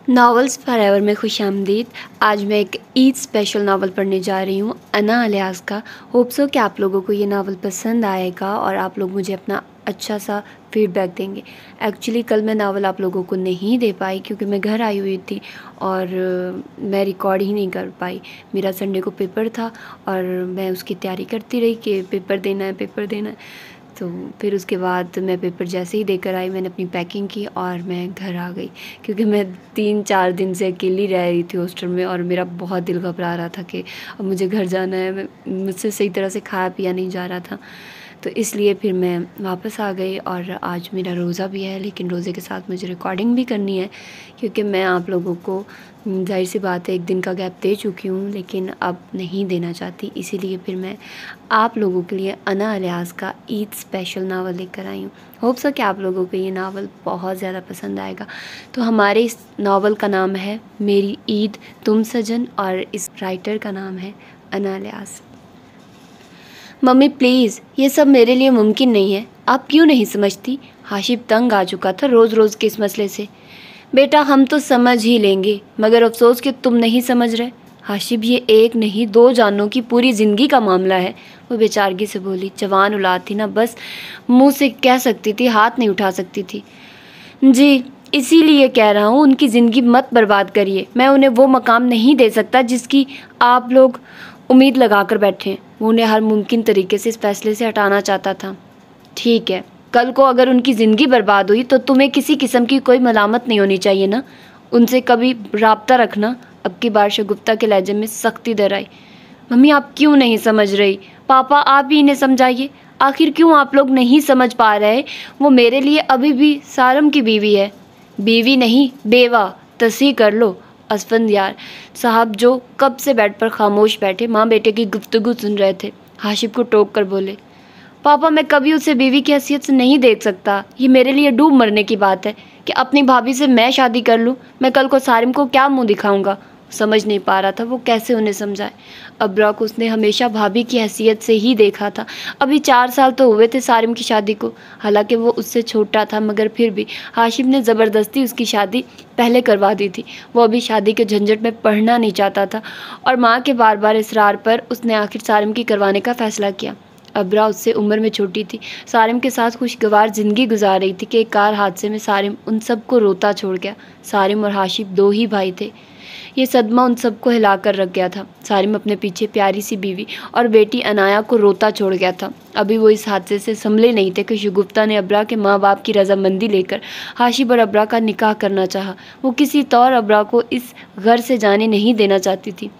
Novels forever में खुशामदीद। आज मैं एक ईद स्पेशल नावल पढ़ने जा रही हूँ, अना अलियास का। होप सो कि आप लोगों को ये नावल पसंद आएगा और आप लोग मुझे अपना अच्छा सा फीडबैक देंगे। एक्चुअली कल मैं नावल आप लोगों को नहीं दे पाई क्योंकि मैं घर आई हुई थी और मैं रिकॉर्ड ही नहीं कर पाई। मेरा संडे को पेपर था और मैं उसकी तैयारी करती रही कि पेपर देना है। तो फिर उसके बाद मैं पेपर जैसे ही देकर आई, मैंने अपनी पैकिंग की और मैं घर आ गई क्योंकि मैं 3-4 दिन से अकेली रह रही थी हॉस्टल में और मेरा बहुत दिल घबरा रहा था कि अब मुझे घर जाना है। मुझसे सही तरह से खाया पिया नहीं जा रहा था, तो इसलिए फिर मैं वापस आ गई। और आज मेरा रोज़ा भी है, लेकिन रोज़े के साथ मुझे रिकॉर्डिंग भी करनी है क्योंकि मैं आप लोगों को ज़ाहिर सी बात है एक दिन का गैप दे चुकी हूँ, लेकिन अब नहीं देना चाहती। इसीलिए फिर मैं आप लोगों के लिए अना अलियास का ईद स्पेशल नावल लेकर आई हूँ। होप सो कि आप लोगों को ये नावल बहुत ज़्यादा पसंद आएगा। तो हमारे इस नावल का नाम है मेरी ईद तुम सजन और इस राइटर का नाम है अना अलियास। मम्मी प्लीज़, ये सब मेरे लिए मुमकिन नहीं है। आप क्यों नहीं समझती? हाशिब तंग आ चुका था रोज़ रोज़ के इस मसले से। बेटा हम तो समझ ही लेंगे, मगर अफसोस कि तुम नहीं समझ रहे। हाशिब ये एक नहीं 2 जानों की पूरी ज़िंदगी का मामला है, वो बेचारगी से बोली। जवान औलाद थी ना, बस मुंह से कह सकती थी, हाथ नहीं उठा सकती थी। जी इसीलिए कह रहा हूँ उनकी ज़िंदगी मत बर्बाद करिए। मैं उन्हें वो मकाम नहीं दे सकता जिसकी आप लोग उम्मीद लगा कर बैठे हैं। वो उन्हें हर मुमकिन तरीके से इस फैसले से हटाना चाहता था। ठीक है, कल को अगर उनकी ज़िंदगी बर्बाद हुई तो तुम्हें किसी किस्म की कोई मलामत नहीं होनी चाहिए ना। उनसे कभी राब्ता रखना। अब की बार शगुफ्ता के लहजे में सख्ती दराई। मम्मी आप क्यों नहीं समझ रही? पापा आप ही इन्हें समझाइए। आखिर क्यों आप लोग नहीं समझ पा रहे? वो मेरे लिए अभी भी सारम की बीवी है। बीवी नहीं, बेवा। तस्हीह कर लो। असफंदियार साहब जो कब से बेड पर खामोश बैठे माँ बेटे की गुफ्तगू सुन रहे थे, हाशिब को टोक कर बोले, पापा मैं कभी उसे बीवी की हैसियत से नहीं देख सकता। ये मेरे लिए डूब मरने की बात है कि अपनी भाभी से मैं शादी कर लूँ। मैं कल को सारिम को क्या मुंह दिखाऊंगा? समझ नहीं पा रहा था वो कैसे उन्हें समझाए। अब्रा को उसने हमेशा भाभी की हैसियत से ही देखा था। अभी 4 साल तो हुए थे सारिम की शादी को, हालांकि वो उससे छोटा था, मगर फिर भी हाशिम ने ज़बरदस्ती उसकी शादी पहले करवा दी थी। वो अभी शादी के झंझट में पढ़ना नहीं चाहता था और माँ के बार बार इसरार पर उसने आखिर सारिम की करवाने का फ़ैसला किया। अब्रा उससे उम्र में छोटी थी, सारिम के साथ खुशगवार ज़िंदगी गुजार रही थी कि एक कार हादसे में सारिम उन सबको रोता छोड़ गया। सारिम और हाशिब 2 ही भाई थे। ये सदमा उन सबको हिला कर रख गया था। सारिम अपने पीछे प्यारी सी बीवी और बेटी अनाया को रोता छोड़ गया था। अभी वो इस हादसे से संभले नहीं थे कि शगुफ्ता ने अब्रा के माँ बाप की रजामंदी लेकर हाशिब और अब्रा का निकाह करना चाहा। वो किसी तौर अब्रा को इस घर से जाने नहीं देना चाहती थी,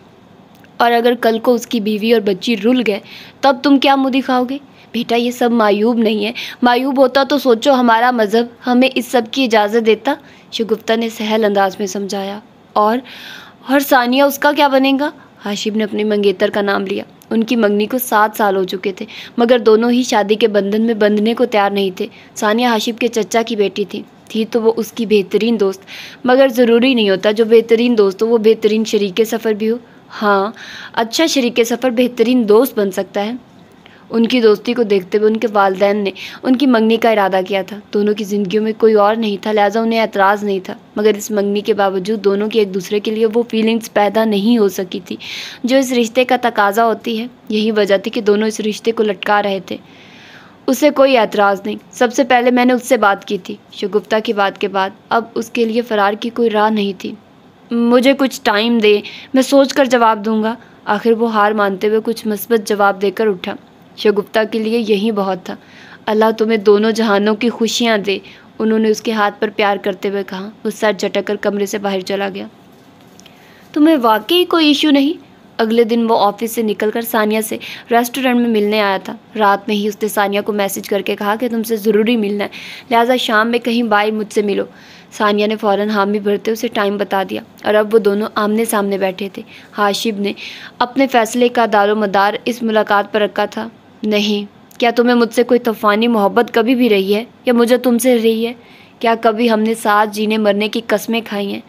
और अगर कल को उसकी बीवी और बच्ची रुल गए तब तुम क्या मुँह दिखाओगे? बेटा ये सब मायूब नहीं है। मायूब होता तो सोचो हमारा मज़हब हमें इस सब की इजाज़त देता, शगुफ्ता ने सहल अंदाज में समझाया। और सानिया उसका क्या बनेगा? हाशिब ने अपने मंगेतर का नाम लिया। उनकी मंगनी को 7 साल हो चुके थे, मगर दोनों ही शादी के बंधन में बंधने को तैयार नहीं थे। सानिया हाशिब के चचा की बेटी थी तो वो उसकी बेहतरीन दोस्त, मगर ज़रूरी नहीं होता जो बेहतरीन दोस्त हो वो बेहतरीन शरीके सफ़र भी हो। हाँ, अच्छा शरीके सफ़र बेहतरीन दोस्त बन सकता है। उनकी दोस्ती को देखते हुए उनके वालिदैन ने उनकी मंगनी का इरादा किया था। दोनों की ज़िंदगियों में कोई और नहीं था, लिहाजा उन्हें एतराज़ नहीं था, मगर इस मंगनी के बावजूद दोनों की एक दूसरे के लिए वो फीलिंग्स पैदा नहीं हो सकी थी जो इस रिश्ते का तकाजा होती है। यही वजह थी कि दोनों इस रिश्ते को लटका रहे थे। उसे कोई एतराज़ नहीं। सबसे पहले मैंने उससे बात की थी। शगुफ्ता की बात के बाद अब उसके लिए फ़रार की कोई राह नहीं थी। मुझे कुछ टाइम दे, मैं सोच कर जवाब दूंगा। आखिर वो हार मानते हुए कुछ मस्बत जवाब देकर उठा। शगुफ्ता के लिए यही बहुत था। अल्लाह तुम्हें दोनों जहानों की खुशियाँ दे, उन्होंने उसके हाथ पर प्यार करते हुए कहा। वो सर झटक कर कमरे से बाहर चला गया। तुम्हें वाकई कोई इशू नहीं? अगले दिन वो ऑफिस से निकलकर सानिया से रेस्टोरेंट में मिलने आया था। रात में ही उसने सानिया को मैसेज करके कहा कि तुमसे ज़रूरी मिलना है, लिहाजा शाम में कहीं बाहर मुझसे मिलो। सानिया ने फ़ौरन हामी भरते उसे टाइम बता दिया और अब वो दोनों आमने सामने बैठे थे। हाशिब ने अपने फ़ैसले का दारोमदार इस मुलाकात पर रखा था। नहीं, क्या तुम्हें मुझसे कोई तूफ़ानी मोहब्बत कभी भी रही है या मुझे तुमसे रही है? क्या कभी हमने साथ जीने मरने की कस्में खाई हैं?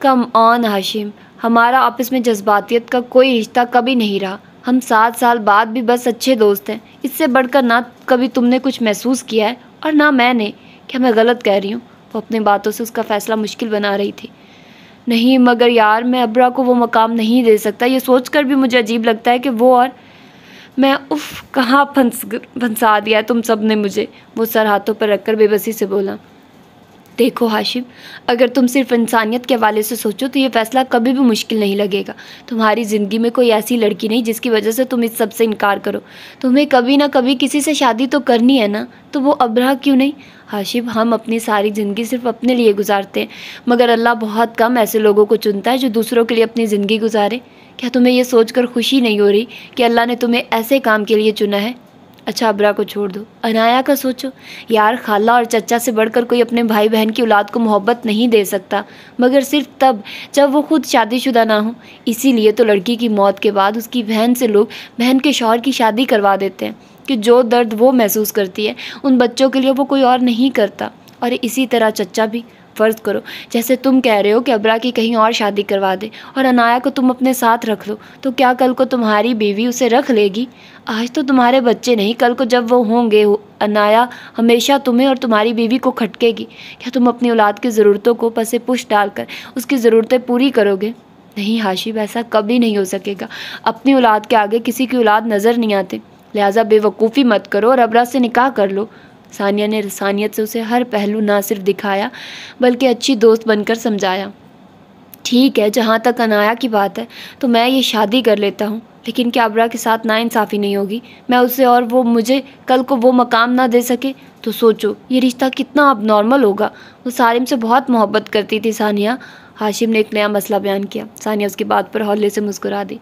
कम ऑन हाशिम, हमारा आपस में जज्बातियत का कोई रिश्ता कभी नहीं रहा। हम 7 साल बाद भी बस अच्छे दोस्त हैं। इससे बढ़कर ना कभी तुमने कुछ महसूस किया है और ना मैंने। क्या मैं गलत कह रही हूँ? वो अपनी बातों से उसका फ़ैसला मुश्किल बना रही थी। नहीं मगर यार मैं अब्रा को वो मकाम नहीं दे सकता। ये सोचकर भी मुझे अजीब लगता है कि वो और मैं, उफ कहाँ फंसा दिया तुम सब ने मुझे। वो सर हाथों पर रखकर बेबसी से बोला, देखो हाशिम, अगर तुम सिर्फ इंसानियत के हवाले से सोचो तो ये फ़ैसला कभी भी मुश्किल नहीं लगेगा। तुम्हारी ज़िंदगी में कोई ऐसी लड़की नहीं जिसकी वजह से तुम इस सब से इनकार करो। तुम्हें कभी ना कभी किसी से शादी तो करनी है ना, तो वो अब्रा क्यों नहीं? हाशिम, हम अपनी सारी ज़िंदगी सिर्फ अपने लिए गुजारते हैं, मगर अल्लाह बहुत कम ऐसे लोगों को चुनता है जो दूसरों के लिए अपनी ज़िंदगी गुजारे। क्या तुम्हें ये सोचकर खुशी नहीं हो रही कि अल्लाह ने तुम्हें ऐसे काम के लिए चुना है? अच्छा अब्रा को छोड़ दो, अनाया का सोचो। यार खाला और चचा से बढ़कर कोई अपने भाई बहन की औलाद को मोहब्बत नहीं दे सकता, मगर सिर्फ तब जब वो खुद शादीशुदा ना हो। इसीलिए तो लड़की की मौत के बाद उसकी बहन से लोग बहन के शौहर की शादी करवा देते हैं कि जो दर्द वो महसूस करती है उन बच्चों के लिए वो कोई और नहीं करता। और इसी तरह चचा भी, फ़र्ज़ करो जैसे तुम कह रहे हो कि अब्रा की कहीं और शादी करवा दे और अनाया को तुम अपने साथ रख लो, तो क्या कल को तुम्हारी बीवी उसे रख लेगी? आज तो तुम्हारे बच्चे नहीं, कल को जब वो होंगे अनाया हमेशा तुम्हें और तुम्हारी बीवी को खटकेगी। क्या तुम अपनी औलाद की ज़रूरतों को पसे पुश डालकर उसकी ज़रूरतें पूरी करोगे? नहीं हाशिम, ऐसा कभी नहीं हो सकेगा। अपनी औलाद के आगे किसी की औलाद नज़र नहीं आती, लिहाजा बेवकूफ़ी मत करो और अब्रा से निकाह कर लो। सानिया ने रसानियत से उसे हर पहलू ना सिर्फ दिखाया बल्कि अच्छी दोस्त बनकर समझाया। ठीक है, जहाँ तक अनाया की बात है तो मैं ये शादी कर लेता हूँ, लेकिन क्या अब्रा के साथ नाइंसाफ़ी नहीं होगी? मैं उसे और वो मुझे कल को वो मकाम ना दे सके तो सोचो ये रिश्ता कितना अब नॉर्मल होगा। वो सारिम से बहुत मोहब्बत करती थी सानिया। हाशिम ने एक नया मसला बयान किया। सानिया उसकी बात पर हौले से मुस्कुरा दी।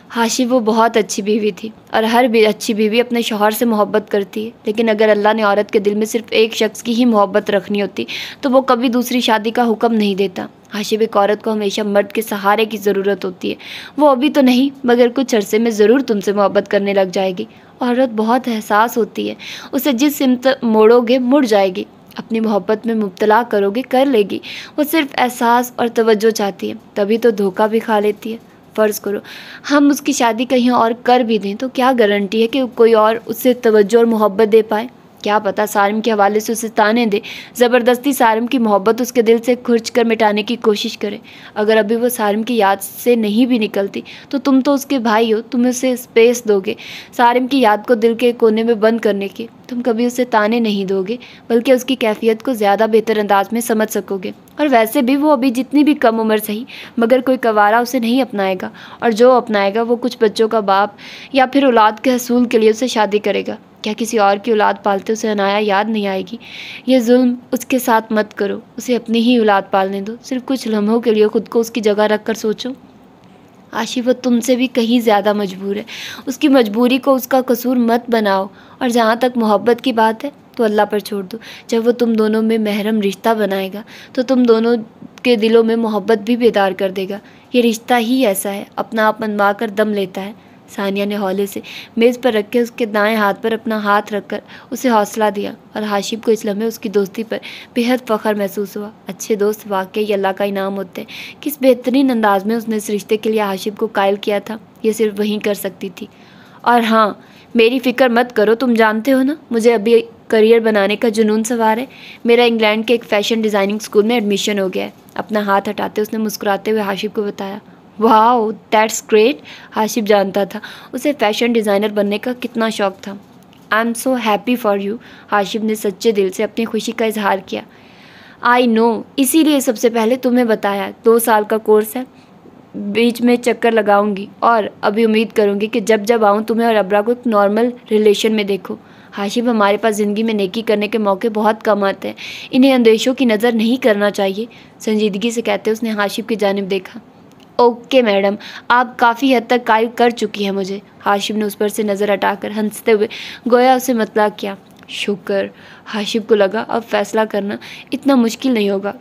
हाशिम, वो बहुत अच्छी बीवी थी और हर भी अच्छी बीवी अपने शौहर से मोहब्बत करती है, लेकिन अगर अल्लाह ने औरत के दिल में सिर्फ एक शख्स की ही मोहब्बत रखनी होती तो वो कभी दूसरी शादी का हुक्म नहीं देता। हाशिम, एक औरत को हमेशा मर्द के सहारे की ज़रूरत होती है। वो अभी तो नहीं मगर कुछ अरसे में ज़रूर तुमसे मोहब्बत करने लग जाएगी। औरत बहुत एहसास होती है, उसे जिस सिमत मोड़ोगे मुड़ जाएगी, अपनी मोहब्बत में मुब्तला करोगे कर लेगी। वो सिर्फ एहसास और तवज्जो चाहती है, तभी तो धोखा भी खा लेती है। फ़र्ज़ करो हम उसकी शादी कहीं और कर भी दें तो क्या गारंटी है कि कोई और उससे तवज्जो और मोहब्बत दे पाए? क्या पता सारिम के हवाले से उसे ताने दे, ज़बरदस्ती सारिम की मोहब्बत उसके दिल से खुर्च कर मिटाने की कोशिश करे। अगर अभी वो सारिम की याद से नहीं भी निकलती तो तुम तो उसके भाई हो, तुम उसे स्पेस दोगे सारिम की याद को दिल के कोने में बंद करने की। तुम कभी उसे ताने नहीं दोगे बल्कि उसकी कैफियत को ज़्यादा बेहतर अंदाज में समझ सकोगे। और वैसे भी वो अभी जितनी भी कम उम्र सही मगर कोई कवारा उसे नहीं अपनाएगा, और जो अपनाएगा वो कुछ बच्चों का बाप या फिर औलाद के हसूल के लिए उसे शादी करेगा। क्या किसी और की औलाद पालते उसे अनाया याद नहीं आएगी? ये जुल्म उसके साथ मत करो, उसे अपनी ही औलाद पालने दो। सिर्फ कुछ लम्हों के लिए खुद को उसकी जगह रख कर सोचो। आशिफ, वो तुमसे भी कहीं ज़्यादा मजबूर है। उसकी मजबूरी को उसका कसूर मत बनाओ। और जहाँ तक मोहब्बत की बात है तो अल्लाह पर छोड़ दो। जब वो तुम दोनों में महरम रिश्ता बनाएगा तो तुम दोनों के दिलों में मोहब्बत भी बेदार कर देगा। ये रिश्ता ही ऐसा है, अपना आप मनवा कर दम लेता है। सानिया ने हौले से मेज़ पर रख के उसके दाएं हाथ पर अपना हाथ रखकर उसे हौसला दिया, और हाशिम को इस लम्हे उसकी दोस्ती पर बेहद फ़ख्र महसूस हुआ। अच्छे दोस्त वाकई अल्लाह का इनाम होते हैं। किस बेहतरीन अंदाज में उसने इस रिश्ते के लिए हाशिम को कायल किया था, ये सिर्फ वहीं कर सकती थी। और हाँ, मेरी फ़िक्र मत करो, तुम जानते हो ना मुझे अभी करियर बनाने का जुनून सवार है। मेरा इंग्लैंड के एक फ़ैशन डिज़ाइनिंग स्कूल में एडमिशन हो गया है। अपना हाथ हटाते उसने मुस्कुराते हुए हाशिम को बताया। Wow, that's great. हाशिम जानता था उसे फ़ैशन डिज़ाइनर बनने का कितना शौक़ था। I am so happy for you. Hashim ने सच्चे दिल से अपनी खुशी का इजहार किया। आई नो, इसीलिए सबसे पहले तुम्हें बताया। 2 साल का कोर्स है, बीच में चक्कर लगाऊंगी और अभी उम्मीद करूंगी कि जब जब आऊँ तुम्हें और अब्रा को एक नॉर्मल रिलेशन में देखो। हाशिम, हमारे पास ज़िंदगी में नेकी करने के मौके बहुत कम आते हैं, इन्हें अंदेशों की नज़र नहीं करना चाहिए। संजीदगी से कहते उसने हाशिम की जानिब देखा। ओके मैडम, आप काफ़ी हद तक कायल कर चुकी हैं मुझे। हाशिम ने उस पर से नज़र हटाकर हंसते हुए गोया उसे मतला किया। शुक्र, हाशिम को लगा अब फैसला करना इतना मुश्किल नहीं होगा।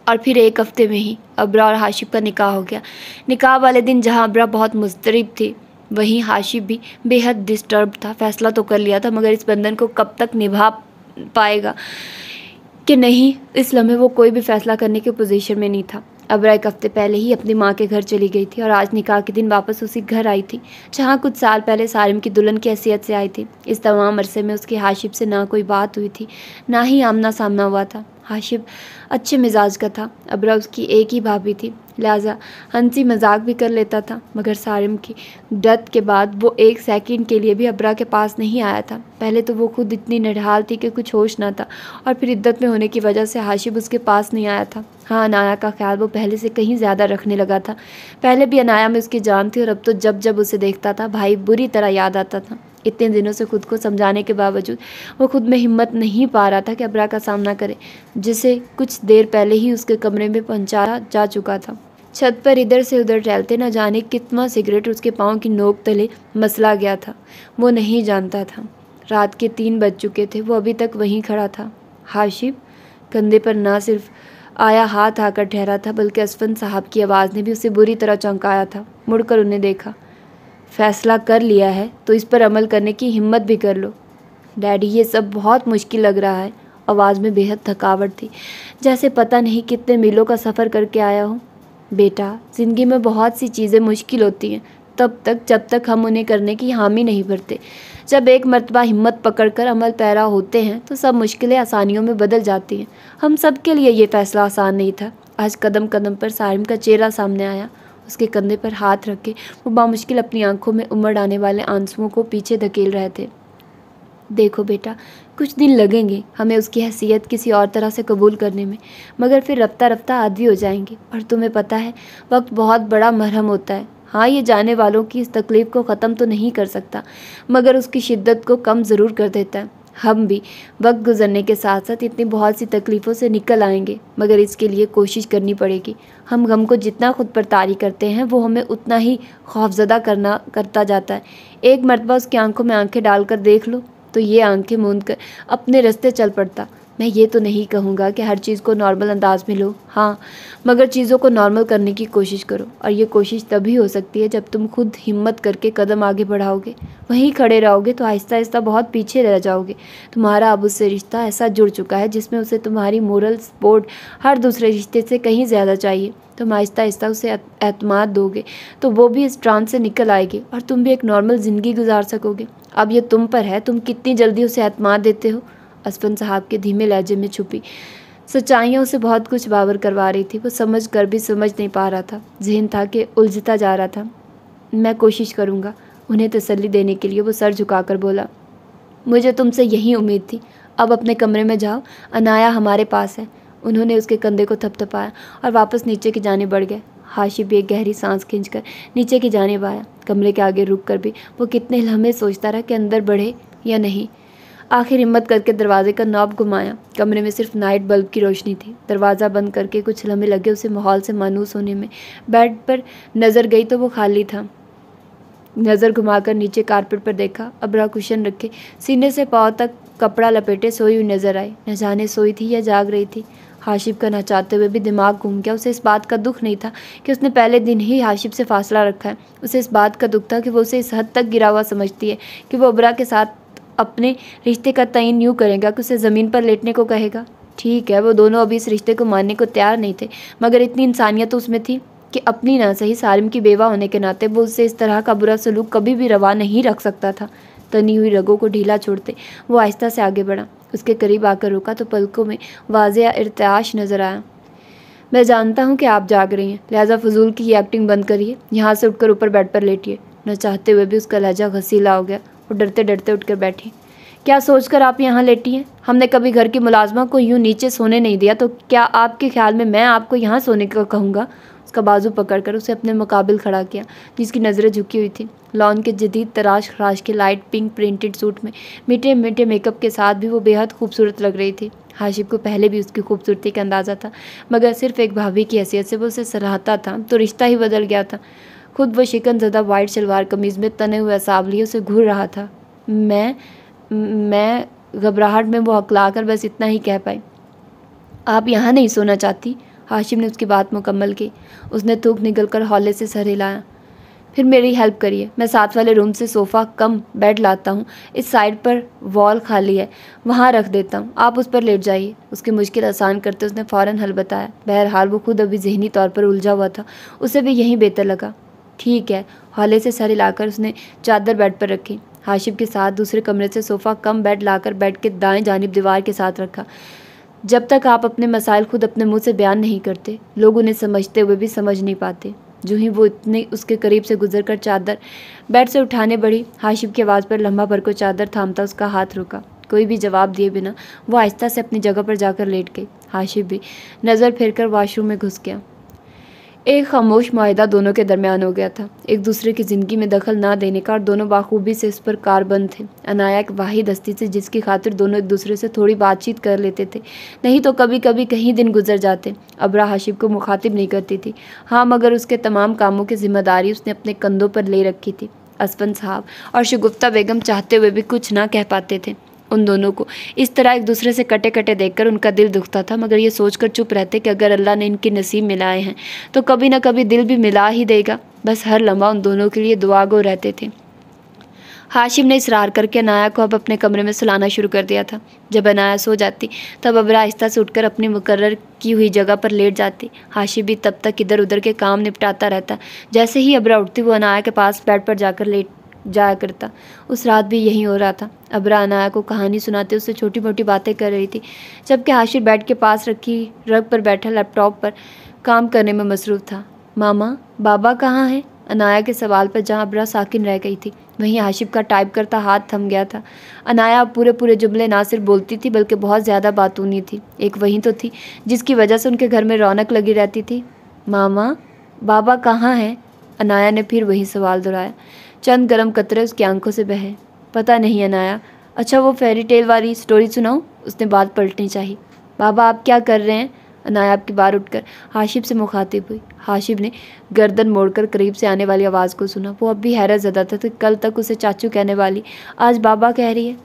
और फिर 1 हफ्ते में ही अब्रा और हाशिम का निकाह हो गया। निकाह वाले दिन जहां अब्रा बहुत मुस्तरिब थी, वहीं हाशिम भी बेहद डिस्टर्ब था। फैसला तो कर लिया था मगर इस बंधन को कब तक निभा पाएगा कि नहीं, इस लम्हे वो कोई भी फैसला करने की पोजीशन में नहीं था। अब्रा 1 हफ्ते पहले ही अपनी माँ के घर चली गई थी और आज निकाह के दिन वापस उसी घर आई थी जहाँ कुछ साल पहले सारिम की दुल्हन की हैसियत से आई थी। इस तमाम अरसे में उसकी हाशिम से ना कोई बात हुई थी, ना ही आमना सामना हुआ था। हाशिब अच्छे मिजाज का था। अबरा उसकी एक ही भाभी थी, लिहाजा हंसी मजाक भी कर लेता था। मगर सारिम की डेथ के बाद वो एक सेकंड के लिए भी अबरा के पास नहीं आया था। पहले तो वो खुद इतनी निढाल थी कि कुछ होश ना था, और फिर इद्दत में होने की वजह से हाशिब उसके पास नहीं आया था। हाँ, अनाया का ख्याल वो पहले से कहीं ज़्यादा रखने लगा था। पहले भी अनाया में उसकी जान थी, और अब तो जब जब उसे देखता था भाई बुरी तरह याद आता था। इतने दिनों से खुद को समझाने के बावजूद वो खुद में हिम्मत नहीं पा रहा था कि अबरा का सामना करे, जिसे कुछ देर पहले ही उसके कमरे में पहुंचाया जा चुका था। छत पर इधर से उधर टहलते न जाने कितना सिगरेट उसके पाँव की नोक तले मसला गया था, वो नहीं जानता था। रात के 3 बज चुके थे, वो अभी तक वहीं खड़ा था। हाशिब कंधे पर ना सिर्फ आया हाथ आकर ठहरा था, बल्कि असफन साहब की आवाज़ ने भी उसे बुरी तरह चौंकाया था। मुड़कर उन्हें देखा। फैसला कर लिया है तो इस पर अमल करने की हिम्मत भी कर लो। डैडी, ये सब बहुत मुश्किल लग रहा है। आवाज़ में बेहद थकावट थी, जैसे पता नहीं कितने मीलों का सफ़र करके आया हूँ। बेटा, ज़िंदगी में बहुत सी चीज़ें मुश्किल होती हैं तब तक जब तक हम उन्हें करने की हामी नहीं भरते। जब एक मर्तबा हिम्मत पकड़कर अमल पैरा होते हैं तो सब मुश्किलें आसानियों में बदल जाती हैं। हम सब के लिए ये फ़ैसला आसान नहीं था। आज कदम कदम पर सारिम का चेहरा सामने आया। उसके कंधे पर हाथ रख के वो बामुश्किल अपनी आंखों में उमड़ आने वाले आंसुओं को पीछे धकेल रहे थे। देखो बेटा, कुछ दिन लगेंगे हमें उसकी हैसियत किसी और तरह से कबूल करने में, मगर फिर रफ्ता रफ्ता आदी हो जाएंगे। और तुम्हें पता है, वक्त बहुत बड़ा मरहम होता है। हाँ, ये जाने वालों की इस तकलीफ़ को ख़त्म तो नहीं कर सकता, मगर उसकी शिद्दत को कम ज़रूर कर देता है। हम भी वक्त गुजरने के साथ साथ इतनी बहुत सी तकलीफ़ों से निकल आएंगे, मगर इसके लिए कोशिश करनी पड़ेगी। हम गम को जितना खुद पर तारी करते हैं, वो हमें उतना ही खौफज़दा करता जाता है। एक मरतबा उसकी आंखों में आंखें डालकर देख लो तो ये आंखें मूंद कर अपने रास्ते चल पड़ता। मैं ये तो नहीं कहूँगा कि हर चीज़ को नॉर्मल अंदाज में लो, हाँ, मगर चीज़ों को नॉर्मल करने की कोशिश करो। और ये कोशिश तभी हो सकती है जब तुम खुद हिम्मत करके कदम आगे बढ़ाओगे। वहीं खड़े रहोगे तो आहिस्ता आहिस्ता बहुत पीछे रह जाओगे। तुम्हारा अब उससे रिश्ता ऐसा जुड़ चुका है जिसमें उसे तुम्हारी मोरल सपोर्ट हर दूसरे रिश्ते से कहीं ज़्यादा चाहिए। तुम आहिस्ता आहिस्ता उसे एतमाद दोगे तो वो भी इस ट्रांस से निकल आएगी, और तुम भी एक नॉर्मल ज़िंदगी गुजार सकोगे। अब ये तुम पर है, तुम कितनी जल्दी उसे एतमाद देते हो। असफन साहब के धीमे लहजे में छुपी सच्चाइयाँ उसे बहुत कुछ बावर करवा रही थी। वो समझ कर भी समझ नहीं पा रहा था। जहन था कि उलझता जा रहा था। मैं कोशिश करूँगा। उन्हें तसल्ली देने के लिए वो सर झुकाकर बोला, मुझे तुमसे यही उम्मीद थी। अब अपने कमरे में जाओ, अनाया हमारे पास है। उन्होंने उसके कंधे को थपथपाया और वापस नीचे की जाने बढ़ गए। हाशिब एक गहरी सांस खींचकर नीचे की जाने आया। कमरे के आगे रुक कर भी वो कितने लम्हे सोचता रहा कि अंदर बढ़े या नहीं। आखिर हिम्मत करके दरवाजे का नॉब घुमाया। कमरे में सिर्फ नाइट बल्ब की रोशनी थी। दरवाज़ा बंद करके कुछ लम्हे लगे उसे माहौल से मानूस होने में। बेड पर नज़र गई तो वो खाली था। नज़र घुमाकर नीचे कारपेट पर देखा। अबरा कुशन रखे सीने से पाँव तक कपड़ा लपेटे सोई हुई नजर आई। न जाने सोई थी या जाग रही थी। हाशिब का न चाहते हुए भी दिमाग घूम गया। उसे इस बात का दुख नहीं था कि उसने पहले दिन ही हाशिब से फासला रखा है। उसे इस बात का दुख था कि वो उसे इस हद तक गिरा हुआ समझती है कि वो अबरा के साथ अपने रिश्ते का तयन यूँ करेगा कि उसे ज़मीन पर लेटने को कहेगा। ठीक है, वो दोनों अभी इस रिश्ते को मानने को तैयार नहीं थे, मगर इतनी इंसानियत तो उसमें थी कि अपनी ना सही सारिम की बेवा होने के नाते वो उससे इस तरह का बुरा सलूक कभी भी रवा नहीं रख सकता था। तनी हुई रगों को ढीला छोड़ते वो आहिस्ता से आगे बढ़ा। उसके करीब आकर रुका तो पलकों में वाज़ेह इर्तियाश नज़र आया। मैं जानता हूँ कि आप जाग रही हैं, लिहाजा फजूल की ये एक्टिंग बंद करिए। यहाँ से उठकर ऊपर बेड पर लेटिए। न चाहते हुए भी उसका लहजा घसीला हो गया। वो डरते डरते उठकर बैठी। क्या सोचकर आप यहाँ लेटी हैं? हमने कभी घर की मुलाजमा को यूँ नीचे सोने नहीं दिया, तो क्या आपके ख्याल में मैं आपको यहाँ सोने का कहूँगा? उसका बाजू पकड़कर उसे अपने मुकाबिल खड़ा किया, जिसकी नज़रें झुकी हुई थी। लॉन के जदीद तराश खराश के लाइट पिंक प्रिंटेड सूट में मीठे मीठे मेकअप के साथ भी वो बेहद खूबसूरत लग रही थी। हाशिब को पहले भी उसकी खूबसूरती का अंदाज़ा था, मगर सिर्फ एक भाभी की हैसियत से वो उसे सराहता था तो रिश्ता ही बदल गया था। खुद वो शिकन ज़दा वाइट शलवार कमीज़ में तने हुए असावलियों से घूर रहा था। मैं घबराहट में वो हकला कर बस इतना ही कह पाई, आप यहाँ नहीं सोना चाहती? हाशिम ने उसकी बात मुकम्मल की। उसने थूक निकलकर हौले से सर हिलाया। फिर मेरी हेल्प करिए, मैं साथ वाले रूम से सोफ़ा कम बेड लाता हूँ। इस साइड पर वॉल खाली है, वहाँ रख देता हूँ, आप उस पर लेट जाइए। उसकी मुश्किल आसान करते उसने फ़ौरन हल बताया। बहरहाल वो खुद अभी जहनी तौर पर उलझा हुआ था, उसे भी यहीं बेहतर लगा। ठीक है। हौले से सर हिलाकर उसने चादर बेड पर रखी। हाशिब के साथ दूसरे कमरे से सोफ़ा कम बेड लाकर बेड के दाएं जानिब दीवार के साथ रखा। जब तक आप अपने मसाइल खुद अपने मुंह से बयान नहीं करते, लोग उन्हें समझते हुए भी समझ नहीं पाते। जो ही वो इतने उसके करीब से गुजरकर चादर बेड से उठाने बढ़ी, हाशिम की आवाज़ पर लम्हा भर को चादर थामता उसका हाथ रुका। कोई भी जवाब दिए बिना वो आहिस्ता से अपनी जगह पर जाकर लेट गई। हाशिम भी नज़र फेर कर वाशरूम में घुस गया। एक खामोश मुआहिदा दोनों के दरमियान हो गया था, एक दूसरे की ज़िंदगी में दखल ना देने का, और दोनों बाखूबी से इस पर कारबंद थे। अनाया एक वाहिद हस्ती थी जिसकी खातिर दोनों एक दूसरे से थोड़ी बातचीत कर लेते थे, नहीं तो कभी कभी कहीं दिन गुजर जाते। अबरा हाशिम को मुखातिब नहीं करती थी, हाँ, मगर उसके तमाम कामों की जिम्मेदारी उसने अपने कंधों पर ले रखी थी। असफन साहब और शगुफ्ता बेगम चाहते हुए भी कुछ ना कह पाते थे। उन दोनों को इस तरह एक दूसरे से कटे कटे देखकर उनका दिल दुखता था, मगर ये सोचकर चुप रहते कि अगर अल्लाह ने इनके नसीब मिलाए हैं तो कभी ना कभी दिल भी मिला ही देगा। बस हर लम्हा उन दोनों के लिए दुआ गो रहते थे। हाशिम ने इसरार करके अनाया को अब अपने कमरे में सुलाना शुरू कर दिया था। जब अनाया सो जाती तब अबरा आहिस्ता से उठकर अपनी मुकर्रर की हुई जगह पर लेट जाती। हाशिम भी तब तक इधर उधर के काम निपटाता रहता। जैसे ही अबरा उठती वो अनाया के पास बेड पर जाकर लेट जाया करता। उस रात भी यही हो रहा था। अबरा अनाया को कहानी सुनाते उससे छोटी मोटी बातें कर रही थी, जबकि हाशिम बेड के पास रखी रग पर बैठा लैपटॉप पर काम करने में मसरूफ़ था। मामा, बाबा कहाँ हैं? अनाया के सवाल पर जहाँ अबरा साकिन रह गई थी, वहीं हाशिम का टाइप करता हाथ थम गया था। अनाया अब पूरे पूरे जुमले ना सिर्फ बोलती थी बल्कि बहुत ज़्यादा बातूनी थी। एक वही तो थी जिसकी वजह से उनके घर में रौनक लगी रहती थी। मामा, बाबा कहाँ हैं? अनाया ने फिर वही सवाल दोहराया। चंद गर्म कतरे उसकी आंखों से बहे। पता नहीं अनाया। अच्छा, वो फेरी टेल वाली स्टोरी सुनाऊं? उसने बात पलटनी चाहिए। बाबा, आप क्या कर रहे हैं? अनाया आपकी बार उठकर हाशिम से मुखातिब हुई। हाशिम ने गर्दन मोड़कर करीब से आने वाली आवाज़ को सुना। वो अब भी हैरत ज़दा था तो कल तक उसे चाचू कहने वाली आज बाबा कह रही है।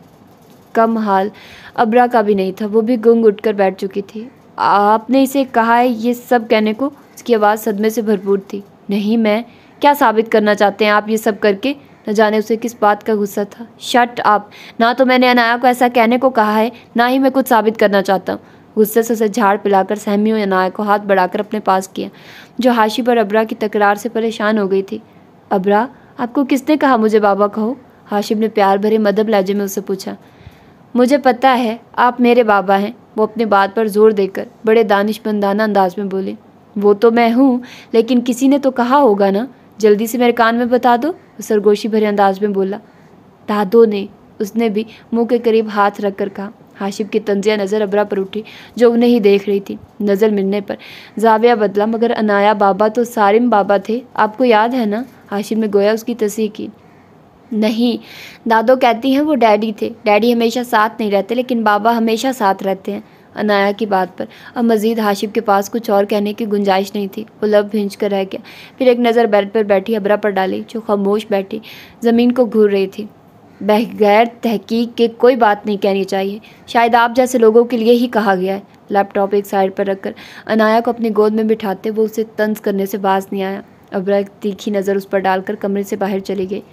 कम हाल अबरा का भी नहीं था, वो भी गुंग उठकर बैठ चुकी थी। आपने इसे कहा है ये सब कहने को? उसकी आवाज़ सदमे से भरपूर थी। नहीं, मैं क्या साबित करना चाहते हैं आप ये सब करके? न जाने उसे किस बात का गुस्सा था। शट आप! ना तो मैंने अनाया को ऐसा कहने को कहा है, ना ही मैं कुछ साबित करना चाहता हूँ। गुस्से से उसे झाड़ पिलाकर सहमी हुई अनाया को हाथ बढ़ाकर अपने पास किया, जो हाशिम और अबरा की तकरार से परेशान हो गई थी। अबरा, आपको किसने कहा मुझे बाबा कहो? हाशिम ने प्यार भरे मदब लहजे में उससे पूछा। मुझे पता है आप मेरे बाबा हैं, वो अपनी बात पर जोर देकर बड़े दानिशमंदाना अंदाज में बोले। वो तो मैं हूँ, लेकिन किसी ने तो कहा होगा ना। जल्दी से मेरे कान में बता दो, वो सरगोशी भरे अंदाज में बोला। दादो ने, उसने भी मुंह के करीब हाथ रख कर कहा। हाशिम की तंजिया नज़र अबरा पर उठी, जो उन्हें ही देख रही थी। नज़र मिलने पर जाविया बदला, मगर अनाया बाबा तो सारिम बाबा थे, आपको याद है ना? हाशिम ने गोया उसकी तस्दीक की। नहीं, दादो कहती हैं वो डैडी थे। डैडी हमेशा साथ नहीं रहते, लेकिन बाबा हमेशा साथ रहते हैं। अनाया की बात पर अब मज़ीद हाशिम के पास कुछ और कहने की गुंजाइश नहीं थी। वो लब भींच कर रह गया। फिर एक नज़र बेड पर बैठी अबरा पर डाली, जो खामोश बैठी ज़मीन को घूर रही थी। बगैर तहकीक के कोई बात नहीं कहनी चाहिए, शायद आप जैसे लोगों के लिए ही कहा गया है। लैपटॉप एक साइड पर रखकर अनाया को अपनी गोद में बिठाते वो उसे तंज करने से बाज नहीं आया। अबरा एक तीखी नज़र उस पर डालकर कमरे से बाहर चली गई।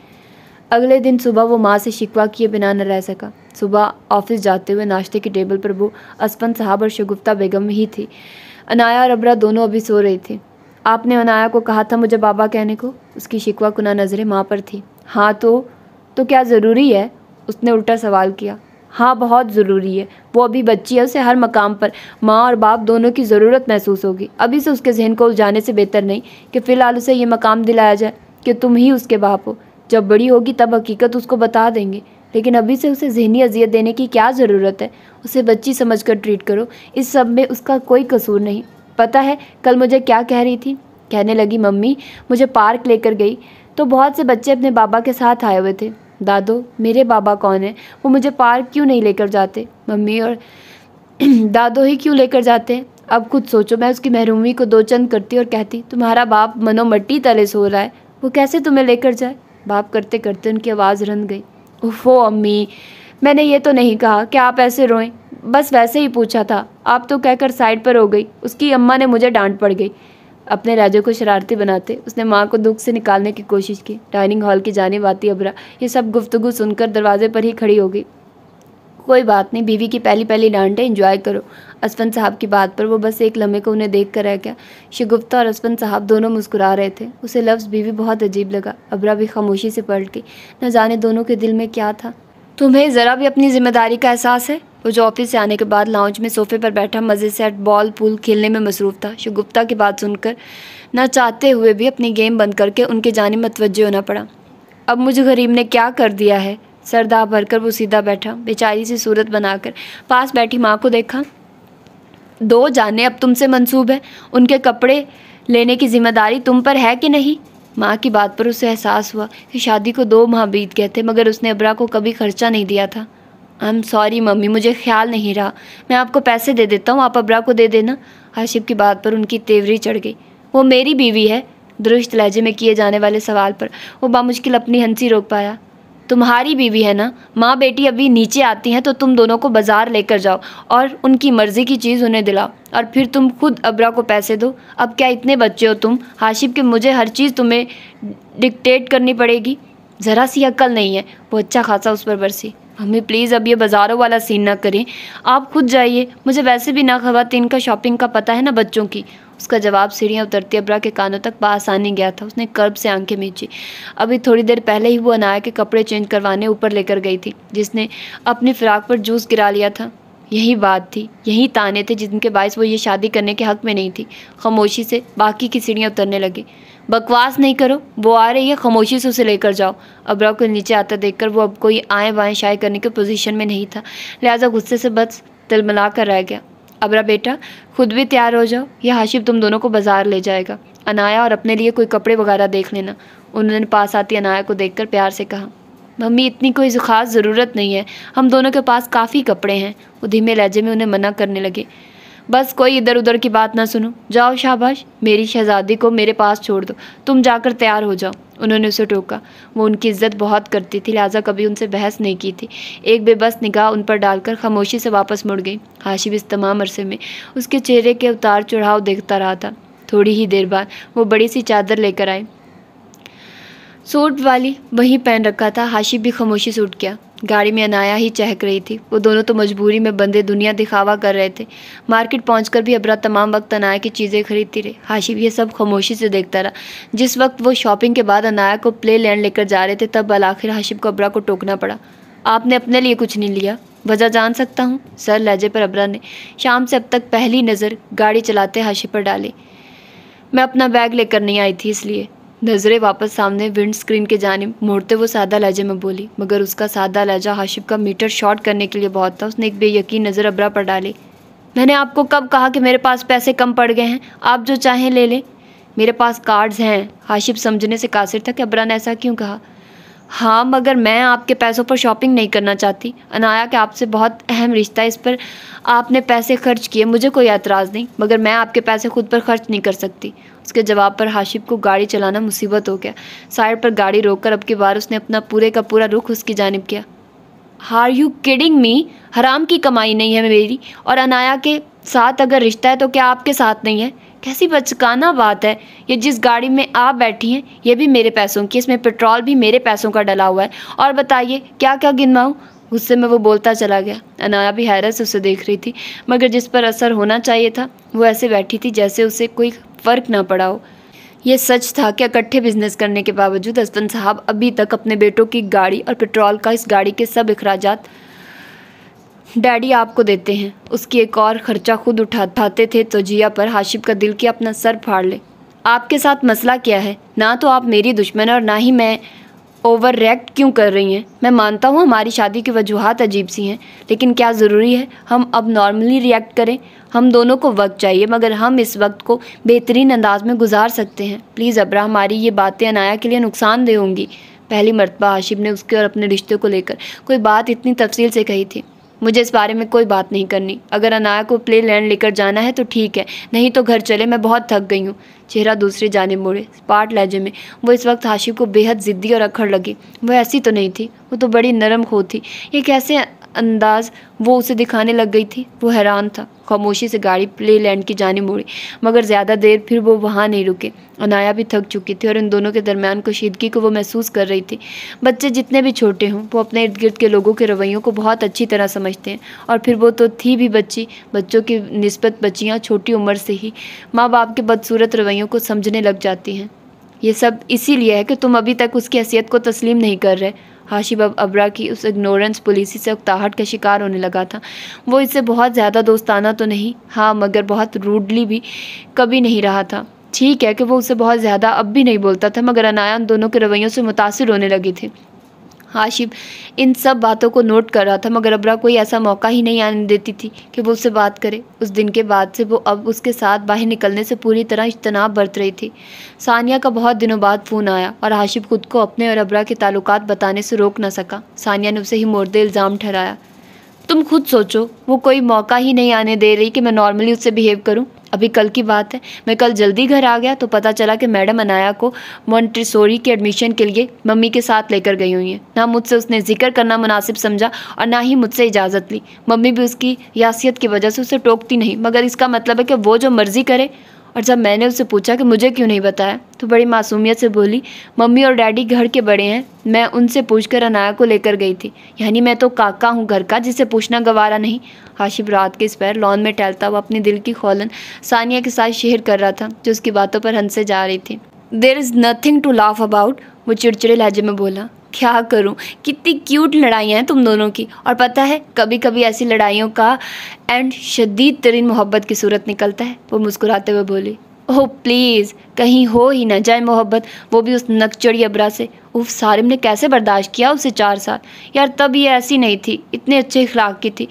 अगले दिन सुबह वो माँ से शिकवा किए बिना न रह सका। सुबह ऑफिस जाते हुए नाश्ते की टेबल पर वो असफन साहब और शगुफ्ता बेगम ही थी। अनाया और अबरा दोनों अभी सो रही थी। आपने अनाया को कहा था मुझे बाबा कहने को? उसकी शिकवा कुना नज़रें माँ पर थी। हाँ, तो क्या ज़रूरी है? उसने उल्टा सवाल किया। हाँ, बहुत ज़रूरी है। वो अभी बच्ची है, उसे हर मकाम पर माँ और बाप दोनों की ज़रूरत महसूस होगी। अभी से उसके जहन को उलझाने से बेहतर नहीं कि फ़िलहाल उसे ये मकाम दिलाया जाए कि तुम ही उसके बाप हो। जब बड़ी होगी तब हकीकत उसको बता देंगे, लेकिन अभी से उसे ज़हनी अजियत देने की क्या ज़रूरत है? उसे बच्ची समझकर ट्रीट करो, इस सब में उसका कोई कसूर नहीं। पता है कल मुझे क्या कह रही थी? कहने लगी, मम्मी मुझे पार्क लेकर गई तो बहुत से बच्चे अपने बाबा के साथ आए हुए थे। दादो, मेरे बाबा कौन है? वो मुझे पार्क क्यों नहीं लेकर जाते? मम्मी और दादो ही क्यों लेकर जाते हैं? अब खुद सोचो, मैं उसकी महरूमी को दो चंद करती और कहती तुम्हारा बाप मनो मट्टी तले सो रहा है, वो कैसे तुम्हें लेकर जाए? बाप करते करते उनकी आवाज़ रंध गई। उफ़ो अम्मी, मैंने ये तो नहीं कहा कि आप ऐसे रोएं, बस वैसे ही पूछा था। आप तो कहकर साइड पर हो गई, उसकी अम्मा ने मुझे डांट पड़ गई। अपने लहजे को शरारती बनाते उसने माँ को दुख से निकालने की कोशिश की। डाइनिंग हॉल की जानिब आती अबरा ये सब गुफ्तगू सुनकर दरवाजे पर ही खड़ी हो गई। कोई बात नहीं, बीवी की पहली पहली डांट है, एंजॉय करो। असफन साहब की बात पर वो बस एक लम्हे को उन्हें देख कर रह गया। शगुफ्ता और असफन साहब दोनों मुस्कुरा रहे थे। उसे लफ्ज़ बीवी बहुत अजीब लगा। अबरा भी खामोशी से पलट गई। न जाने दोनों के दिल में क्या था। तुम्हें ज़रा भी अपनी जिम्मेदारी का एहसास है? वो जो ऑफिस से आने के बाद लाउंज में सोफे पर बैठा मज़े से बॉल पूल खेलने में मसरूफ़ था। शगुफ्ता की बात सुनकर न चाहते हुए भी अपनी गेम बंद करके उनके जाने मतवज्जे होना पड़ा। अब मुझे गरीब ने क्या कर दिया है? सरदा भरकर वो सीधा बैठा, बेचारी सी सूरत बनाकर पास बैठी माँ को देखा। 2 जाने अब तुमसे मंसूब है, उनके कपड़े लेने की जिम्मेदारी तुम पर है कि नहीं? माँ की बात पर उसे एहसास हुआ कि शादी को 2 माह बीत गए थे, मगर उसने अबरा को कभी खर्चा नहीं दिया था। आई एम सॉरी मम्मी, मुझे ख्याल नहीं रहा। मैं आपको पैसे दे देता हूँ, आप अबरा को दे देना। हाशिब की बात पर उनकी तेवरी चढ़ गई। वो मेरी बीवी है। दुरुस्त लहजे में किए जाने वाले सवाल पर वो बामुश्किल अपनी हंसी रोक पाया। तुम्हारी बीवी है ना? माँ बेटी अभी नीचे आती हैं तो तुम दोनों को बाजार लेकर जाओ और उनकी मर्ज़ी की चीज़ उन्हें दिलाओ और फिर तुम खुद अबरा को पैसे दो। अब क्या इतने बच्चे हो तुम हाशिब कि मुझे हर चीज़ तुम्हें डिक्टेट करनी पड़ेगी? ज़रा सी अक्ल नहीं है। वो अच्छा खासा उस पर बरसी। मम्मी प्लीज़ अब ये बाज़ारों वाला सीन ना करें, आप खुद जाइए। मुझे वैसे भी ना ख़वातीन का शॉपिंग का पता है ना बच्चों की। उसका जवाब सीढ़ियाँ उतरती अबरा के कानों तक बआसानी गया था। उसने कर्ब से आंखें मींची। अभी थोड़ी देर पहले ही वो अनाया के कपड़े चेंज करवाने ऊपर लेकर गई थी, जिसने अपनी फ़्राक पर जूस गिरा लिया था। यही बात थी, यही ताने थे जिनके बायस वो ये शादी करने के हक़ में नहीं थी। खामोशी से बाकी की सीढ़ियाँ उतरने लगी। बकवास नहीं करो, वो आ रही है, खामोशी से उसे लेकर जाओ। अबरा को नीचे आता देखकर वो अब कोई आएँ बाएँ शाये करने की पोजीशन में नहीं था, लिहाजा गुस्से से बस तिलमिला कर रह गया। अबरा बेटा खुद भी तैयार हो जाओ, यह हाशिब तुम दोनों को बाजार ले जाएगा। अनाया और अपने लिए कोई कपड़े वगैरह देख लेना। उन्होंने पास आती अनाया को देखकर प्यार से कहा। मम्मी इतनी कोई ख़ास ज़रूरत नहीं है, हम दोनों के पास काफ़ी कपड़े हैं। वो धीमे लहजे में उन्हें मना करने लगे। बस कोई इधर उधर की बात ना सुनो, जाओ शाबाश, मेरी शहज़ादी को मेरे पास छोड़ दो, तुम जाकर तैयार हो जाओ। उन्होंने उसे टोका। वो उनकी इज्जत बहुत करती थी, लिहाजा कभी उनसे बहस नहीं की थी। एक बेबस निगाह उन पर डालकर खामोशी से वापस मुड़ गई। हाशिब इस तमाम अरसे में उसके चेहरे के उतार चढ़ाव देखता रहा था। थोड़ी ही देर बाद वो बड़ी सी चादर लेकर आए। सूट वाली वहीं पहन रखा था। हाशिब भी खामोशी से उठ गया। गाड़ी में अनाया ही चहक रही थी। वो दोनों तो मजबूरी में बंदे दुनिया दिखावा कर रहे थे। मार्केट पहुंचकर भी अबरा तमाम वक्त अनाया की चीज़ें खरीदती रही। हाशिब ये सब खामोशी से देखता रहा। जिस वक्त वो शॉपिंग के बाद अनाया को प्ले लैंड लेकर जा रहे थे, तब आखिर हाशिब को अबरा को टोकना पड़ा। आपने अपने लिए कुछ नहीं लिया? वजह जान सकता हूँ? सर लहजे पर अबरा ने शाम से अब तक पहली नज़र गाड़ी चलाते हाशिब पर डाली। मैं अपना बैग लेकर नहीं आई थी, इसलिए। नज़रें वापस सामने विंड स्क्रीन के जानिब मोड़ते वो सादा लहजे में बोली, मगर उसका सादा लहजा हाशिब का मीटर शॉर्ट करने के लिए बहुत था। उसने एक बेयकीन नज़र अबरा पर डाली। मैंने आपको कब कहा कि मेरे पास पैसे कम पड़ गए हैं? आप जो चाहें ले लें, मेरे पास कार्ड्स हैं। हाशिब समझने से कासिर था कि अबरा ने ऐसा क्यों कहा। हाँ, मगर मैं आपके पैसों पर शॉपिंग नहीं करना चाहती। अनाया कि आपसे बहुत अहम रिश्ता है, इस पर आपने पैसे खर्च किए, मुझे कोई एतराज़ नहीं, मगर मैं आपके पैसे खुद पर खर्च नहीं कर सकती। उसके जवाब पर हाशिब को गाड़ी चलाना मुसीबत हो गया। साइड पर गाड़ी रोककर अब की बार उसने अपना पूरे का पूरा रुख उसकी जानिब किया। Are you kidding me? हराम की कमाई नहीं है मेरी, और अनाया के साथ अगर रिश्ता है तो क्या आपके साथ नहीं है? कैसी बचकाना बात है। ये जिस गाड़ी में आप बैठी हैं ये भी मेरे पैसों की, इसमें पेट्रोल भी मेरे पैसों का डला हुआ है। और बताइए क्या क्या गिनवाऊँ? गुस्से में वो बोलता चला गया। अनाया भी हैरत से उसे देख रही थी, मगर जिस पर असर होना चाहिए था वो ऐसे बैठी थी जैसे उसे कोई फ़र्क ना पड़ा हो। ये सच था कि इकट्ठे बिजनेस करने के बावजूद हस्बैंड साहब अभी तक अपने बेटों की गाड़ी और पेट्रोल का, इस गाड़ी के सब अखराजात डैडी आपको देते हैं। उसकी एक और ख़र्चा खुद उठाते थे तो जिया पर हाशिब का दिल किया अपना सर फाड़ ले। आपके साथ मसला क्या है? ना तो आप मेरी दुश्मन है और ना ही मैं ओवर रिएक्ट क्यों कर रही हैं? मैं मानता हूँ हमारी शादी की वजूहात अजीब सी हैं, लेकिन क्या ज़रूरी है हम अब नॉर्मली रिएक्ट करें? हम दोनों को वक्त चाहिए, मगर हम इस वक्त को बेहतरीन अंदाज में गुजार सकते हैं। प्लीज़ अबरा, हमारी ये बातें अनाया के लिए नुकसानदेह होंगी। पहली मर्तबा हाशिब ने उसके और अपने रिश्ते को लेकर कोई बात इतनी तफसील से कही थी। मुझे इस बारे में कोई बात नहीं करनी। अगर अनाया को प्ले लैंड लेकर जाना है तो ठीक है, नहीं तो घर चले, मैं बहुत थक गई हूँ। चेहरा दूसरी जानिब मोड़े, स्पाट लहजे में वो इस वक्त हाशिब को बेहद ज़िद्दी और अखड़ लगी। वो ऐसी तो नहीं थी, वो तो बड़ी नरम खो थी। ये कैसे अंदाज वो उसे दिखाने लग गई थी? वो हैरान था। खामोशी से गाड़ी प्ले लैंड की जानिब मुड़ी, मगर ज़्यादा देर फिर वो वहाँ नहीं रुके। अनाया भी थक चुकी थी और इन दोनों के दरमियान कशीदगी को वो महसूस कर रही थी। बच्चे जितने भी छोटे हों, वो अपने इर्द गिर्द के लोगों के रवैयों को बहुत अच्छी तरह समझते हैं, और फिर वो तो थी भी बच्ची। बच्चों की निस्बत बच्चियाँ छोटी उम्र से ही माँ बाप के बदसूरत रवैयों को समझने लग जाती हैं। ये सब इसीलिए है कि तुम अभी तक उसकी हैसियत को तस्लीम नहीं कर रहे। हाशिब अब अबरा की उस इग्नोरेंस पॉलिसी से उकताहट का शिकार होने लगा था। वो इससे बहुत ज़्यादा दोस्ताना तो नहीं, हाँ, मगर बहुत रूडली भी कभी नहीं रहा था। ठीक है कि वो उससे बहुत ज़्यादा अब भी नहीं बोलता था, मगर अनाया उन दोनों के रवैयों से मुतासिर होने लगी थी। हाशिब इन सब बातों को नोट कर रहा था, मगर अबरा कोई ऐसा मौका ही नहीं आने देती थी कि वो उससे बात करे। उस दिन के बाद से वो अब उसके साथ बाहर निकलने से पूरी तरह इज्तनाब बरत रही थी। सानिया का बहुत दिनों बाद फ़ोन आया और हाशिब खुद को अपने और अबरा के ताल्लुकात बताने से रोक न सका। सानिया ने उसे ही मोर्द इल्ज़ाम ठहराया। तुम खुद सोचो, वो कोई मौका ही नहीं आने दे रही कि मैं नॉर्मली उससे बिहेव करूं। अभी कल की बात है, मैं कल जल्दी घर आ गया तो पता चला कि मैडम अनाया को मॉन्टेसोरी के एडमिशन के लिए मम्मी के साथ लेकर गई हुई हैं। ना मुझसे उसने जिक्र करना मुनासिब समझा और ना ही मुझसे इजाज़त ली। मम्मी भी उसकी यासियत की वजह से उसे टोकती नहीं, मगर इसका मतलब है कि वो जो मर्ज़ी करे। और जब मैंने उससे पूछा कि मुझे क्यों नहीं बताया, तो बड़ी मासूमियत से बोली, मम्मी और डैडी घर के बड़े हैं, मैं उनसे पूछकर अनाया को लेकर गई थी। यानी मैं तो काका हूँ घर का, जिसे पूछना गवारा नहीं। हाशिब रात के इस पैर लॉन में टहलता हुआ अपने दिल की खौलन सानिया के साथ शेयर कर रहा था, जो उसकी बातों पर हंसे जा रही थी। There is nothing to laugh about, वो चिड़चिड़े लहजे में बोला। क्या करूं, कितनी क्यूट लड़ाइयाँ हैं तुम दोनों की। और पता है, कभी कभी ऐसी लड़ाइयों का एंड शदीद तरीन मोहब्बत की सूरत निकलता है। वो मुस्कुराते हुए बोली। ओह प्लीज़, कहीं हो ही ना जाए मोहब्बत, वो भी उस नकचड़ी अबरा से। उफ, सारिम ने कैसे बर्दाश्त किया उसे 4 साल। यार तब ये ऐसी नहीं थी, इतने अच्छे इखलाक की थी।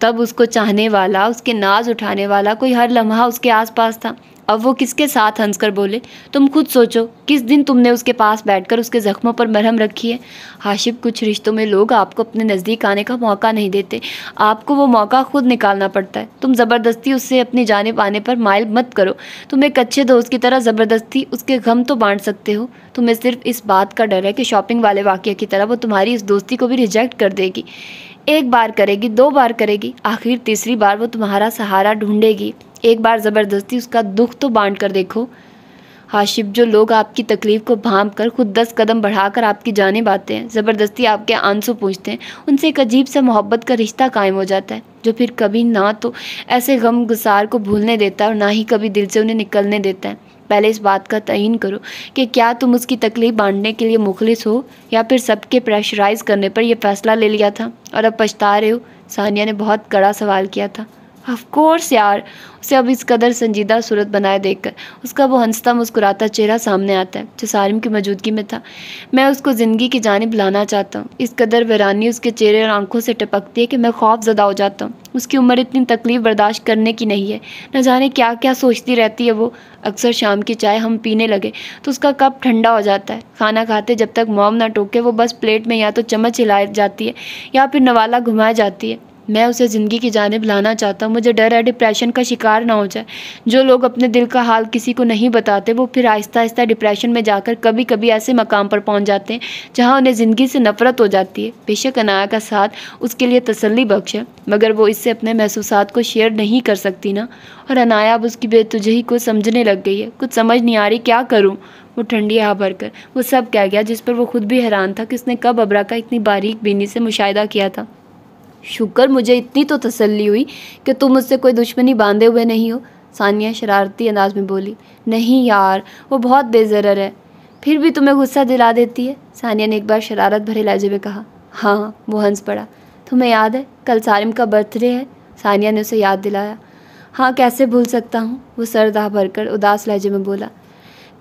तब उसको चाहने वाला, उसके नाज उठाने वाला कोई हर लम्हा उसके आसपास था। अब वो किसके साथ हंसकर बोले। तुम खुद सोचो, किस दिन तुमने उसके पास बैठकर उसके ज़ख्मों पर मरहम रखी है। हाशिब, कुछ रिश्तों में लोग आपको अपने नज़दीक आने का मौका नहीं देते, आपको वो मौका खुद निकालना पड़ता है। तुम ज़बरदस्ती उससे अपनी जानिब आने पर माइल मत करो। तुम एक अच्छे दोस्त की तरह ज़बरदस्ती उसके गम तो बांट सकते हो। तुम्हें सिर्फ इस बात का डर है कि शॉपिंग वाले वाक़या की तरह वो तुम्हारी इस दोस्ती को भी रिजेक्ट कर देगी। एक बार करेगी, 2 बार करेगी, आखिर तीसरी बार वो तुम्हारा सहारा ढूंढेगी। एक बार ज़बरदस्ती उसका दुख तो बांट कर देखो। हाशिब, जो लोग आपकी तकलीफ़ को भांप कर खुद 10 कदम बढ़ाकर आपकी जानिब आते हैं, ज़बरदस्ती आपके आंसू पूछते हैं, उनसे एक अजीब सा मोहब्बत का रिश्ता कायम हो जाता है, जो फिर कभी ना तो ऐसे गम गुसार को भूलने देता है और ना ही कभी दिल से उन्हें निकलने देता है। पहले इस बात का तयीन करो कि क्या तुम उसकी तकलीफ़ बांटने के लिए मुखलिस हो, या फिर सबके प्रेशराइज़ करने पर यह फ़ैसला ले लिया था और अब पछता रहे हो। सानिया ने बहुत कड़ा सवाल किया था। ऑफ कोर्स यार, उसे अब इस कदर संजीदा सूरत बनाए देखकर उसका वो हंसता मुस्कुराता चेहरा सामने आता है, जो सारिम की मौजूदगी में था। मैं उसको ज़िंदगी की जानिब लाना चाहता हूँ। इस कदर वीरानी उसके चेहरे और आंखों से टपकती है कि मैं खौफज़दा हो जाता हूँ। उसकी उम्र इतनी तकलीफ़ बर्दाश्त करने की नहीं है। न जाने क्या क्या सोचती रहती है वो। अक्सर शाम की चाय हम पीने लगे तो उसका कप ठंडा हो जाता है। खाना खाते जब तक मॉम ना टोके, वो बस प्लेट में या तो चम्मच हिलाई जाती है या फिर नवाला घुमाई जाती है। मैं उसे ज़िंदगी की जानिब लाना चाहता हूँ। मुझे डर है डिप्रेशन का शिकार ना हो जाए। जो लोग अपने दिल का हाल किसी को नहीं बताते, वो फिर आहिस्ता आहिस्ता डिप्रेशन में जाकर कभी कभी ऐसे मकाम पर पहुँच जाते हैं जहाँ उन्हें ज़िंदगी से नफरत हो जाती है। बेशक अनाया का साथ उसके लिए तसल्ली बख्श है, मगर वो इससे अपने महसूसात को शेयर नहीं कर सकती ना। और अनाया अब उसकी बेतुजही को समझने लग गई है। कुछ समझ नहीं आ रही, क्या करूँ। वो ठंडी आह भरकर वो सब कह गया, जिस पर वो खुद भी हैरान था कि उसने कब अबरा का इतनी बारीक बीनी से मुशाहिदा किया था। शुक्र मुझे इतनी तो तसल्ली हुई कि तुम मुझसे कोई दुश्मनी बांधे हुए नहीं हो, सानिया शरारती अंदाज में बोली। नहीं यार, वो बहुत बेज़रर है, फिर भी तुम्हें गुस्सा दिला देती है, सानिया ने एक बार शरारत भरे लहजे में कहा। हाँ, वो हंस पड़ा। तुम्हें याद है कल सारिम का बर्थडे है? सानिया ने उसे याद दिलाया। हाँ, कैसे भूल सकता हूँ, वो सर दाह भरकर उदास लहजे में बोला।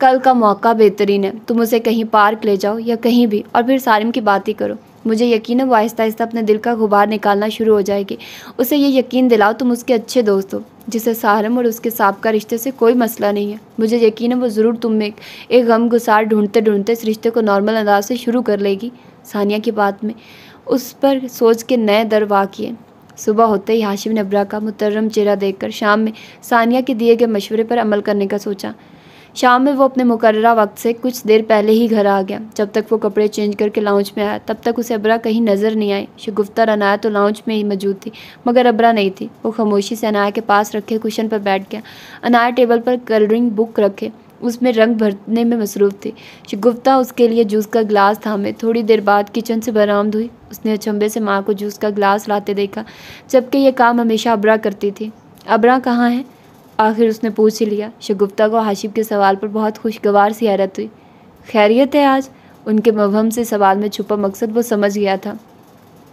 कल का मौका बेहतरीन है, तुम उसे कहीं पार्क ले जाओ या कहीं भी, और फिर सारिम की बात ही करो। मुझे यकीन है वो आहिस्ता आहिस्ता अपने दिल का गुबार निकालना शुरू हो जाएगी। उसे ये यकीन दिलाओ तुम उसके अच्छे दोस्त हो, जिसे सारिम और उसके साबका रिश्ते से कोई मसला नहीं है। मुझे यकीन है वो ज़रूर तुम में एक गम गुसार ढूंढते ढूंढते इस रिश्ते को नॉर्मल अंदाज से शुरू कर लेगी। सानिया की बात में उस पर सोच के नए दर वाक़िए। सुबह होते ही हाशिम ने अबरा का मुतर्रम चेहरा देखकर शाम में सानिया के दिए गए मशवरे पर अमल करने का सोचा। शाम में वो अपने मुकर्ररा वक्त से कुछ देर पहले ही घर आ गया। जब तक वो कपड़े चेंज करके लाउंज में आया, तब तक उसे अबरा कहीं नज़र नहीं आई। शगुफ्ता और अनाया तो लाउंज में ही मौजूद थी, मगर अबरा नहीं थी। वो खामोशी से अनाया के पास रखे कुशन पर बैठ गया। अनाया टेबल पर कलरिंग बुक रखे उसमें रंग भरने में मसरूफ़ थी। शगुफ्ता उसके लिए जूस का गिलास थामे थोड़ी देर बाद किचन से बरामद हुई। उसने अचंभे से माँ को जूस का गिलास लाते देखा, जबकि यह काम हमेशा अबरा करती थी। अबरा कहाँ है? आखिर उसने पूछ ही लिया। शगुफ्ता को हाशिब के सवाल पर बहुत खुशगवार सी हैरत हुई। खैरियत है आज? उनके मबहम से सवाल में छुपा मकसद वो समझ गया था।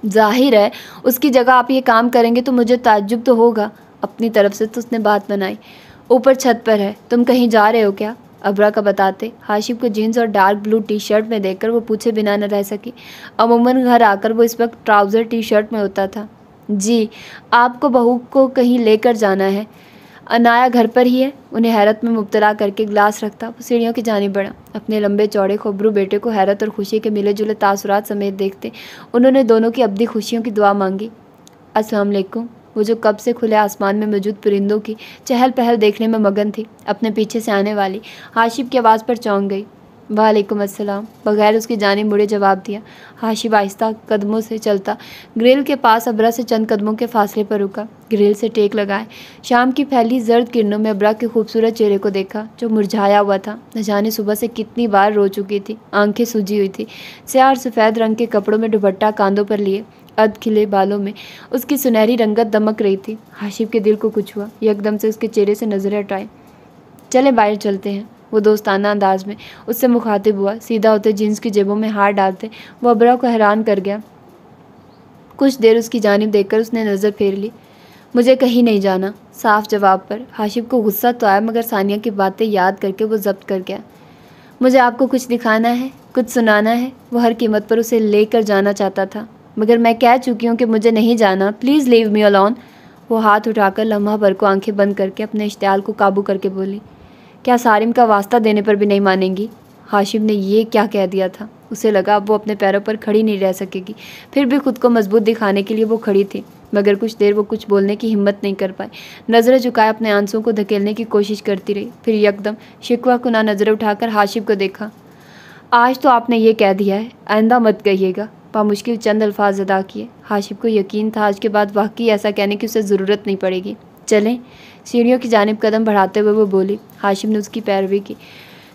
जाहिर है उसकी जगह आप ये काम करेंगे तो मुझे ताज्जुब तो होगा। अपनी तरफ से तो उसने बात बनाई। ऊपर छत पर है, तुम कहीं जा रहे हो क्या? अबरा का बताते हाशिम को जीन्स और डार्क ब्लू टी शर्ट में देखकर वो पूछे बिना न रह सकी। अमूमन घर आकर वो इस वक्त ट्राउज़र टी शर्ट में होता था। जी, आपको बहू को कहीं लेकर जाना है? अनाया घर पर ही है? उन्हें हैरत में मुब्तला करके गिलास रखता वो सीढ़ियों की जानिब बढ़ा। अपने लंबे चौड़े खोबरू बेटे को हैरत और खुशी के मिले जुले तासुरात समेत देखते उन्होंने दोनों की अब्दी खुशियों की दुआ मांगी। अस्सलाम वालेकुम। वो जो कब से खुले आसमान में मौजूद परिंदों की चहल पहल देखने में मगन थी, अपने पीछे से आने वाली हाशिम की आवाज़ पर चौंक गई। वालेकुम अस्सलाम। बगैर उसकी जानिब मुड़े जवाब दिया। हाशिम आहिस्ता कदमों से चलता ग्रिल के पास अबरा से चंद कदमों के फासले पर रुका। ग्रिल से टेक लगाए शाम की फैली जर्द किरणों में अबरा के खूबसूरत चेहरे को देखा जो मुरझाया हुआ था। न जाने सुबह से कितनी बार रो चुकी थी, आंखें सूजी हुई थी। स्याह और सफ़ेद रंग के कपड़ों में दुपट्टा कांधों पर लिए, अध खिले बालों में उसकी सुनहरी रंगत दमक रही थी। हाशिम के दिल को कुछ हुआ, एकदम से उसके चेहरे से नजरें हटाई। चले बाहर चलते हैं, वो दोस्ताना अंदाज में उससे मुखातिब हुआ। सीधा होते जीन्स की जेबों में हाथ डालते वो अबरा को हैरान कर गया। कुछ देर उसकी जानिब देखकर उसने नज़र फेर ली। मुझे कहीं नहीं जाना, साफ जवाब पर हाशिम को गुस्सा तो आया मगर सानिया की बातें याद करके वो जब्त कर गया। मुझे आपको कुछ दिखाना है, कुछ सुनाना है। वो हर कीमत पर उसे लेकर जाना चाहता था, मगर मैं कह चुकी हूँ कि मुझे नहीं जाना, प्लीज़ लीव मी अलोन। वो हाथ उठाकर लम्हा भर को आंखें बंद करके अपने इश्तियाल को काबू करके बोली। क्या सारिम का वास्ता देने पर भी नहीं मानेंगी? हाशिम ने ये क्या कह दिया था? उसे लगा अब वो अपने पैरों पर खड़ी नहीं रह सकेगी। फिर भी खुद को मजबूत दिखाने के लिए वो खड़ी थी, मगर कुछ देर वो कुछ बोलने की हिम्मत नहीं कर पाई। नज़रें झुकाए अपने आंसुओं को धकेलने की कोशिश करती रही। फिर यकदम शिकवा कुना नज़रें उठाकर हाशिम को देखा। आज तो आपने ये कह दिया है, आइंदा मत कहिएगा। बामुश्किल चंद अल्फाज अदा किए। हाशिम को यकीन था आज के बाद वाकई ऐसा कहने की उसे ज़रूरत नहीं पड़ेगी। चलें? सीढ़ियों की जानिब कदम बढ़ाते हुए वो बोली। हाशिम ने उसकी पैरवी की।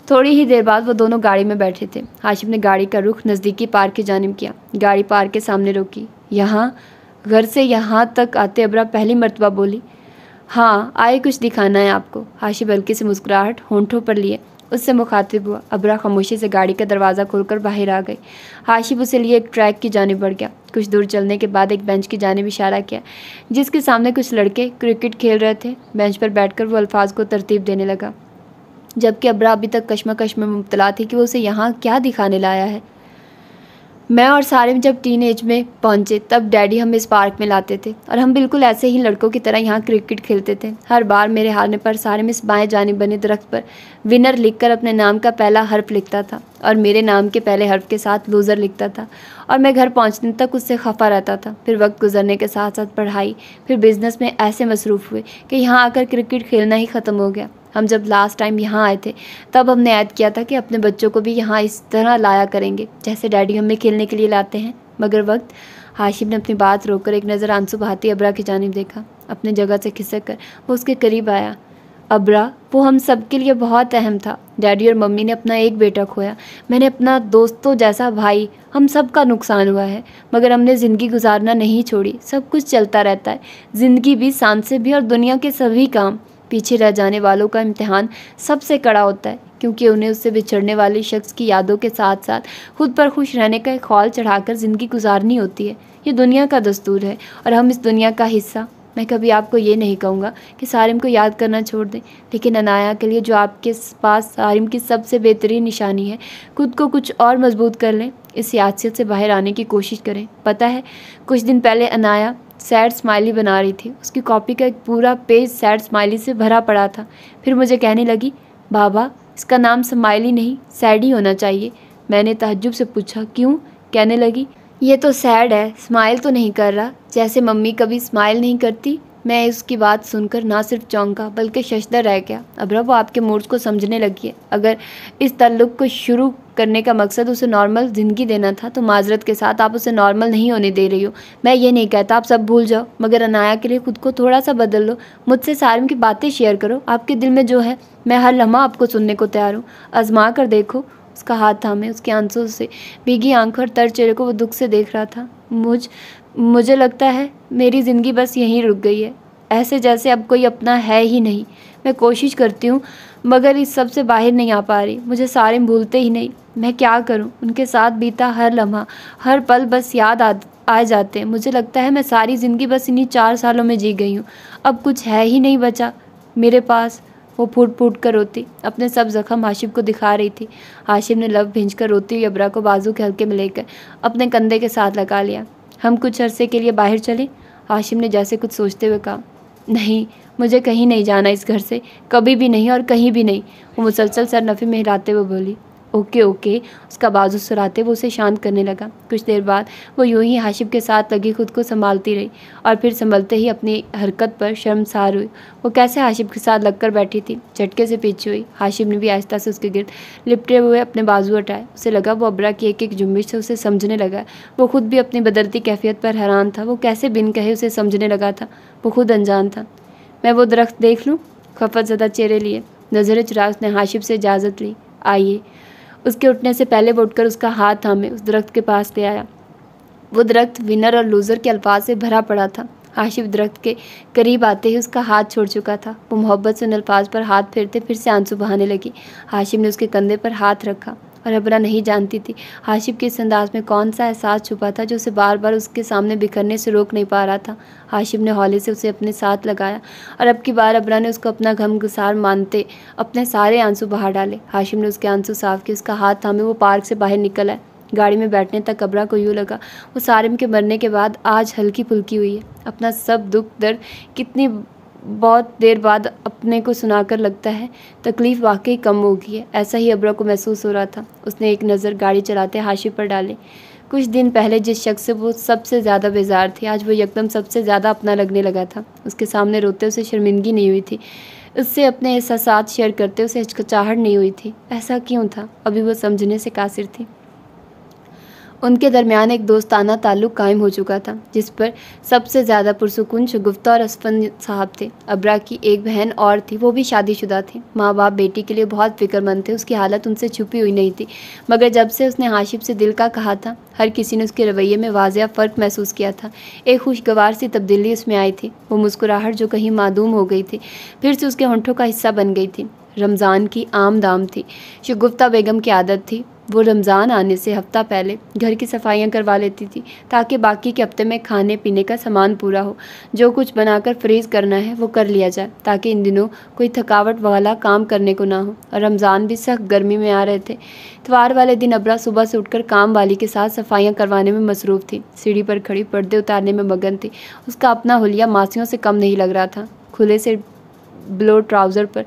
थोड़ी ही देर बाद वो दोनों गाड़ी में बैठे थे। हाशिम ने गाड़ी का रुख नज़दीकी पार्क की जानिब किया। गाड़ी पार्क के सामने रोकी। यहाँ? घर से यहाँ तक आते अबरा पहली मर्तबा बोली। हाँ, आए कुछ दिखाना है आपको। हाशिम हल्की से मुस्कुराहट होंठों पर लिए उससे मुखातिब हुआ। अबरा खामोशी से गाड़ी का दरवाज़ा खोलकर बाहर आ गई। हाशिम उसे लिए एक ट्रैक की जानिब बढ़ गया। कुछ दूर चलने के बाद एक बेंच की जानिब इशारा किया जिसके सामने कुछ लड़के क्रिकेट खेल रहे थे। बेंच पर बैठकर वो अल्फाज को तरतीब देने लगा, जबकि अबरा अभी तक कश्मकश में मुब्तला थी कि वो उसे यहाँ क्या दिखाने लाया है। मैं और सारिम जब टीनेज में पहुँचे तब डैडी हमें इस पार्क में लाते थे और हम बिल्कुल ऐसे ही लड़कों की तरह यहाँ क्रिकेट खेलते थे। हर बार मेरे हारने पर सारिम इस बाएं जानिब बने दरख्त पर विनर लिखकर अपने नाम का पहला हर्फ लिखता था और मेरे नाम के पहले हर्फ के साथ लूज़र लिखता था और मैं घर पहुँचने तक उससे खफा रहता था। फिर वक्त गुजरने के साथ साथ पढ़ाई फिर बिज़नेस में ऐसे मसरूफ़ हुए कि यहाँ आकर क्रिकेट खेलना ही ख़त्म हो गया। हम जब लास्ट टाइम यहाँ आए थे तब हमने ऐड किया था कि अपने बच्चों को भी यहाँ इस तरह लाया करेंगे जैसे डैडी हमें खेलने के लिए लाते हैं। मगर वक्त। हाशिम ने अपनी बात रोककर एक नज़र आंसू बहाती अबरा की जानिब देखा। अपने जगह से खिसक कर वो उसके करीब आया। अबरा, वो हम सब के लिए बहुत अहम था। डैडी और मम्मी ने अपना एक बेटा खोया, मैंने अपना दोस्तों जैसा भाई, हम सब का नुकसान हुआ है, मगर हमने ज़िंदगी गुजारना नहीं छोड़ी। सब कुछ चलता रहता है, ज़िंदगी भी, सांसें भी और दुनिया के सभी काम। पीछे रह जाने वालों का इम्तिहान सबसे कड़ा होता है, क्योंकि उन्हें उससे बिछड़ने वाले शख्स की यादों के साथ साथ खुद पर खुश रहने का एक ख्वाल चढ़ाकर ज़िंदगी गुजारनी होती है। ये दुनिया का दस्तूर है और हम इस दुनिया का हिस्सा। मैं कभी आपको ये नहीं कहूँगा कि सारिम को याद करना छोड़ दें, लेकिन अनाया के लिए जो आपके पास सारिम की सबसे बेहतरीन निशानी है, खुद को कुछ और मजबूत कर लें, इस सियासत से बाहर आने की कोशिश करें। पता है, कुछ दिन पहले अनाया सैड स्माइली बना रही थी, उसकी कॉपी का एक पूरा पेज सैड स्माइली से भरा पड़ा था। फिर मुझे कहने लगी, बाबा इसका नाम स्माइली नहीं सैड ही होना चाहिए। मैंने ताज्जुब से पूछा, क्यों? कहने लगी, ये तो सैड है, स्माइल तो नहीं कर रहा, जैसे मम्मी कभी स्माइल नहीं करती। मैं उसकी बात सुनकर ना सिर्फ चौंका बल्कि शशदर रह गया। अबरा, वो आपके मूड्स को समझने लगी है। अगर इस ताल्लुक़ को शुरू करने का मकसद उसे नॉर्मल ज़िंदगी देना था तो माजरत के साथ आप उसे नॉर्मल नहीं होने दे रही हो। मैं ये नहीं कहता आप सब भूल जाओ, मगर अनाया के लिए खुद को थोड़ा सा बदल लो। मुझसे सारिम की बातें शेयर करो, आपके दिल में जो है। मैं हर लम्हा आपको सुनने को तैयार हूँ, आजमा कर देखो। उसका हाथ थामे उसके आंसू से भीगी आंखों और तर चेहरे को वो दुख से देख रहा था। मुझे लगता है मेरी ज़िंदगी बस यहीं रुक गई है, ऐसे जैसे अब कोई अपना है ही नहीं। मैं कोशिश करती हूँ मगर इस सब से बाहर नहीं आ पा रही। मुझे सारिम भूलते ही नहीं, मैं क्या करूँ? उनके साथ बीता हर लम्हा, हर पल बस याद आ जाते हैं। मुझे लगता है मैं सारी ज़िंदगी बस इन्हीं 4 सालों में जी गई हूँ। अब कुछ है ही नहीं बचा मेरे पास। वो फूट फूट कर रोती अपने सब जख्म हाशिम को दिखा रही थी। हाशिम ने लब भींच कर रोती हुई अबरा को बाजू के हल्के में लेकर अपने कंधे के साथ लगा लिया। हम कुछ अरसे के लिए बाहर चले? हाशिम ने जैसे कुछ सोचते हुए कहा। नहीं, मुझे कहीं नहीं जाना इस घर से, कभी भी नहीं और कहीं भी नहीं। वो मुसलसल सर नफ़ी में हिलाते हुए बोली। ओके ओके, उसका बाजू सुराते वो उसे शांत करने लगा। कुछ देर बाद वो यूं ही हाशिम के साथ लगी खुद को संभालती रही और फिर संभलते ही अपनी हरकत पर शर्मसार हुई। वो कैसे हाशिम के साथ लगकर बैठी थी, झटके से पीछे हुई। हाशिम ने भी आहिस्ता से उसके गिर्द लिपटे हुए अपने बाजू हटाए। उसे लगा वो अबरा की एक एक जुम्बिश से उसे समझने लगा। वो खुद भी अपनी बदलती कैफियत पर हैरान था। वो कैसे बिन कहे उसे समझने लगा था, वो खुद अनजान था। मैं वो दरख्त देख लूँ? खफत ज़्यादा चेहरे लिए नज़रें चुरा उसने हाशिम से इजाज़त ली। आइए। उसके उठने से पहले वो उठकर उसका हाथ थामे उस दरख्त के पास ले आया। वो दरख्त विनर और लूज़र के अल्फाज से भरा पड़ा था। हाशिम दरख्त के करीब आते ही उसका हाथ छोड़ चुका था। वो मोहब्बत से उन अल्फाज पर हाथ फेरते फिर से आंसू बहाने लगी। हाशिम ने उसके कंधे पर हाथ रखा और अबरा नहीं जानती थी हाशिम के इस अंदाज में कौन सा एहसास छुपा था जो उसे बार बार उसके सामने बिखरने से रोक नहीं पा रहा था। हाशिम ने हौले से उसे अपने साथ लगाया और अब की बार अबरा ने उसको अपना गमगुसार मानते अपने सारे आंसू बहा डाले। हाशिम ने उसके आंसू साफ किए, उसका हाथ थामे वो पार्क से बाहर निकल आए। गाड़ी में बैठने तक अबरा को यूँ लगा वो सारिम के मरने के बाद आज हल्की फुल्की हुई है। अपना सब दुख दर्द कितनी बहुत देर बाद अपने को सुनाकर लगता है तकलीफ़ वाकई कम हो गई है। ऐसा ही अबरा को महसूस हो रहा था। उसने एक नज़र गाड़ी चलाते हाशिम पर डाली। कुछ दिन पहले जिस शख्स से वो सबसे ज़्यादा बेजार थी, आज वो एकदम सबसे ज़्यादा अपना लगने लगा था। उसके सामने रोते उसे शर्मिंदगी नहीं हुई थी, उससे अपने एहसासात शेयर करते उसे हिचकिचाहट नहीं हुई थी। ऐसा क्यों था? अभी वो समझने से कासिर थी। उनके दरमियान एक दोस्ताना ताल्लुक़ कायम हो चुका था जिस पर सबसे ज़्यादा पुरसुकून शगुफ्ता और असफन साहब थे। अबरा की एक बहन और थी, वो भी शादीशुदा थी। माँ बाप बेटी के लिए बहुत फ़िक्रमंद थे। उसकी हालत उनसे छुपी हुई नहीं थी, मगर जब से उसने हाशिम से दिल का कहा था हर किसी ने उसके रवैये में वाज़ेह फ़र्क महसूस किया था। एक खुशगवार सी तब्दीली उसमें आई थी। वो मुस्कुराहट जो कहीं मादूम हो गई थी फिर से उसके होंठों का हिस्सा बन गई थी। रमज़ान की आम दाम थी। शगुफ्ता बेगम की आदत थी वो रमज़ान आने से हफ्ता पहले घर की सफाइयाँ करवा लेती थी ताकि बाकी के हफ्ते में खाने पीने का सामान पूरा हो। जो कुछ बनाकर फ्रीज़ करना है वो कर लिया जाए ताकि इन दिनों कोई थकावट वाला काम करने को ना हो। और रमज़ान भी सख्त गर्मी में आ रहे थे। इतवार वाले दिन अबरा सुबह से उठकर काम वाली के साथ सफाइयाँ करवाने में मसरूफ़ थी। सीढ़ी पर खड़ी पर्दे उतारने में मगन थी। उसका अपना हुलिया मासियों से कम नहीं लग रहा था। खुले से ब्लो ट्राउज़र पर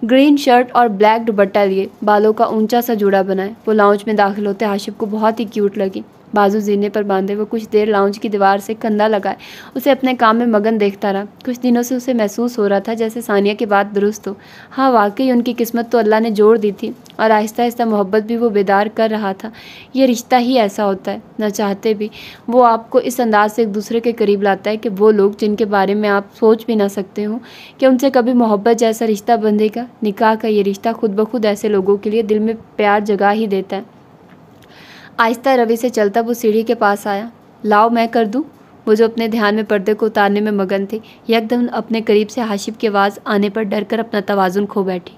ग्रीन शर्ट और ब्लैक दुपट्टा लिए बालों का ऊंचा सा जूड़ा बनाए वो लाउंज में दाखिल होते हाशिम को बहुत ही क्यूट लगी। बाजू जीने पर बांधे वो कुछ देर लाउंज की दीवार से कंधा लगाए उसे अपने काम में मगन देखता रहा। कुछ दिनों से उसे महसूस हो रहा था जैसे सानिया की बात दुरुस्त हो। हाँ, वाकई उनकी किस्मत तो अल्लाह ने जोड़ दी थी और आहिस्ता आहिस्ता मोहब्बत भी वो बेदार कर रहा था। ये रिश्ता ही ऐसा होता है, न चाहते भी वो आपको इस अंदाज से एक दूसरे के करीब लाता है कि वो लोग जिनके बारे में आप सोच भी ना सकते हो कि उनसे कभी मोहब्बत जैसा रिश्ता बंधेगा। निकाह का ये रिश्ता खुद ब खुद ऐसे लोगों के लिए दिल में प्यार जगा ही देता है। आहिस्ता रवि से चलता वो सीढ़ी के पास आया। लाओ मैं कर दूँ? वो जो अपने ध्यान में पर्दे को उतारने में मगन थी यकदम अपने करीब से हाशिम की आवाज़ आने पर डरकर अपना तवाज़ुन खो बैठी।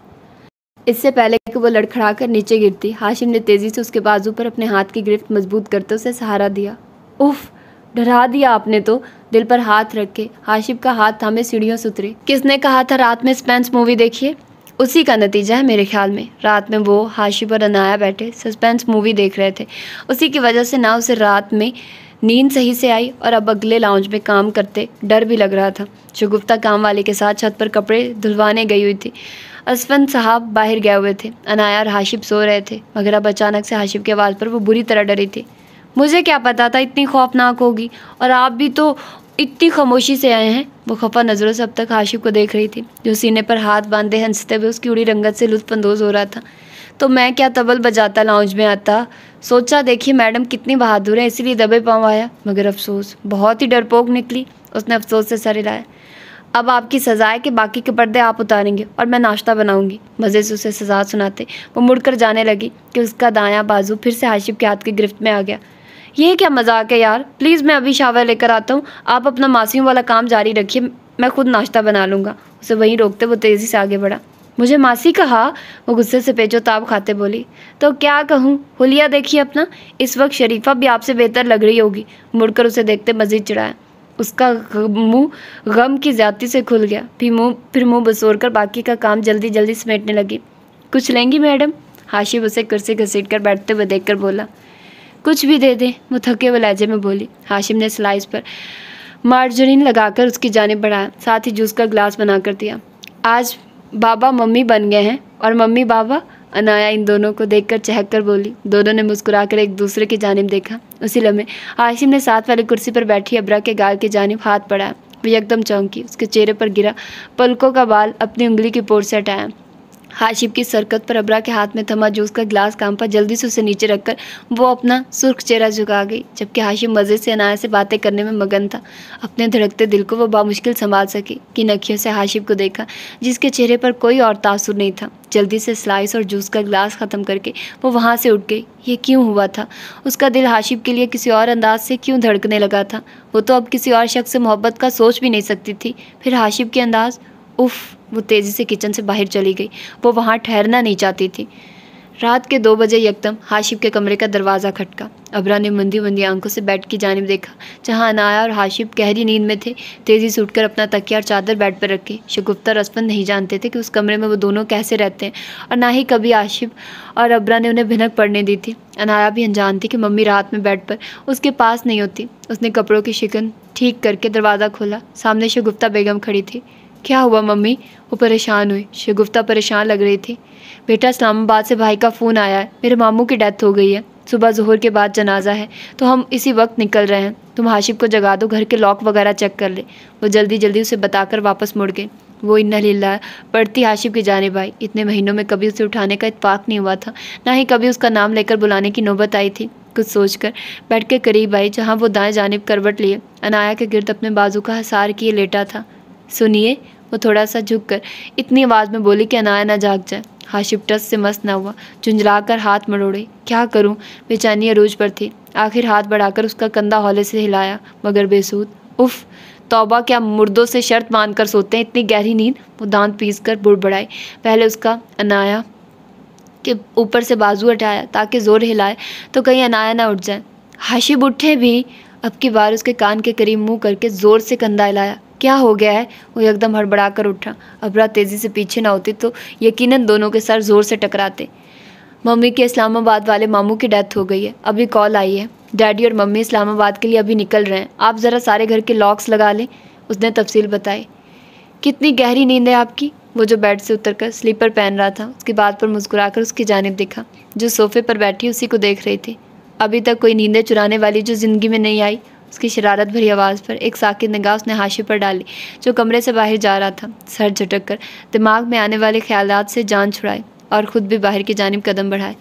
इससे पहले कि वो लड़खड़ा कर नीचे गिरती हाशिम ने तेज़ी से उसके बाजू पर अपने हाथ की गिरफ्त मजबूत करते उसे सहारा दिया। उफ, डरा दिया आपने तो। दिल पर हाथ रख के हाशिम का हाथ थामे सीढ़ियों से उतरे। किसने कहा था रात में सस्पेंस मूवी देखिए? उसी का नतीजा है मेरे ख्याल में। रात में वो हाशिम और अनाया बैठे सस्पेंस मूवी देख रहे थे। उसी की वजह से ना उसे रात में नींद सही से आई और अब अगले लाउंज में काम करते डर भी लग रहा था। शगुफ्ता काम वाले के साथ छत पर कपड़े धुलवाने गई हुई थी। असफन साहब बाहर गए हुए थे। अनाया और हाशिम सो रहे थे मगर अब अचानक से हाशिम की आवाज़ पर वो बुरी तरह डरी थी। मुझे क्या पता था इतनी खौफनाक होगी, और आप भी तो इतनी खामोशी से आए हैं। वो खफा नज़रों से अब तक हाशिम को देख रही थी जो सीने पर हाथ बांधे हंसते हुए उसकी उड़ी रंगत से लुत्फ़अंदोज़ हो रहा था। तो मैं क्या तबल बजाता लाउंज में आता? सोचा देखिए मैडम कितनी बहादुर है इसलिए दबे पाँव आया, मगर अफसोस बहुत ही डरपोक निकली। उसने अफसोस से सर हिलाया। अब आपकी सज़ा है कि बाकी के पर्दे आप उतारेंगे और मैं नाश्ता बनाऊंगी। मज़े से उसे सज़ा सुनाते वो मुड़कर जाने लगी कि उसका दायां बाजू फिर से हाशिम के हाथ की गिरफ्त में आ गया। ये क्या मजाक है यार, प्लीज़ मैं अभी शावर लेकर आता हूँ, आप अपना मासियों वाला काम जारी रखिए, मैं खुद नाश्ता बना लूँगा। उसे वहीं रोकते वो तेज़ी से आगे बढ़ा। मुझे मासी कहा, वो गुस्से से पेचो-ताब खाते बोली। तो क्या कहूँ, हुलिया देखिए अपना, इस वक्त शरीफा भी आपसे बेहतर लग रही होगी। मुड़कर उसे देखते मजीद चिढ़ाया। उसका मुंह गम की ज्यादती से खुल गया। फिर मुंह बसोर कर बाकी का काम जल्दी जल्दी समेटने लगी। कुछ लेंगी मैडम? हाशिम उसे कुर्सी घसीट कर बैठते हुए देखकर बोला। कुछ भी दे दे, वो थके हुए लहजे में बोली। हाशिम ने स्लाइस पर मार्जरीन लगाकर उसकी जानिब बढ़ाया, साथ ही जूस का गिलास बनाकर दिया। आज बाबा मम्मी बन गए हैं और मम्मी बाबा। अनाया इन दोनों को देखकर चहक कर बोली। दोनों ने मुस्कुराकर एक दूसरे की जानिब देखा। उसी लम्हे हाशिम ने साथ वाली कुर्सी पर बैठी अब्रा के गाल की जानिब हाथ बढ़ाया। वो एकदम चौंकी। उसके चेहरे पर गिरा पलकों का बाल अपनी उंगली की पोर से हटाया। हाशिम की सरकत पर अब्रा के हाथ में थमा जूस का गिलास कांपा। जल्दी से उसे नीचे रखकर वो अपना सुर्ख चेहरा झुका गई, जबकि हाशिम मज़े से अनाया से बातें करने में मगन था। अपने धड़कते दिल को वो बामुश्किल संभाल सकी कि नखियों से हाशिम को देखा, जिसके चेहरे पर कोई और तासुर नहीं था। जल्दी से स्लाइस और जूस का गिलास ख़त्म करके वो वहाँ से उठ गई। ये क्यों हुआ था? उसका दिल हाशिम के लिए किसी और अंदाज से क्यों धड़कने लगा था? वो तो अब किसी और शख्स से मोहब्बत का सोच भी नहीं सकती थी। फिर हाशिम के अंदाज, उफ़! वो तेज़ी से किचन से बाहर चली गई। वो वहाँ ठहरना नहीं चाहती थी। रात के 2 बजे यकदम हाशिम के कमरे का दरवाज़ा खटका। अब्रा ने मंदी मंदी आंखों से बेड की जानिब देखा, जहाँ अनाया और हाशिम गहरी नींद में थे। तेज़ी से उठकर अपना तकिया और चादर बेड पर रखी। शगुफ्ता और असफन नहीं जानते थे कि उस कमरे में वो दोनों कैसे रहते हैं, और ना ही कभी हाशिम और अब्रा ने उन्हें भिनक पड़ने दी थी। अनाया भी अनजान थी कि मम्मी रात में बेड पर उसके पास नहीं होती। उसने कपड़ों की शिकन ठीक करके दरवाज़ा खोला। सामने शगुफ्ता बेगम खड़ी थी। क्या हुआ मम्मी? वो परेशान हुई। शगुफ्ता परेशान लग रही थी। बेटा, इस्लामाबाद से भाई का फ़ोन आया है। मेरे मामू की डेथ हो गई है। सुबह ज़ोहर के बाद जनाजा है, तो हम इसी वक्त निकल रहे हैं। तुम हाशिम को जगा दो, घर के लॉक वगैरह चेक कर ले। वो जल्दी जल्दी उसे बताकर वापस मुड़ गई। वो इन्ना लिल्लाह पढ़ती हाशिम की जानिब आई। इतने महीनों में कभी उसे उठाने का इत्तेफाक नहीं हुआ था, ना ही कभी उसका नाम लेकर बुलाने की नौबत आई थी। कुछ सोचकर बेड के करीब आई, जहाँ वो दाएं जानिब करवट लिए अनाया के गिर्द अपने बाजू का हसार किए लेटा था। सुनिए, वो थोड़ा सा झुककर इतनी आवाज़ में बोली कि अनाया ना जाग जाए। हाशिम टस से मस्त ना हुआ, झुंझलाकर हाथ मरोड़े। क्या करूं? बेचैनी अरूज पर थी। आखिर हाथ बढ़ाकर उसका कंधा हौले से हिलाया, मगर बेसूद। उफ़! तौबा, क्या मुर्दों से शर्त मानकर सोते हैं इतनी गहरी नींद? वो दांत पीसकर बुड़बुड़ाई। पहले उसका अनाया के ऊपर से बाजू हटाया ताकि ज़ोर हिलाए तो कहीं अनाया ना उठ जाए। हाशिम उठे भी। अब की बार उसके कान के करीब मुँह करके ज़ोर से कंधा हिलाया। क्या हो गया है? वो एकदम हड़बड़ा कर उठा। अब्रा तेज़ी से पीछे ना होती तो यकीनन दोनों के सर ज़ोर से टकराते। मम्मी के इस्लामाबाद वाले मामू की डेथ हो गई है। अभी कॉल आई है। डैडी और मम्मी इस्लामाबाद के लिए अभी निकल रहे हैं। आप ज़रा सारे घर के लॉक्स लगा लें। उसने तफसील बताई। कितनी गहरी नींद है आपकी? वो जो बेड से उतरकर स्लीपर पहन रहा था, उसकी बात पर मुस्कुराकर उसकी जानिब देखा। जो सोफे पर बैठी उसी को देख रही थी। अभी तक कोई नींदें चुराने वाली जो ज़िंदगी में नहीं आई। उसकी शरारत भरी आवाज़ पर एक साकित निगाह उसने हाशिम पर डाली, जो कमरे से बाहर जा रहा था। सर झटक कर दिमाग में आने वाले ख्यालात से जान छुड़ाई और ख़ुद भी बाहर की जानिब कदम बढ़ाए।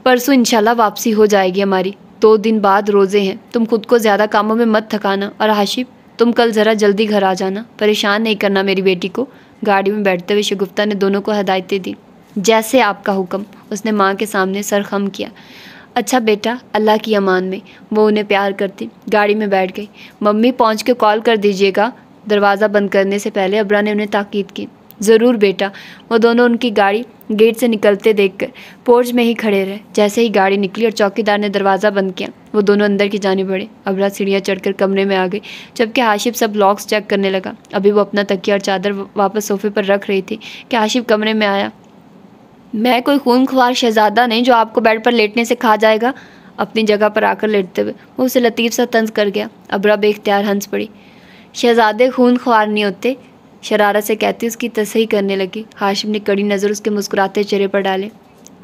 परसों इंशाल्लाह वापसी हो जाएगी हमारी। 2 दिन बाद रोज़े हैं। तुम खुद को ज़्यादा कामों में मत थकाना। और हाशिम, तुम कल ज़रा जल्दी घर आ जाना। परेशान नहीं करना मेरी बेटी को। गाड़ी में बैठते हुए शगुफ्ता ने दोनों को हदायतें दी। जैसे आपका हुक्म। उसने माँ के सामने सर खम किया। अच्छा बेटा, अल्लाह की अमान में। वो उन्हें प्यार करती गाड़ी में बैठ गई। मम्मी पहुँच के कॉल कर दीजिएगा। दरवाज़ा बंद करने से पहले अब्रा ने उन्हें ताकीद की। ज़रूर बेटा। वो दोनों उनकी गाड़ी गेट से निकलते देखकर पोर्च में ही खड़े रहे। जैसे ही गाड़ी निकली और चौकीदार ने दरवाज़ा बंद किया, वो दोनों अंदर की जानिब बढ़े। अब्रा सीढ़ियाँ चढ़कर कमरे में आ गई, जबकि हाशिम सब लॉक्स चेक करने लगा। अभी वो अपना तकिया और चादर वापस सोफे पर रख रही थी कि हाशिम कमरे में आया। मैं कोई खूनख्वार शहजादा नहीं जो आपको बेड पर लेटने से खा जाएगा। अपनी जगह पर आकर लेटते हुए वो उसे लतीफ़ सा तंज कर गया। अब्रा बेख्तियार हंस पड़ी। शहजादे खूनख्वार नहीं होते, शरारत से कहती उसकी तस्हीह करने लगी। हाशिम ने कड़ी नज़र उसके मुस्कुराते चेहरे पर डाले।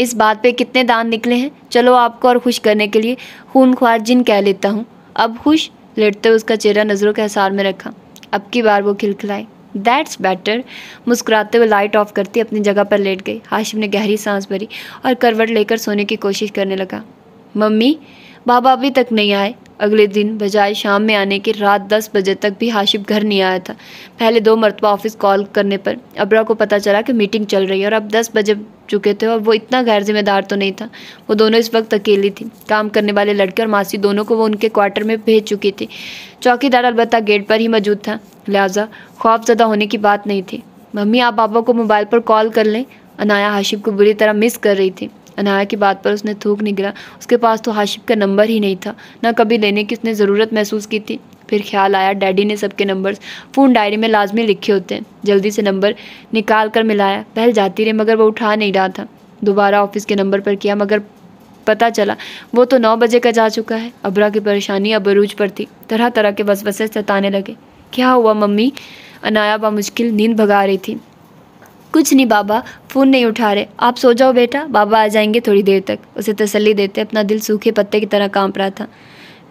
इस बात पे कितने दान निकले हैं। चलो आपको और खुश करने के लिए खूनख्वार जिन कह लेता हूँ। अब खुश? लेटते हुए उसका चेहरा नज़रों के हसार में रखा। अब की बार वो खिलखिलाई। That's better. मुस्कुराते हुए लाइट ऑफ करती अपनी जगह पर लेट गई। हाशिम ने गहरी सांस भरी और करवट लेकर सोने की कोशिश करने लगा। मम्मी, बाबा अभी तक नहीं आए। अगले दिन बजाय शाम में आने के रात 10 बजे तक भी हाशिब घर नहीं आया था। पहले 2 मरतबा ऑफिस कॉल करने पर अबरा को पता चला कि मीटिंग चल रही है और अब 10 बजे चुके थे और वो इतना गैर जिम्मेदार तो नहीं था। वो दोनों इस वक्त अकेली थी। काम करने वाले लड़के और मासी दोनों को वो उनके क्वार्टर में भेज चुकी थी। चौकीदार अलबत्ता गेट पर ही मौजूद था, लिहाजा खौफजदा होने की बात नहीं थी। मम्मी, आप पापा को मोबाइल पर कॉल कर लें। अनाया हाशिब को बुरी तरह मिस कर रही थी। अनाया की बात पर उसने थूक निगला। उसके पास तो हाशिब का नंबर ही नहीं था, ना कभी लेने की उसने ज़रूरत महसूस की थी। फिर ख्याल आया डैडी ने सबके नंबर्स फ़ोन डायरी में लाजमी लिखे होते हैं। जल्दी से नंबर निकाल कर मिलाया। पहल जाती रही मगर वो उठा नहीं रहा था। दोबारा ऑफिस के नंबर पर किया मगर पता चला वो तो 9 बजे का जा चुका है। अबरा की परेशानी अब अरूज पर थी। तरह तरह के वसवसे सताने लगे। क्या हुआ मम्मी? अनाया बामुश्किल नींद भगा रही थी। कुछ नहीं बाबा, फ़ोन नहीं उठा रहे। आप सो जाओ बेटा, बाबा आ जाएंगे थोड़ी देर तक। उसे तसल्ली देते अपना दिल सूखे पत्ते की तरह कांप रहा था।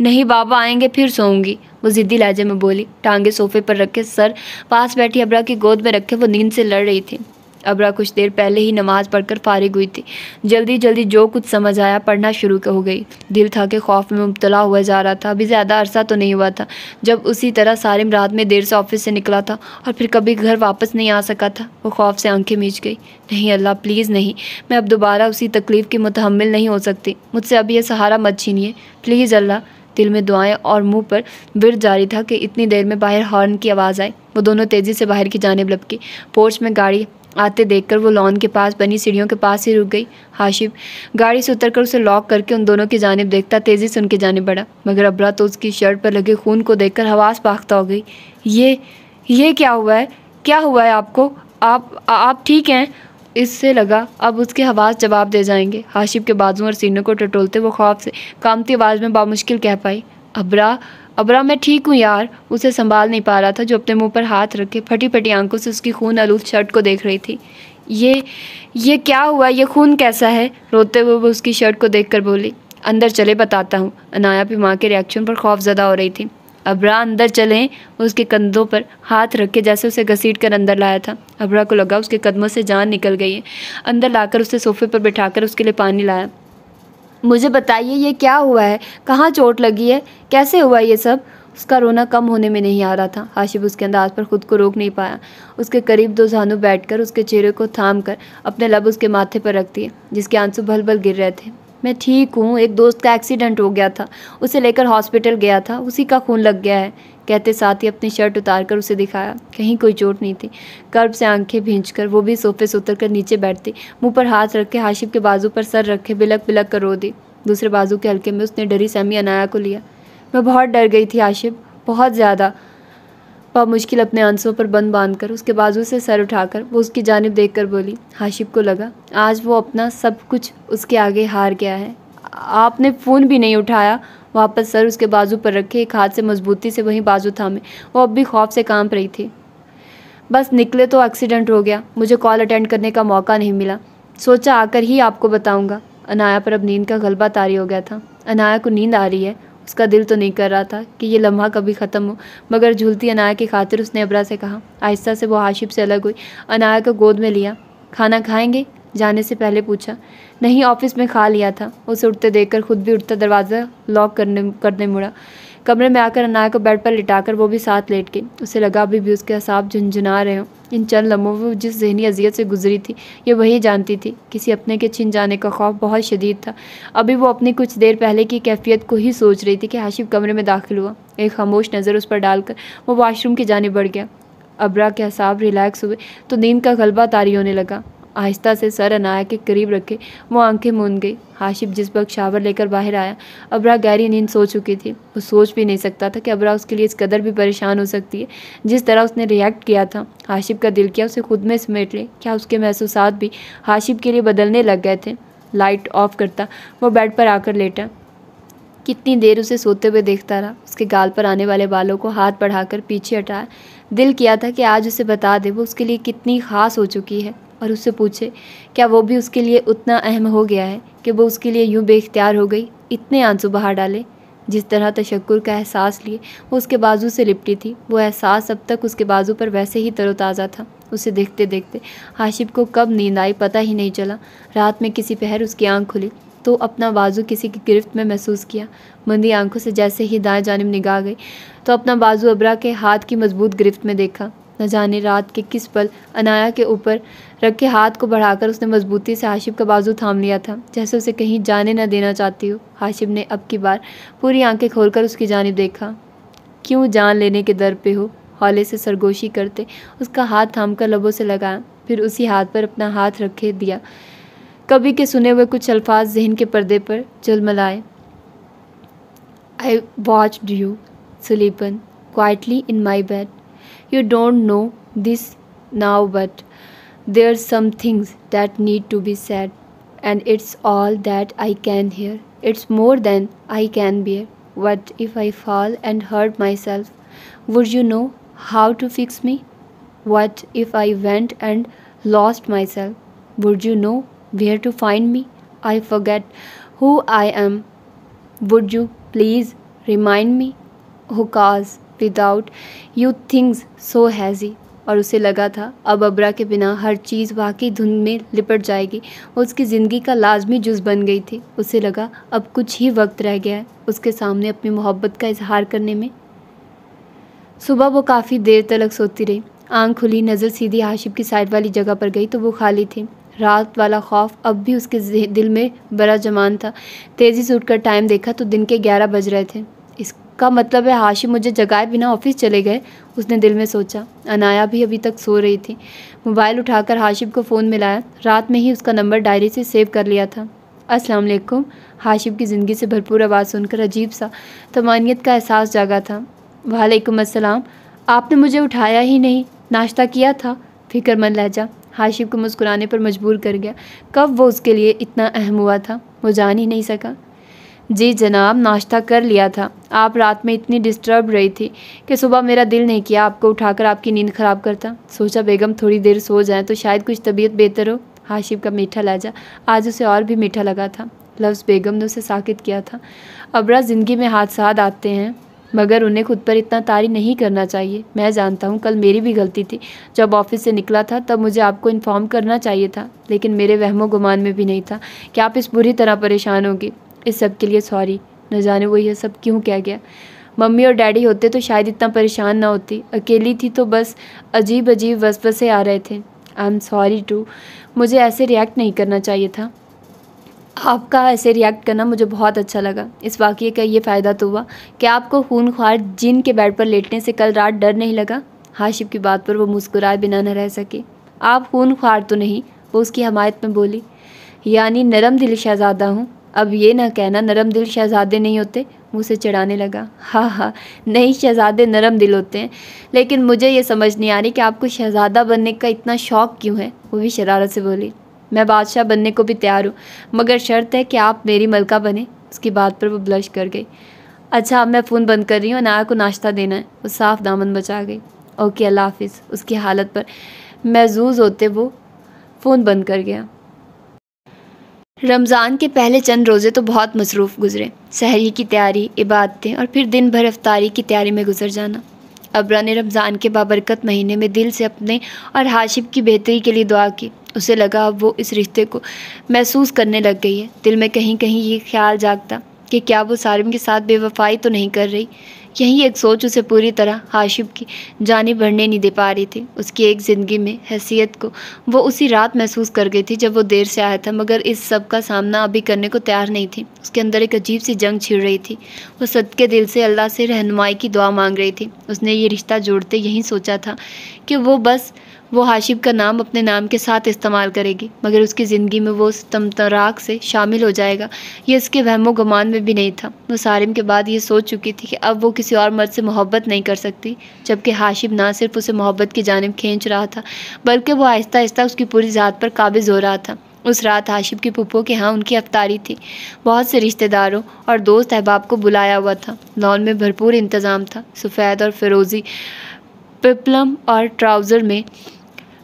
नहीं बाबा आएंगे फिर सोऊंगी, वो ज़िद्दी लहजे में बोली। टांगे सोफे पर रखे, सर पास बैठी अबरा की गोद में रखे वो नींद से लड़ रही थी। अबरा कुछ देर पहले ही नमाज़ पढ़कर फारिग हुई थी। जल्दी जल्दी जो कुछ समझ आया पढ़ना शुरू हो गई। दिल था कि खौफ में मुब्तला हुआ जा रहा था। अभी ज़्यादा अरसा तो नहीं हुआ था जब उसी तरह सारिम रात में देर से ऑफिस से निकला था और फिर कभी घर वापस नहीं आ सका था। वो खौफ से आंखें मीच गई। नहीं अल्लाह प्लीज़ नहीं, मैं अब दोबारा उसी तकलीफ़ की मुतहम्मिल नहीं हो सकती। मुझसे अब ये सहारा मत छीनिए प्लीज़ अल्लाह। दिल में दुआएं और मुंह पर विर्द जारी था कि इतनी देर में बाहर हॉर्न की आवाज़ आई। वो दोनों तेज़ी से बाहर की जानिब लपकी। पोर्च में गाड़ी आते देखकर वो लॉन के पास बनी सीढ़ियों के पास ही रुक गई। हाशिब गाड़ी से उतरकर उसे लॉक करके उन दोनों की जानिब देखता तेज़ी से उनकी जानिब बढ़ा, मगर अबरा तो उसकी शर्ट पर लगे खून को देखकर हवास पाख्ता हो गई। ये क्या हुआ है? क्या हुआ है आपको? आप ठीक हैं? इससे लगा अब उसके हवास जवाब दे जाएंगे। हाशिब के बाजू और सीनों को टटोलते वो खौफ से कामती आवाज़ में बामुश्किल कह पाई, अबरा मैं ठीक हूँ यार। उसे संभाल नहीं पा रहा था जो अपने मुंह पर हाथ रखे फटी फटी आंखों से उसकी खून आलूद शर्ट को देख रही थी। ये क्या हुआ? ये खून कैसा है? रोते हुए वो उसकी शर्ट को देखकर बोली। अंदर चले बताता हूँ। अनाया भी माँ के रिएक्शन पर खौफजदा हो रही थी। अबरा अंदर चलें। उसके कंधों पर हाथ रख के जैसे उसे घसीट कर अंदर लाया था। अबरा को लगा उसके कदमों से जान निकल गई है। अंदर लाकर उसे सोफे पर बिठाकर उसके लिए पानी लाया। मुझे बताइए ये क्या हुआ है? कहाँ चोट लगी है? कैसे हुआ ये सब? उसका रोना कम होने में नहीं आ रहा था। हाशिब उसके अंदाज पर खुद को रोक नहीं पाया। उसके करीब 2 जानू बैठकर उसके चेहरे को थाम कर अपने लब उसके माथे पर रख दिए, जिसके आंसू भल भल गिर रहे थे। मैं ठीक हूँ, एक दोस्त का एक्सीडेंट हो गया था, उसे लेकर हॉस्पिटल गया था, उसी का खून लग गया है, कहते साथ ही अपनी शर्ट उतार कर उसे दिखाया। कहीं कोई चोट नहीं थी। कर्ब से आंखें भींचकर वो भी सोफे से उतर कर नीचे बैठती, मुंह पर हाथ रख के हाशिब के बाजू पर सर रखे बिलक बिलक कर रो दी। दूसरे बाजू के हल्के में उसने डरी सहमी अनाया को लिया। मैं बहुत डर गई थी हाशिब, बहुत ज़्यादा। मुश्किल अपने आंसुओं पर बंद बांधकर उसके बाजू से सर उठाकर वो उसकी जानिब देखकर बोली। हाशिब को लगा आज वो अपना सब कुछ उसके आगे हार गया है। आपने फ़ोन भी नहीं उठाया। वापस सर उसके बाजू पर रखे, एक हाथ से मजबूती से वहीं बाजू थामे। वो अब भी खौफ से कांप रही थी। बस निकले तो एक्सीडेंट हो गया, मुझे कॉल अटेंड करने का मौका नहीं मिला, सोचा आकर ही आपको बताऊंगा। अनाया पर अब नींद का गलबा तारी हो गया था। अनाया को नींद आ रही है। उसका दिल तो नहीं कर रहा था कि ये लम्हा कभी ख़त्म हो, मगर झूलती अनाया की खातिर उसने अबरा से कहा। आहिस्ता से वो हाशिब से अलग हुई, अनाया को गोद में लिया। खाना खाएंगे? जाने से पहले पूछा। नहीं, ऑफिस में खा लिया था। उसे उठते देखकर खुद भी उठता दरवाज़ा लॉक करने मुड़ा। कमरे में आकर अनाया को बेड पर लिटाकर वो भी साथ लेट गई। उसे लगा अभी भी उसके असाब झुंझुना रहे हों। इन चंद लम्हों में वो जिस ज़हनी अजियत से गुजरी थी ये वही जानती थी। किसी अपने के छिन जाने का खौफ बहुत शदीद था। अभी वो अपनी कुछ देर पहले की कैफियत को ही सोच रही थी कि हाशिब कमरे में दाखिल हुआ। एक खामोश नज़र उस पर डालकर वो वॉशरूम की जानिब बढ़ गया। अबरा के असाब रिलैक्स हुए तो नींद का गलबा तारी होने लगा। आहिस्ता से सर अनाया के करीब रखे वो आंखें मूंद गई। हाशिब जिस वक्त शावर लेकर बाहर आया, अबरा गहरी नींद सो चुकी थी। वो सोच भी नहीं सकता था कि अबरा उसके लिए इस कदर भी परेशान हो सकती है। जिस तरह उसने रिएक्ट किया था, हाशिब का दिल किया उसे खुद में समेट ले। क्या उसके महसूसात भी हाशिब के लिए बदलने लग गए थे? लाइट ऑफ करता वो बेड पर आकर लेटा। कितनी देर उसे सोते हुए देखता रहा। उसके गाल पर आने वाले बालों को हाथ बढ़ाकर पीछे हटाया। दिल किया था कि आज उसे बता दे वो उसके लिए कितनी ख़ास हो चुकी है, और उससे पूछे क्या वो भी उसके लिए उतना अहम हो गया है कि वो उसके लिए यूं बेख्तियार हो गई, इतने आंसू बहा डाले। जिस तरह तशक्कुर का एहसास लिए वो उसके बाजू से लिपटी थी, वो एहसास अब तक उसके बाजू पर वैसे ही तरोताज़ा था। उसे देखते देखते हाशिब को कब नींद आई पता ही नहीं चला। रात में किसी पहर उसकी आंख खुली। तो अपना बाजू किसी की गिरफ्त में महसूस किया। मंदी आंखों से जैसे ही दाएं जानिब निगाह गई तो अपना बाजू अबरा के हाथ की मजबूत गिरफ्त में देखा। न जाने रात के किस पल अनाया के ऊपर रखे हाथ को बढ़ाकर उसने मजबूती से हाशिम का बाजू थाम लिया था, जैसे उसे कहीं जाने न देना चाहती हो। हाशिम ने अब की बार पूरी आंखें खोलकर उसकी जानिब देखा। क्यों जान लेने के दर पे हो? हौले से सरगोशी करते उसका हाथ थामकर लबों से लगाया, फिर उसी हाथ पर अपना हाथ रखे दिया। कभी के सुने हुए कुछ अल्फाज ज़हन के पर्दे पर झलमलाए। I watched you sleeping quietly in my bed. You don't know this now, but there's some things that need to be said, and it's all that I can hear. It's more than I can bear. What if I fall and hurt myself? Would you know how to fix me? What if I went and lost myself? Would you know where to find me? I forget who I am. Would you please remind me? Oh, cause without you things so hazy. और उसे लगा था अब अबरा के बिना हर चीज़ वाकई धुंध में लिपट जाएगी। उसकी ज़िंदगी का लाजमी जुज़ बन गई थी। उसे लगा अब कुछ ही वक्त रह गया है उसके सामने अपनी मोहब्बत का इजहार करने में। सुबह वो काफ़ी देर तक सोती रही। आंख खुली, नज़र सीधी हाशिम की साइड वाली जगह पर गई तो वो खाली थी। रात वाला खौफ अब भी उसके दिल में बड़ा जमान था। तेज़ी से उठकर टाइम देखा तो दिन के 11 बज रहे थे। इसका मतलब है हाशिम मुझे जगाए बिना ऑफिस चले गए, उसने दिल में सोचा। अनाया भी अभी तक सो रही थी। मोबाइल उठाकर हाशिम को फ़ोन मिलाया। रात में ही उसका नंबर डायरी से सेव कर लिया था। अस्सलाम वालेकुम। हाशिम की ज़िंदगी से भरपूर आवाज़ सुनकर अजीब सा तमानियत का एहसास जागा था। वालेकुम अस्सलाम। आपने मुझे उठाया ही नहीं, नाश्ता किया था? फ़िक्रमंद लहजा हाशिम को मुस्कुराने पर मजबूर कर गया। कब वो उसके लिए इतना अहम हुआ था, वो जान ही नहीं सका। जी जनाब, नाश्ता कर लिया था। आप रात में इतनी डिस्टर्ब रही थी कि सुबह मेरा दिल नहीं किया आपको उठाकर आपकी नींद ख़राब करता। सोचा बेगम थोड़ी देर सो जाए तो शायद कुछ तबीयत बेहतर हो। हाशिम का मीठा लहजा आज उसे और भी मीठा लगा था। लफ्ज़ बेगम ने उसे साकित किया था। अबरा ज़िंदगी में हादसात आते हैं मगर उन्हें खुद पर इतना तारी नहीं करना चाहिए। मैं जानता हूँ कल मेरी भी गलती थी। जब ऑफिस से निकला था तब मुझे आपको इन्फॉर्म करना चाहिए था, लेकिन मेरे वहमो गुमान में भी नहीं था कि आप इस बुरी तरह परेशान होगी। इस सब के लिए सॉरी। न जाने वो ये सब क्यों कह गया। मम्मी और डैडी होते तो शायद इतना परेशान ना होती। अकेली थी तो बस अजीब अजीब वसवसे आ रहे थे। I am sorry too. मुझे ऐसे रिएक्ट नहीं करना चाहिए था। आपका ऐसे रिएक्ट करना मुझे बहुत अच्छा लगा। इस वाक़ये का ये फ़ायदा तो हुआ कि आपको खूनख्वार जिन के बेड पर लेटने से कल रात डर नहीं लगा। हाशिम की बात पर वो मुस्कुराए बिना न रह सके। आप खूनख्वार तो नहीं, वो उसकी हमायत में बोली। यानी नरम दिल शहज़ादा हूँ। अब ये ना कहना नरम दिल शहज़ादे नहीं होते। मुँह से चिढ़ाने लगा। हाँ हाँ, नहीं शहज़ादे नरम दिल होते हैं, लेकिन मुझे ये समझ नहीं आ रही कि आपको शहज़ादा बनने का इतना शौक़ क्यों है। वो भी शरारत से बोली। मैं बादशाह बनने को भी तैयार हूँ, मगर शर्त है कि आप मेरी मलका बने। उसकी बात पर वो ब्लश कर गई। अच्छा अब मैं फ़ोन बंद कर रही हूँ, अनाया को नाश्ता देना है। वो साफ दामन बचा गई। ओके अल्लाह हाफिज़। उसकी हालत पर महजूज होते वो फ़ोन बंद कर गया। रमज़ान के पहले चंद रोज़े तो बहुत मसरूफ़ गुजरे। सहरी की तैयारी, इबादतें और फिर दिन भर इफ्तारी की तैयारी में गुजर जाना। अबरा ने रमज़ान के बाबरकत महीने में दिल से अपने और हाशिम की बेहतरी के लिए दुआ की। उसे लगा अब वो इस रिश्ते को महसूस करने लग गई है। दिल में कहीं कहीं ये ख्याल जागता कि क्या वो सारिम के साथ बेवफाई तो नहीं कर रही। यही एक सोच उसे पूरी तरह हाशिम की जानिब बढ़ने नहीं दे पा रही थी। उसकी एक ज़िंदगी में हैसियत को वो उसी रात महसूस कर गई थी जब वो देर से आया था, मगर इस सब का सामना अभी करने को तैयार नहीं थी। उसके अंदर एक अजीब सी जंग छिड़ रही थी। वो सदके दिल से अल्लाह से रहनुमाई की दुआ मांग रही थी। उसने ये रिश्ता जोड़ते यही सोचा था कि वो हाशिम का नाम अपने नाम के साथ इस्तेमाल करेगी, मगर उसकी ज़िंदगी में वो तमतराक से शामिल हो जाएगा, ये उसके वहमो गुमान में भी नहीं था। वो सारिम के बाद ये सोच चुकी थी कि अब वो किसी और मर्द से मोहब्बत नहीं कर सकती, जबकि हाशिम ना सिर्फ उसे मोहब्बत की जानिब खींच रहा था, बल्कि वो आहिस्ता आहिस्ता उसकी पूरी ज़ात पर काबिज़ हो रहा था। उस रात हाशिम की पुप्पो के यहाँ उनकी अफ्तारी थी। बहुत से रिश्तेदारों और दोस्त अहबाब को बुलाया हुआ था। लॉन में भरपूर इंतज़ाम था। सफ़ेद और फिरोज़ी पेप्लम और ट्राउज़र में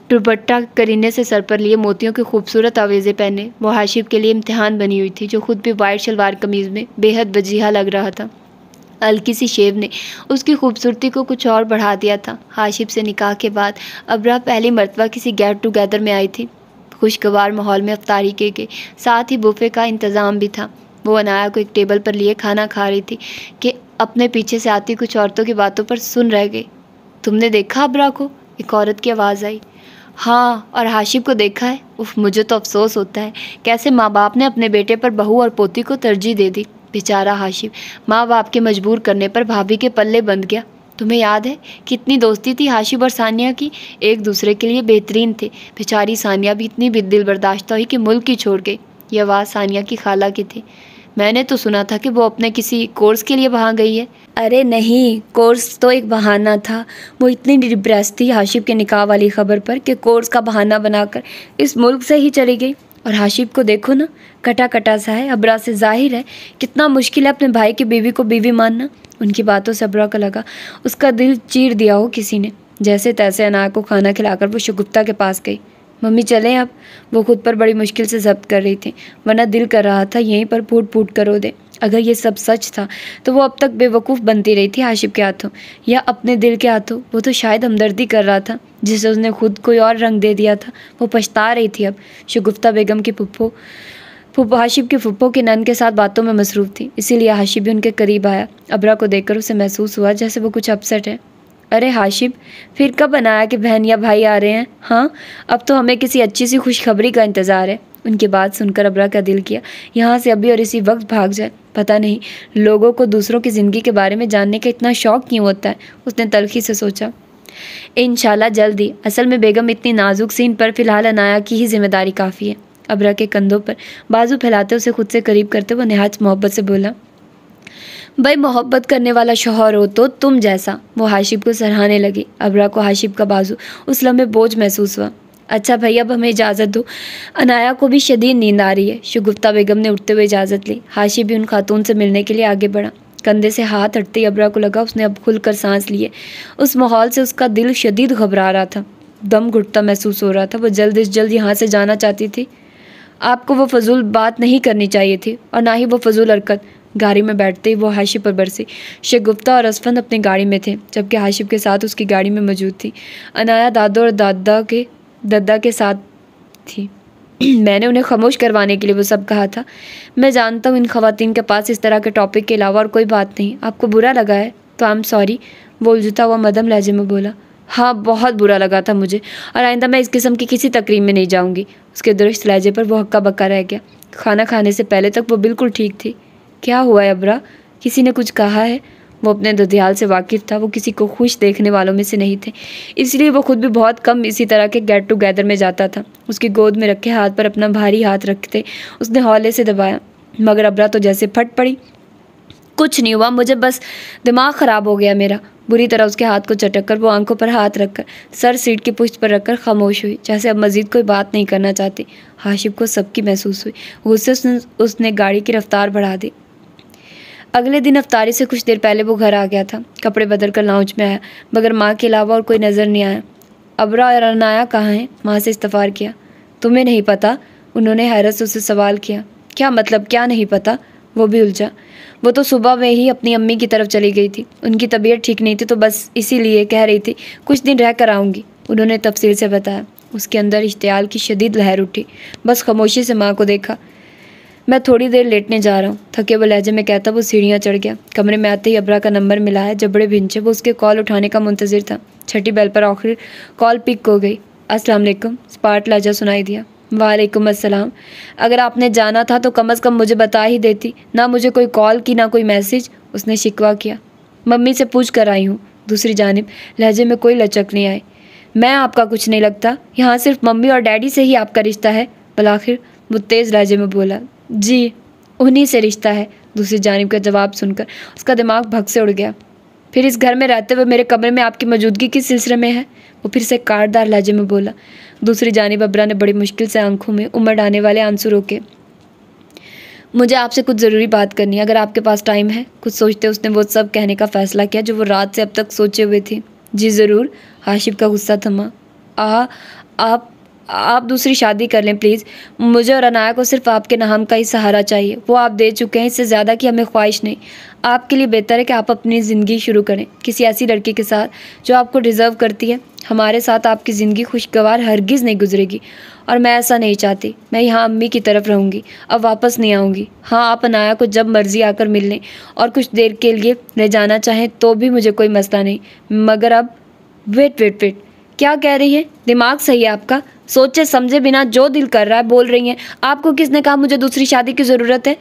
दुपट्टा करीने से सर पर लिए मोतियों के खूबसूरत आवेज़े पहने वो हाशिम के लिए इम्तिहान बनी हुई थी, जो खुद भी वाइट शलवार कमीज़ में बेहद वजीहा लग रहा था। हल्की सी शेव ने उसकी खूबसूरती को कुछ और बढ़ा दिया था। हाशिम से निकाह के बाद अबरा पहली मर्तबा किसी गेट टुगेदर में आई थी। खुशगवार माहौल में अफ्तारी की गई, साथ ही बुफे का इंतज़ाम भी था। वो अनाया को एक टेबल पर लिए खाना खा रही थी कि अपने पीछे से आती कुछ औरतों की बातों पर सुन रह गई। तुमने देखा अबरा को? एक औरत की आवाज़ आई। हाँ, और हाशिब को देखा है? उफ, मुझे तो अफसोस होता है कैसे माँ बाप ने अपने बेटे पर बहू और पोती को तरजीह दे दी। बेचारा हाशिब माँ बाप के मजबूर करने पर भाभी के पल्ले बंध गया। तुम्हें याद है कितनी दोस्ती थी हाशिब और सानिया की, एक दूसरे के लिए बेहतरीन थे। बेचारी सानिया भी इतनी दिल बर्दाश्त हुई कि मुल्क ही छोड़ गई। ये आवाज़ सानिया की खाला की थी। मैंने तो सुना था कि वो अपने किसी कोर्स के लिए वहाँ गई है। अरे नहीं, कोर्स तो एक बहाना था। वो इतनी डिप्रेस थी हाशिब के निकाह वाली खबर पर कि कोर्स का बहाना बनाकर इस मुल्क से ही चली गई। और हाशिब को देखो ना, कटा कटा सा है। अबरा से जाहिर है कितना मुश्किल है अपने भाई की बीवी को बीवी मानना। उनकी बातों से अबरा को लगा उसका दिल चीर दिया हो किसी ने। जैसे तैसे अनाया को खाना खिलाकर वो शगुफ्ता के पास गई। मम्मी चलें अब? वो खुद पर बड़ी मुश्किल से जब्त कर रही थी, वरना दिल कर रहा था यहीं पर फूट फूट कर रो दे। अगर ये सब सच था तो वो अब तक बेवकूफ़ बनती रही थी हाशिब के हाथों या अपने दिल के हाथों। वो तो शायद हमदर्दी कर रहा था जिसे उसने खुद कोई और रंग दे दिया था। वो पछता रही थी अब। शगुफ्ता बेगम की फुप्पो हाशिब के फुप्पो के नन के साथ बातों में मसरूफ़ थी, इसीलिए हाशिब भी उनके करीब आया। अबरा को देखकर उसे महसूस हुआ जैसे वो कुछ अपसेट है। अरे हाशिब, फिर कब बनाया कि बहन या भाई आ रहे हैं? हाँ, अब तो हमें किसी अच्छी सी खुशखबरी का इंतज़ार है। उनकी बात सुनकर अबरा का दिल किया यहाँ से अभी और इसी वक्त भाग जाए। पता नहीं लोगों को दूसरों की ज़िंदगी के बारे में जानने का इतना शौक़ क्यों होता है, उसने तल्खी से सोचा। इंशाल्लाह जल्दी। असल में बेगम इतनी नाजुक सीन पर फ़िलहाल अनाया की ही जिम्मेदारी काफ़ी है। अबरा के कंधों पर बाजू फैलाते उसे खुद से करीब करते वो नहायत मोहब्बत से बोला, भाई मोहब्बत करने वाला शौहर हो तो तुम जैसा। वो हाशिब को सराहने लगी। अबरा को हाशिब का बाजू उस लम्हे बोझ महसूस हुआ। अच्छा भाई, अब हमें इजाज़त दो, अनाया को भी शदीद नींद आ रही है। शगुफ्ता बेगम ने उठते हुए इजाज़त ली। हाशिब भी उन खातून से मिलने के लिए आगे बढ़ा। कंधे से हाथ हटते ही अबरा को लगा उसने अब खुलकर सांस लिए। उस माहौल से उसका दिल शदीद घबरा रहा था, दम घुटता महसूस हो रहा था। वो जल्द से जल्द यहाँ से जाना चाहती थी। आपको वो फजूल बात नहीं करनी चाहिए थी और ना ही वो फजूल हरकत। गाड़ी में बैठते ही वो हाशिब पर बरसी। शगुफ्ता और असफंद अपनी गाड़ी में थे, जबकि हाशिब के साथ उसकी गाड़ी में मौजूद थी। अनाया दादो और दद्दा के साथ थी। मैंने उन्हें खामोश करवाने के लिए वो सब कहा था। मैं जानता हूँ इन ख़वातीन के पास इस तरह के टॉपिक के अलावा और कोई बात नहीं। आपको बुरा लगा है तो आई एम सॉरी, वो उलझता हुआ मदम लहजे में बोला। हाँ, बहुत बुरा लगा था मुझे, और आइंदा मैं इस किस्म की किसी तकरीब में नहीं जाऊँगी। उसके दुरुस्त लहजे पर वो हक्का बक्का रह गया। खाना खाने से पहले तक वो बिल्कुल ठीक थी। क्या हुआ है अबरा? किसी ने कुछ कहा है? वो अपने ददियाल से वाकिफ़ था। वो किसी को खुश देखने वालों में से नहीं थे, इसलिए वो खुद भी बहुत कम इसी तरह के गेट टुगेदर में जाता था। उसकी गोद में रखे हाथ पर अपना भारी हाथ रखते उसने हौले से दबाया, मगर अबरा तो जैसे फट पड़ी। कुछ नहीं हुआ, मुझे बस दिमाग ख़राब हो गया मेरा। बुरी तरह उसके हाथ को चटक कर वो आंखों पर हाथ रखकर सर सीट की पुश्त पर रखकर खामोश हुई, जैसे अब मज़ीद कोई बात नहीं करना चाहती। हाशिब को सबकी महसूस हुई। गुस्से से उसने गाड़ी की रफ्तार बढ़ा दी। अगले दिन अफ्तारी से कुछ देर पहले वो घर आ गया था। कपड़े बदल कर लाउंज में आया, मगर माँ के अलावा और कोई नज़र नहीं आया। अबरा और अनाया कहाँ हैं? माँ से इस्तफार किया। तुम्हें नहीं पता? उन्होंने हैरत से उससे सवाल किया। क्या मतलब, क्या नहीं पता? वो भी उलझा। वो तो सुबह में ही अपनी अम्मी की तरफ चली गई थी। उनकी तबीयत ठीक नहीं थी तो बस इसीलिए कह रही थी कुछ दिन रह कर आऊँगी, उन्होंने तफसील से बताया। उसके अंदर इश्तियाल की शदीद लहर उठी। बस खामोशी से माँ को देखा। मैं थोड़ी देर लेटने जा रहा हूँ, थके हुए लहजे में कहता वो सीढ़ियाँ चढ़ गया। कमरे में आते ही अबरा का नंबर मिला है। जबड़े भिंचे वो उसके कॉल उठाने का मुंतज़िर था। छठी बेल पर आखिर कॉल पिक हो गई। अस्सलाम वालेकुम, स्पार्ट लहजा सुनाई दिया। वालेकुम अस्सलाम। अगर आपने जाना था तो कम अज़ कम मुझे बता ही देती, ना मुझे कोई कॉल की ना कोई मैसेज, उसने शिकवा किया। मम्मी से पूछ कर आई हूँ। दूसरी जानिब लहजे में कोई लचक नहीं आई। मैं आपका कुछ नहीं लगता, यहाँ सिर्फ मम्मी और डैडी से ही आपका रिश्ता है। बलाखिर वो तेज़ लहजे में बोला। जी, उन्हीं से रिश्ता है। दूसरी जानिब का जवाब सुनकर उसका दिमाग भग से उड़ गया। फिर इस घर में रहते हुए मेरे कमरे में आपकी मौजूदगी किस सिलसिले में है? वो फिर से काटदार लहजे में बोला। दूसरी जानिब अबरा ने बड़ी मुश्किल से आंखों में उमड़ आने वाले आंसू रोके। मुझे आपसे कुछ ज़रूरी बात करनी है, अगर आपके पास टाइम है। कुछ सोचते उसने वो सब कहने का फ़ैसला किया जो वो रात से अब तक सोचे हुए थी। जी ज़रूर। हाशिब का गुस्सा थमा। आप दूसरी शादी कर लें प्लीज़। मुझे और अनाया को सिर्फ आपके नाम का ही सहारा चाहिए, वो आप दे चुके हैं, इससे ज़्यादा की हमें ख्वाहिश नहीं। आपके लिए बेहतर है कि आप अपनी ज़िंदगी शुरू करें किसी ऐसी लड़की के साथ जो आपको डिज़र्व करती है। हमारे साथ आपकी ज़िंदगी खुशगवार हरगिज़ नहीं गुजरेगी और मैं ऐसा नहीं चाहती। मैं यहाँ अम्मी की तरफ रहूँगी, अब वापस नहीं आऊँगी। हाँ, आप अनाया को जब मर्ज़ी आकर मिल लें और कुछ देर के लिए ले जाना चाहें तो भी मुझे कोई मसला नहीं, मगर अब वेट, क्या कह रही है? दिमाग सही है आपका? सोचे समझे बिना जो दिल कर रहा है बोल रही हैं। आपको किसने कहा मुझे दूसरी शादी की ज़रूरत है?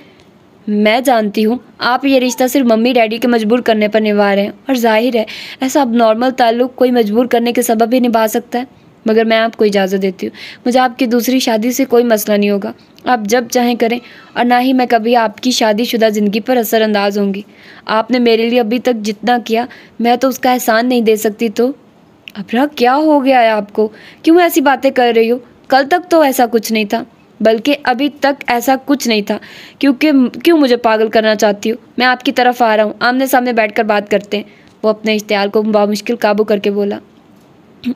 मैं जानती हूँ आप ये रिश्ता सिर्फ मम्मी डैडी के मजबूर करने पर निभा रहे हैं, और जाहिर है ऐसा अब नॉर्मल ताल्लुक़ कोई मजबूर करने के सबब ही निभा सकता है, मगर मैं आपको इजाज़त देती हूँ। मुझे आपकी दूसरी शादी से कोई मसला नहीं होगा, आप जब चाहें करें, और ना ही मैं कभी आपकी शादीशुदा ज़िंदगी पर असरअंदाज होंगी। आपने मेरे लिए अभी तक जितना किया मैं तो उसका एहसान नहीं दे सकती। तो अबरा, क्या हो गया है आपको? क्यों ऐसी बातें कर रही हो? कल तक तो ऐसा कुछ नहीं था, बल्कि अभी तक ऐसा कुछ नहीं था। क्यों मुझे पागल करना चाहती हो? मैं आपकी तरफ आ रहा हूँ, आमने सामने बैठकर बात करते हैं। वो अपने इश्तियाल को बामुश्किल काबू करके बोला।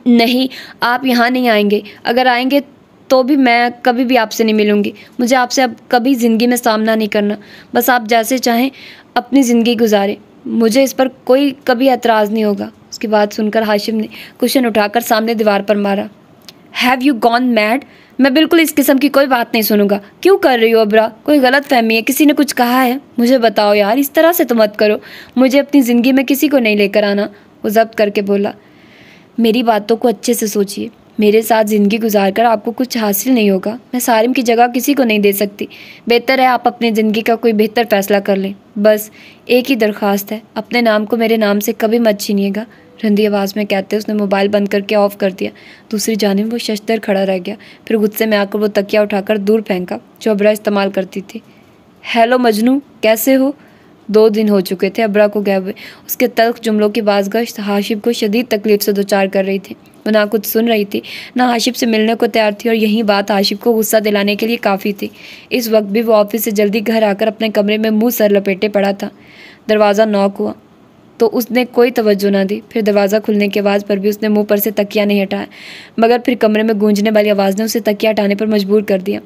नहीं, आप यहाँ नहीं आएंगे। अगर आएंगे तो भी मैं कभी भी आपसे नहीं मिलूँगी। मुझे आपसे अब कभी ज़िंदगी में सामना नहीं करना। बस आप जैसे चाहें अपनी ज़िंदगी गुजारें, मुझे इस पर कोई कभी एतराज़ नहीं होगा। उसकी बात सुनकर हाशिम ने कुशन उठाकर सामने दीवार पर मारा। Have you gone mad? मैं बिल्कुल इस किस्म की कोई बात नहीं सुनूंगा। क्यों कर रही हो अबरा? कोई गलत फहमी है? किसी ने कुछ कहा है? मुझे बताओ यार, इस तरह से तो मत करो। मुझे अपनी ज़िंदगी में किसी को नहीं लेकर आना। वो जब्त करके बोला। मेरी बातों को अच्छे से सोचिए। मेरे साथ ज़िंदगी गुजार कर आपको कुछ हासिल नहीं होगा। मैं सारिम की जगह किसी को नहीं दे सकती। बेहतर है आप अपनी ज़िंदगी का कोई बेहतर फ़ैसला कर लें। बस एक ही दरख्वास्त है, अपने नाम को मेरे नाम से कभी मत छीनिएगा। रंधी आवाज़ में कहते उसने मोबाइल बंद करके ऑफ कर दिया। दूसरी जानिब वो शशदर खड़ा रह गया। फिर गुस्से में आकर वो तकिया उठाकर दूर फेंका जो अबरा इस्तेमाल करती थी। हेलो मजनू, कैसे हो? 2 दिन हो चुके थे अबरा को गए हुए। उसके तल्ख जुमलों की बाज़गश्त हाशिब को शदीद तकलीफ से दोचार कर रही थी। वो ना कुछ सुन रही थी, ना हाशिब से मिलने को तैयार थी, और यही बात हाशिब को गुस्सा दिलाने के लिए काफ़ी थी। इस वक्त भी वो ऑफिस से जल्दी घर आकर अपने कमरे में मुंह सर लपेटे पड़ा था। दरवाज़ा नॉक हुआ तो उसने कोई तवज्जो ना दी। फिर दरवाज़ा खुलने की आवाज़ पर भी उसने मुंह पर से तकिया नहीं हटाया, मगर फिर कमरे में गूंजने वाली आवाज़ ने उसे तकिया हटाने पर मजबूर कर दिया।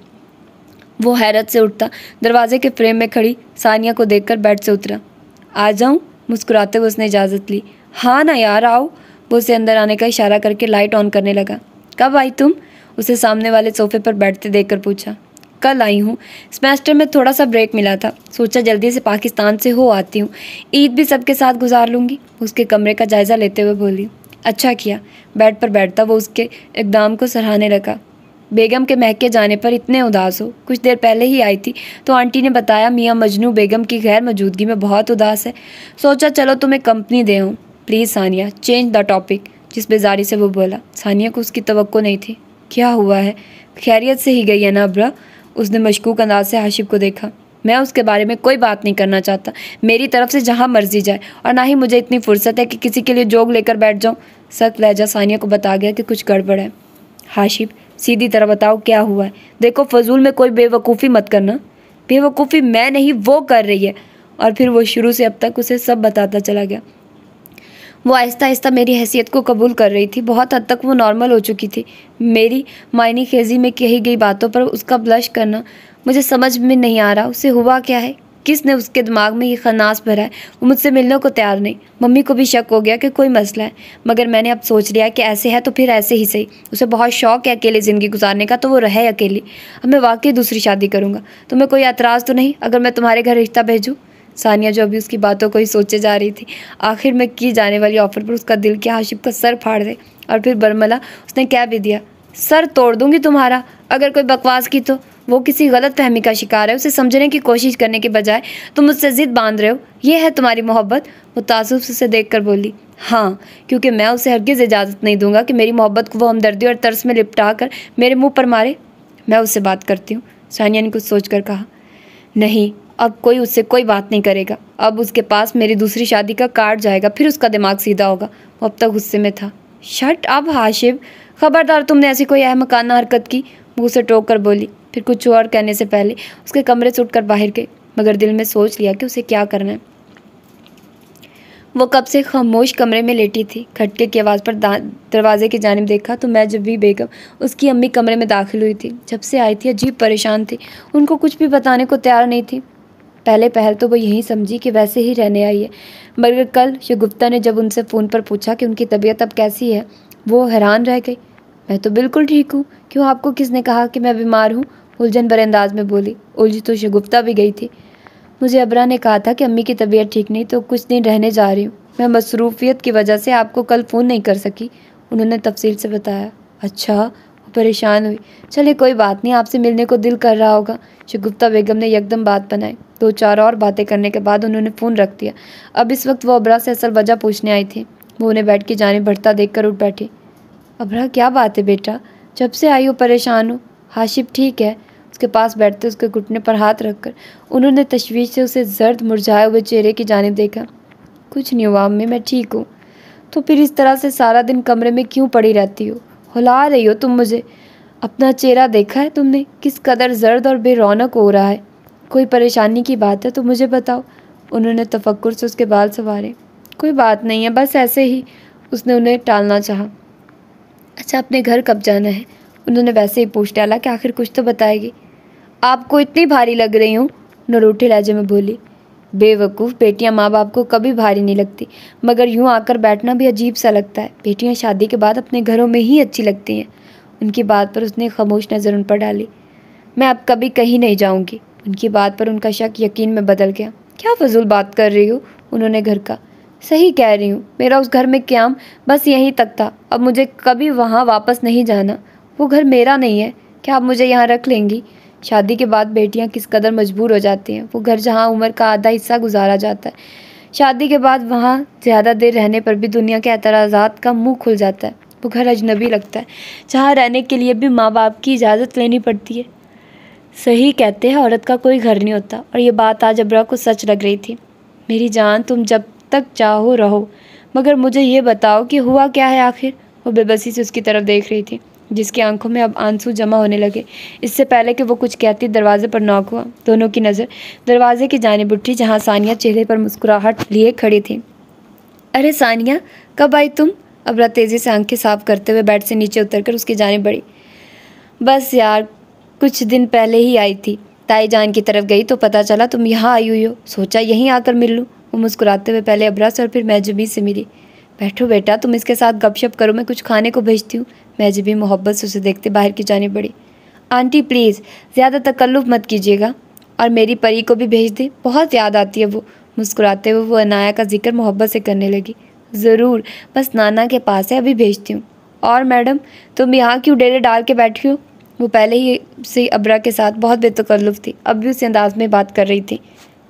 वो हैरत से उठता दरवाजे के फ्रेम में खड़ी सानिया को देखकर बेड से उतरा। आ जाऊं? मुस्कुराते हुए उसने इजाज़त ली। हाँ ना यार, आओ। वो उसे अंदर आने का इशारा करके लाइट ऑन करने लगा। कब आई तुम? उसे सामने वाले सोफे पर बैठते देखकर पूछा। कल आई हूँ, सेमेस्टर में थोड़ा सा ब्रेक मिला था, सोचा जल्दी से पाकिस्तान से हो आती हूँ, ईद भी सबके साथ गुजार लूँगी। उसके कमरे का जायज़ा लेते हुए बोली। अच्छा किया। बेड पर बैठता वो उसके इक़दाम को सराहने लगा। बेगम के महके जाने पर इतने उदास हो? कुछ देर पहले ही आई थी तो आंटी ने बताया मियाँ मजनू बेगम की गैर मौजूदगी में बहुत उदास है। सोचा चलो तुम्हें कंपनी दे हूँ। Please Sania, change the topic. जिस बेजारी से वो बोला। सानिया को उसकी तवक्को नहीं थी। क्या हुआ है? खैरियत से ही गई है ना अबरा? उसने मशकूक अंदाज से हाशिब को देखा। मैं उसके बारे में कोई बात नहीं करना चाहता। मेरी तरफ से जहाँ मर्जी जाए, और ना ही मुझे इतनी फुर्सत है कि किसी के लिए जोग लेकर बैठ जाऊँ। सख्त लहजा सानिया को बता गया कि कुछ गड़बड़ है। हाशिब, सीधी तरह बताओ क्या हुआ है? देखो फजूल में कोई बेवकूफ़ी मत करना। बेवकूफ़ी मैं नहीं, वो कर रही है। और फिर वो शुरू से अब तक उसे सब बताता चला गया। वो आहिस्ता आहिस्ता मेरी हैसियत को कबूल कर रही थी। बहुत हद तक वो नॉर्मल हो चुकी थी। मेरी मायनी खेजी में कही गई बातों पर उसका ब्लश करना, मुझे समझ में नहीं आ रहा उसे हुआ क्या है। किसने उसके दिमाग में ये खन्नास भरा है? वो मुझसे मिलने को तैयार नहीं। मम्मी को भी शक हो गया कि कोई मसला है, मगर मैंने अब सोच लिया कि ऐसे है तो फिर ऐसे ही सही। उसे बहुत शौक है अकेले ज़िंदगी गुजारने का, तो वो रहे अकेली। अब मैं वाकई दूसरी शादी करूँगा। तुम्हें कोई एतराज़ तो नहीं अगर मैं तुम्हारे घर रिश्ता भेजूँ? सानिया जो अभी उसकी बातों को ही सोचे जा रही थी, आखिर में की जाने वाली ऑफ़र पर उसका दिल क्या हाशिब का सर फाड़ दे। और फिर बरमला उसने कह भी दिया, सर तोड़ दूंगी तुम्हारा अगर कोई बकवास की तो। वो किसी गलत फहमी का शिकार है, उसे समझने की कोशिश करने के बजाय तुम मुझसे ज़िद बांध रहे हो। ये है तुम्हारी मोहब्बत? वो तासुब से उसे देख कर बोली। हाँ, क्योंकि मैं उसे हरगिज़ इजाज़त नहीं दूंगा कि मेरी मोहब्बत को वो हमदर्दी और तरस में लिपटा कर मेरे मुँह पर मारे। मैं उससे बात करती हूँ, सानिया ने कुछ सोच कर कहा। नहीं, अब कोई उससे कोई बात नहीं करेगा। अब उसके पास मेरी दूसरी शादी का कार्ड जाएगा, फिर उसका दिमाग सीधा होगा। वो अब तक गुस्से में था। शट अप हाशिब, खबरदार तुमने ऐसी कोई अहमकाना हरकत की। वो उसे टोक कर बोली। फिर कुछ और कहने से पहले उसके कमरे से उठकर बाहर गए, मगर दिल में सोच लिया कि उसे क्या करना है। वो कब से खामोश कमरे में लेटी थी। खटके की आवाज़ पर दरवाजे की जानिब देखा तो मैं जब भी बेगम उसकी अम्मी कमरे में दाखिल हुई थी। जब से आई थी अजीब परेशान थी, उनको कुछ भी बताने को तैयार नहीं थी। पहले पहल तो वो यही समझी कि वैसे ही रहने आई है, मगर कल शगुफ्ता ने जब उनसे फ़ोन पर पूछा कि उनकी तबीयत अब कैसी है, वो हैरान रह गई। मैं तो बिल्कुल ठीक हूँ, क्यों आपको किसने कहा कि मैं बीमार हूँ? उलझन भरे अंदाज में बोली। उलझी तो शगुफ्ता भी गई थी। मुझे अबरा ने कहा था कि अम्मी की तबीयत ठीक नहीं तो कुछ दिन रहने जा रही हूँ। मैं मसरूफियत की वजह से आपको कल फ़ोन नहीं कर सकी, उन्होंने तफसील से बताया। अच्छा, वो परेशान हुई। चले कोई बात नहीं, आपसे मिलने को दिल कर रहा होगा। शगुफ्ता बेगम ने यकदम बात बनाई। 2-4 और बातें करने के बाद उन्होंने फ़ोन रख दिया। अब इस वक्त वो अबरा से असल वजह पूछने आई थी। वो उन्हें बेड की जानिब बढ़ता देखकर उठ बैठी। अबरा, क्या बात है बेटा, जब से आई हो परेशान हो? हाशिब ठीक है? उसके पास बैठते उसके घुटने पर हाथ रखकर उन्होंने तशवीश से उसे जर्द मुरझाए हुए चेहरे की जानिब देखा। कुछ नहीं हुआ अम्मी, मैं ठीक हूँ। तो फिर इस तरह से सारा दिन कमरे में क्यों पड़ी रहती हो? हुला रही हो तुम मुझे। अपना चेहरा देखा है तुमने, किस कदर जर्द और बेरौनक हो रहा है? कोई परेशानी की बात है तो मुझे बताओ, उन्होंने तफक्कुर से उसके बाल संवारे। कोई बात नहीं है, बस ऐसे ही, उसने उन्हें टालना चाहा। अच्छा, अपने घर कब जाना है? उन्होंने वैसे ही पूछ डाला कि आखिर कुछ तो बताएगी। आपको इतनी भारी लग रही हूँ, नरोटे लहजे में बोली। बेवकूफ़, बेटियां माँ बाप को कभी भारी नहीं लगती, मगर यूं आकर बैठना भी अजीब सा लगता है। बेटियां शादी के बाद अपने घरों में ही अच्छी लगती हैं। उनकी बात पर उसने खामोश नज़र उन पर डाली। मैं अब कभी कहीं नहीं जाऊंगी। उनकी बात पर उनका शक यकीन में बदल गया। क्या फजूल बात कर रही हो? उन्होंने घर का। सही कह रही हूँ, मेरा उस घर में क्याम बस यहीं तक था। अब मुझे कभी वहाँ वापस नहीं जाना। वो घर मेरा नहीं है। क्या आप मुझे यहाँ रख लेंगी? शादी के बाद बेटियाँ किस कदर मजबूर हो जाती हैं। वो घर जहाँ उम्र का आधा हिस्सा गुजारा जाता है, शादी के बाद वहाँ ज़्यादा देर रहने पर भी दुनिया के एतराज़ात का मुँह खुल जाता है। वो घर अजनबी लगता है, जहाँ रहने के लिए भी माँ बाप की इजाज़त लेनी पड़ती है। सही कहते हैं, औरत का कोई घर नहीं होता। और ये बात आज अबरा को सच लग रही थी। मेरी जान, तुम जब तक चाहो रहो, मगर मुझे ये बताओ कि हुआ क्या है आखिर? वो बेबसी से उसकी तरफ देख रही थी, जिसकी आंखों में अब आंसू जमा होने लगे। इससे पहले कि वो कुछ कहती, दरवाजे पर नॉक हुआ। दोनों की नज़र दरवाजे की जानिब उठी, जहाँ सानिया चेहरे पर मुस्कुराहट लिए खड़ी थी। अरे सानिया, कब आई तुम? अबरा तेज़ी से आंखें साफ करते हुए बेड से नीचे उतरकर उसकी जानिब बढ़ी। बस यार, कुछ दिन पहले ही आई थी। ताई जान की तरफ गई तो पता चला तुम यहाँ आई हुई हो। सोचा यहीं आकर मिल लूँ। वो मुस्कुराते हुए पहले अबरा से और फिर महजबी से मिली। बैठो बेटा, तुम इसके साथ गपशप करो, मैं कुछ खाने को भेजती हूँ। महजबी मोहब्बत से उसे देखते बाहर की जानिब बढ़ी। आंटी प्लीज़ ज़्यादा तकल्लुफ़ मत कीजिएगा, और मेरी परी को भी भेज दे, बहुत याद आती है वो। मुस्कुराते हुए वो अनाया का जिक्र मोहब्बत से करने लगी। ज़रूर, बस नाना के पास है, अभी भेजती हूँ। और मैडम, तुम यहाँ क्यों डेरे डाल के बैठी हो? वो पहले ही से अबरा के साथ बहुत बेतकल्लुफ़ थी, अब भी उस अंदाज में बात कर रही थी।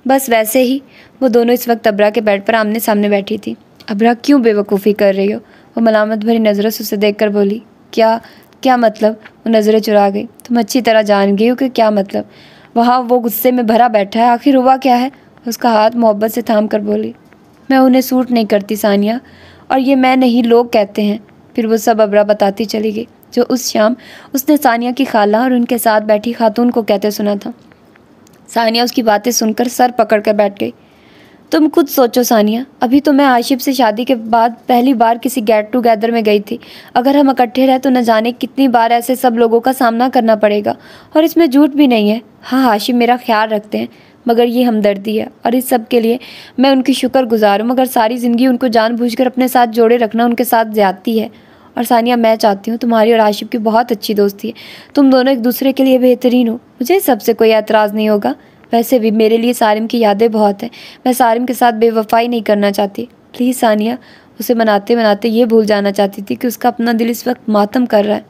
बस वैसे ही। वो दोनों इस वक्त अबरा के बेड पर आमने सामने बैठी थी। अबरा, क्यों बेवकूफ़ी कर रही हो? वो मलामत भरी नज़रों से उसे देखकर बोली। क्या मतलब? वो नज़रें चुरा गई। तुम अच्छी तरह जान गई हो कि क्या मतलब। वहाँ वो गुस्से में भरा बैठा है, आखिर हुआ क्या है? उसका हाथ मोहब्बत से थाम कर बोली। मैं उन्हें सूट नहीं करती सानिया, और ये मैं नहीं, लोग कहते हैं। फिर वो सब अबरा बताती चली गई, जो उस शाम उसने सानिया की खाला और उनके साथ बैठी खातून को कहते सुना था। सानिया उसकी बातें सुनकर सर पकड़ कर बैठ गई। तुम खुद सोचो सानिया, अभी तो मैं आशिफ से शादी के बाद पहली बार किसी गेट टुगेदर में गई थी। अगर हम इकट्ठे रहे तो न जाने कितनी बार ऐसे सब लोगों का सामना करना पड़ेगा, और इसमें झूठ भी नहीं है। हाँ, हाशिम मेरा ख्याल रखते हैं, मगर ये हमदर्दी है, और इस सब के लिए मैं उनकी शुक्रगुजार हूँ, मगर सारी ज़िंदगी उनको जानबूझकर अपने साथ जोड़े रखना उनके साथ ज़्यादती है। और सानिया, मैं चाहती हूँ तुम्हारी और आशिफ की बहुत अच्छी दोस्ती है। तुम दोनों एक दूसरे के लिए बेहतरीन हो, मुझे इस सबसे कोई एतराज़ नहीं होगा। वैसे भी मेरे लिए सारिम की यादें बहुत हैं, मैं सारिम के साथ बेवफाई नहीं करना चाहती। प्लीज़ सानिया, उसे मनाते मनाते ये भूल जाना चाहती थी कि उसका अपना दिल इस वक्त मातम कर रहा है।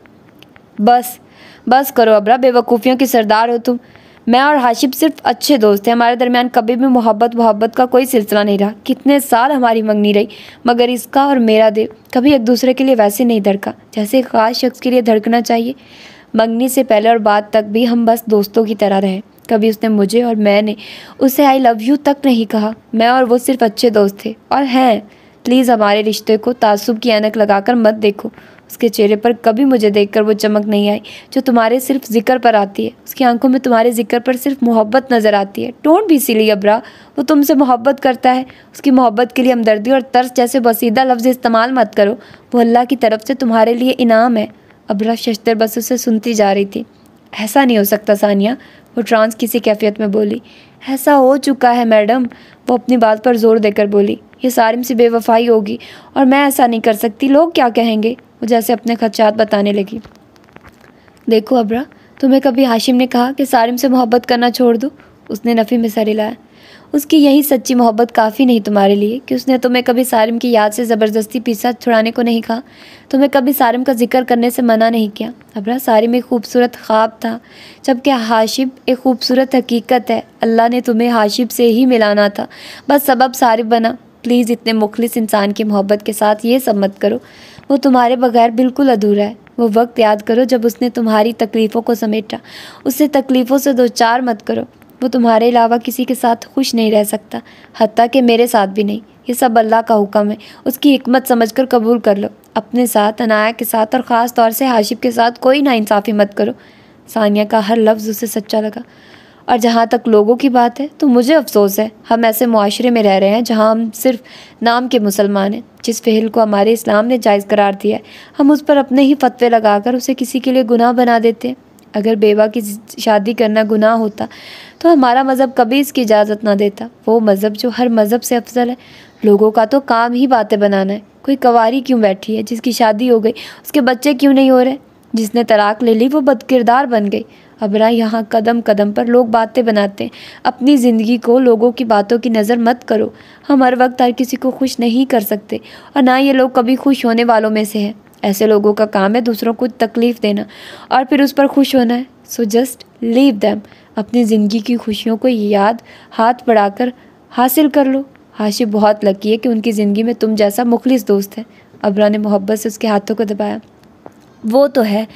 बस करो अबरा, बेवकूफ़ियों की सरदार हो तुम। मैं और हाशिब सिर्फ अच्छे दोस्त हैं, हमारे दरमियान कभी भी मोहब्बत का कोई सिलसिला नहीं रहा। कितने साल हमारी मंगनी रही, मगर इसका और मेरा दिल कभी एक दूसरे के लिए वैसे नहीं धड़का जैसे एक ख़ास शख्स के लिए धड़कना चाहिए। मंगनी से पहले और बाद तक भी हम बस दोस्तों की तरह रहे। कभी उसने मुझे और मैंने उसे आई लव यू तक नहीं कहा। मैं और वो सिर्फ अच्छे दोस्त थे। और हैं, प्लीज़ हमारे रिश्ते को तासुब की ऐनक लगाकर मत देखो। उसके चेहरे पर कभी मुझे देखकर वो चमक नहीं आई जो तुम्हारे सिर्फ जिक्र पर आती है। उसकी आंखों में तुम्हारे जिक्र पर सिर्फ मोहब्बत नज़र आती है। डोंट बी सिली अब्रा, वो तुमसे मोहब्बत करता है। उसकी मोहब्बत के लिए हमदर्दी और तरस जैसे बसीदा लफ्ज़ इस्तेमाल मत करो। वो अल्लाह की तरफ से तुम्हारे लिए इनाम है। अब्रा शशदर बस उसे सुनती जा रही थी। ऐसा नहीं हो सकता सानिया, वो ट्रांस किसी कैफियत में बोली। ऐसा हो चुका है मैडम, वो अपनी बात पर जोर देकर बोली। ये सारिम से बेवफाई होगी और मैं ऐसा नहीं कर सकती, लोग क्या कहेंगे। वो जैसे अपने खदशात बताने लगी। देखो अब्रा, तुम्हें कभी हाशिम ने कहा कि सारिम से मोहब्बत करना छोड़ दो? उसने नफ़ी में सर हिलाया। उसकी यही सच्ची मोहब्बत काफ़ी नहीं तुम्हारे लिए कि उसने तुम्हें कभी सारिम की याद से ज़बरदस्ती पीछा छुड़ाने को नहीं कहा, तुम्हें कभी सारिम का जिक्र करने से मना नहीं किया। अब्रा, सारिम एक खूबसूरत ख्वाब था जबकि हाशिब एक खूबसूरत हकीकत है। अल्लाह ने तुम्हें हाशिब से ही मिलाना था, बस सबब सारिम बना। प्लीज़ इतने मुखलिस इंसान की मोहब्बत के साथ ये सब मत करो, वो तुम्हारे बगैर बिल्कुल अधूरा है। वो वक्त याद करो जब उसने तुम्हारी तकलीफ़ों को समेटा, उससे तकलीफ़ों से दो चार मत करो। वो तुम्हारे अलावा किसी के साथ खुश नहीं रह सकता, हत्ता कि मेरे साथ भी नहीं। ये सब अल्लाह का हुक्म है, उसकी हिकमत समझकर कबूल कर लो। अपने साथ, अनाया के साथ और ख़ास तौर से हाशिब के साथ कोई नाइंसाफ़ी मत करो। सानिया का हर लफ्ज़ उसे सच्चा लगा। और जहाँ तक लोगों की बात है तो मुझे अफसोस है, हम ऐसे मुआशरे में रह रहे हैं जहाँ हम सिर्फ नाम के मुसलमान हैं। जिस फ़ेल को हमारे इस्लाम ने जायज़ करार दिया है, हम उस पर अपने ही फतवे लगाकर उसे किसी के लिए गुनाह बना देते हैं। अगर बेवा की शादी करना गुनाह होता तो हमारा मज़हब कभी इसकी इजाज़त ना देता। वो मज़हब जो हर मज़हब से अफजल है। लोगों का तो काम ही बातें बनाना है। कोई कवारी क्यों बैठी है जिसकी शादी हो गई, उसके बच्चे क्यों नहीं हो रहे? जिसने तलाक ले ली वो बदकिरदार बन गई। अबरा, यहाँ कदम कदम पर लोग बातें बनाते हैं। अपनी ज़िंदगी को लोगों की बातों की नज़र मत करो। हम हर वक्त हर किसी को खुश नहीं कर सकते और ना ये लोग कभी खुश होने वालों में से हैं। ऐसे लोगों का काम है दूसरों को तकलीफ़ देना और फिर उस पर खुश होना है। So just leave them. अपनी ज़िंदगी की खुशियों को याद हाथ बढ़ाकर हासिल कर लो। हाशिब बहुत लकी है कि उनकी ज़िंदगी में तुम जैसा मुखलिस दोस्त है। अबरा ने मोहब्बत से उसके हाथों को दबाया। वो तो है,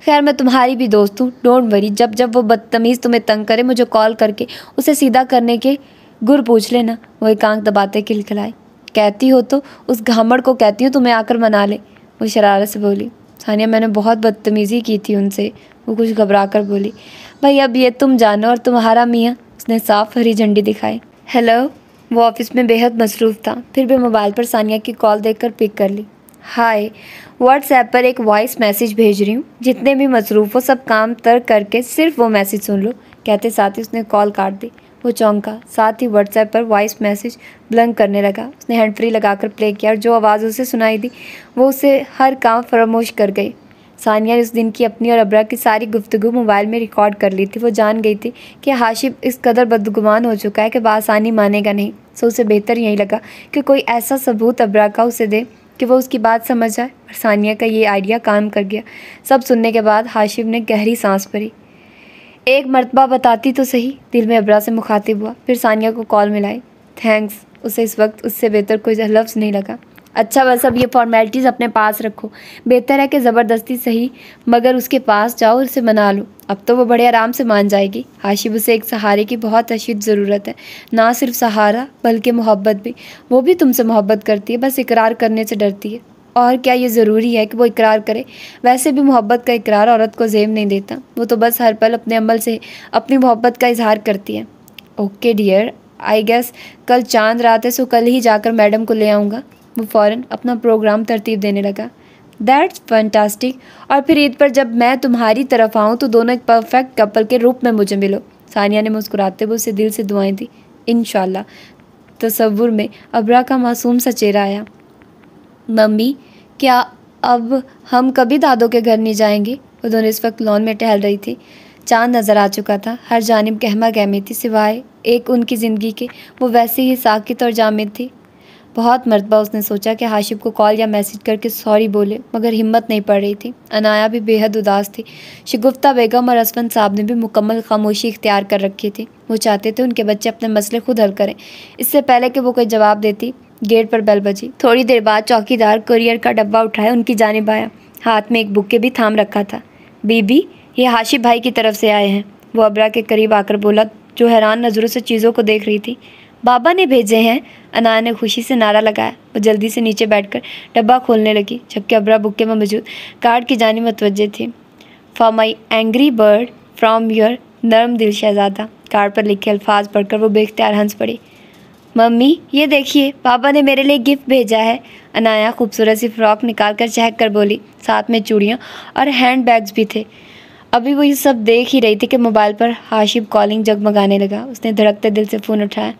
खैर मैं तुम्हारी भी दोस्त हूँ, डोंट वरी। जब जब वो बदतमीज़ तुम्हें तंग करे मुझे कॉल करके उसे सीधा करने के गुर पूछ लेना। वो एक आंख दबाते खिलखिलाई। कहती हो तो उस घामड़ को कहती हूँ तुम्हें आकर मना ले, वो शरारत से बोली। सानिया, मैंने बहुत बदतमीज़ी की थी उनसे, वो कुछ घबरा कर बोली। भाई अब ये तुम जानो और तुम्हारा मियाँ, उसने साफ हरी झंडी दिखाई। हेलो, वो ऑफिस में बेहद मसरूफ़ था, फिर भी मोबाइल पर सानिया की कॉल देखकर पिक कर ली। हाय, व्हाट्सएप पर एक वॉइस मैसेज भेज रही हूँ, जितने भी मसरूफ़ हो सब काम तर्क करके सिर्फ वो मैसेज सुन लो, कहते साथ ही उसने कॉल काट दी। वो चौंका, साथ ही व्हाट्सएप पर वॉइस मैसेज ब्लंक करने लगा। उसने हैंड फ्री लगाकर प्ले किया और जो आवाज़ उसे सुनाई दी वो उसे हर काम फरामोश कर गई। सानिया ने उस दिन की अपनी और अबरा की सारी गुफ्तगू मोबाइल में रिकॉर्ड कर ली थी। वो जान गई थी कि हाशिब इस कदर बदगुमान हो चुका है कि बासानी मानेगा नहीं। सो उसे बेहतर यही लगा कि कोई ऐसा सबूत अबरा का उसे दे कि वो उसकी बात समझ जाए। और सानिया का ये आइडिया काम कर गया। सब सुनने के बाद हाशिब ने गहरी सांस भरी। एक मर्तबा बताती तो सही, दिल में अबरा से मुखातिब हुआ। फिर सानिया को कॉल मिलाई। थैंक्स, उसे इस वक्त उससे बेहतर कोई लफ्ज़ नहीं लगा। अच्छा बस अब ये फॉर्मेलिटीज़ अपने पास रखो, बेहतर है कि ज़बरदस्ती सही मगर उसके पास जाओ और उसे मना लो। अब तो वो बड़े आराम से मान जाएगी। हाशिब, उसे एक सहारे की बहुत अशीद ज़रूरत है, ना सिर्फ सहारा बल्कि मोहब्बत भी। वो भी तुमसे मोहब्बत करती है, बस इकरार करने से डरती है। और क्या ये ज़रूरी है कि वो इकरार करे? वैसे भी मोहब्बत का इकरार औरत को ज़ेब नहीं देता। वो तो बस हर पल अपने अमल से अपनी मोहब्बत का इजहार करती है। ओके डियर, आई गेस कल चांद रात है, सो कल ही जाकर मैडम को ले आऊँगा। वो फ़ौरन अपना प्रोग्राम तरतीब देने लगा। That's fantastic. और फिर ईद पर जब मैं तुम्हारी तरफ आऊँ तो दोनों एक परफेक्ट कपल के रूप में मुझे मिलो। सानिया ने मुस्कुराते हुए उसे दिल से दुआएं दी। इंशाल्लाह। तसव्वुर में अबरा का मासूम सा चेहरा आया। मम्मी, क्या अब हम कभी दादों के घर नहीं जाएंगे? वो दोनों इस वक्त लॉन में टहल रही थी। चांद नज़र आ चुका था, हर जानिब गहमा गहमी थी सिवाय एक उनकी ज़िंदगी के। वो वैसे ही साकित और जामिद थी। बहुत मरतबा उसने सोचा कि हाशिब को कॉल या मैसेज करके सॉरी बोले, मगर हिम्मत नहीं पड़ रही थी। अनाया भी बेहद उदास थी। शगुफ्ता बेगम और असफन साहब ने भी मुकम्मल खामोशी इख्तियार कर रखी थी। वो चाहते थे उनके बच्चे अपने मसले खुद हल करें। इससे पहले कि वो कोई जवाब देती, गेट पर बेल बजी। थोड़ी देर बाद चौकीदार कुरियर का डब्बा उठाए उनकी जानिब आया। हाथ में एक बुक्के भी थाम रखा था। बीबी, ये हाशिब भाई की तरफ से आए हैं, वो अबरा के करीब आकर बोला, जो हैरान नज़रों से चीज़ों को देख रही थी। बाबा ने भेजे हैं? अनाया ने खुशी से नारा लगाया। वो जल्दी से नीचे बैठकर डब्बा खोलने लगी, जबकि अबरा बुक्के में मौजूद कार्ड की जानिब मुतवज्जे थी। For my angry bird from your नर्म दिल शहजादा। कार्ड पर लिखे अल्फाज पढ़कर वो बेख्तियार हंस पड़ी। मम्मी ये देखिए, पापा ने मेरे लिए गिफ्ट भेजा है। अनाया खूबसूरत सी फ्रॉक निकाल कर चहक कर बोली। साथ में चूड़ियाँ और हैंड बैग्स भी थे। अभी वो ये सब देख ही रही थी कि मोबाइल पर हाशिब कॉलिंग जगमगाने लगा। उसने धड़कते दिल से फ़ोन उठाया।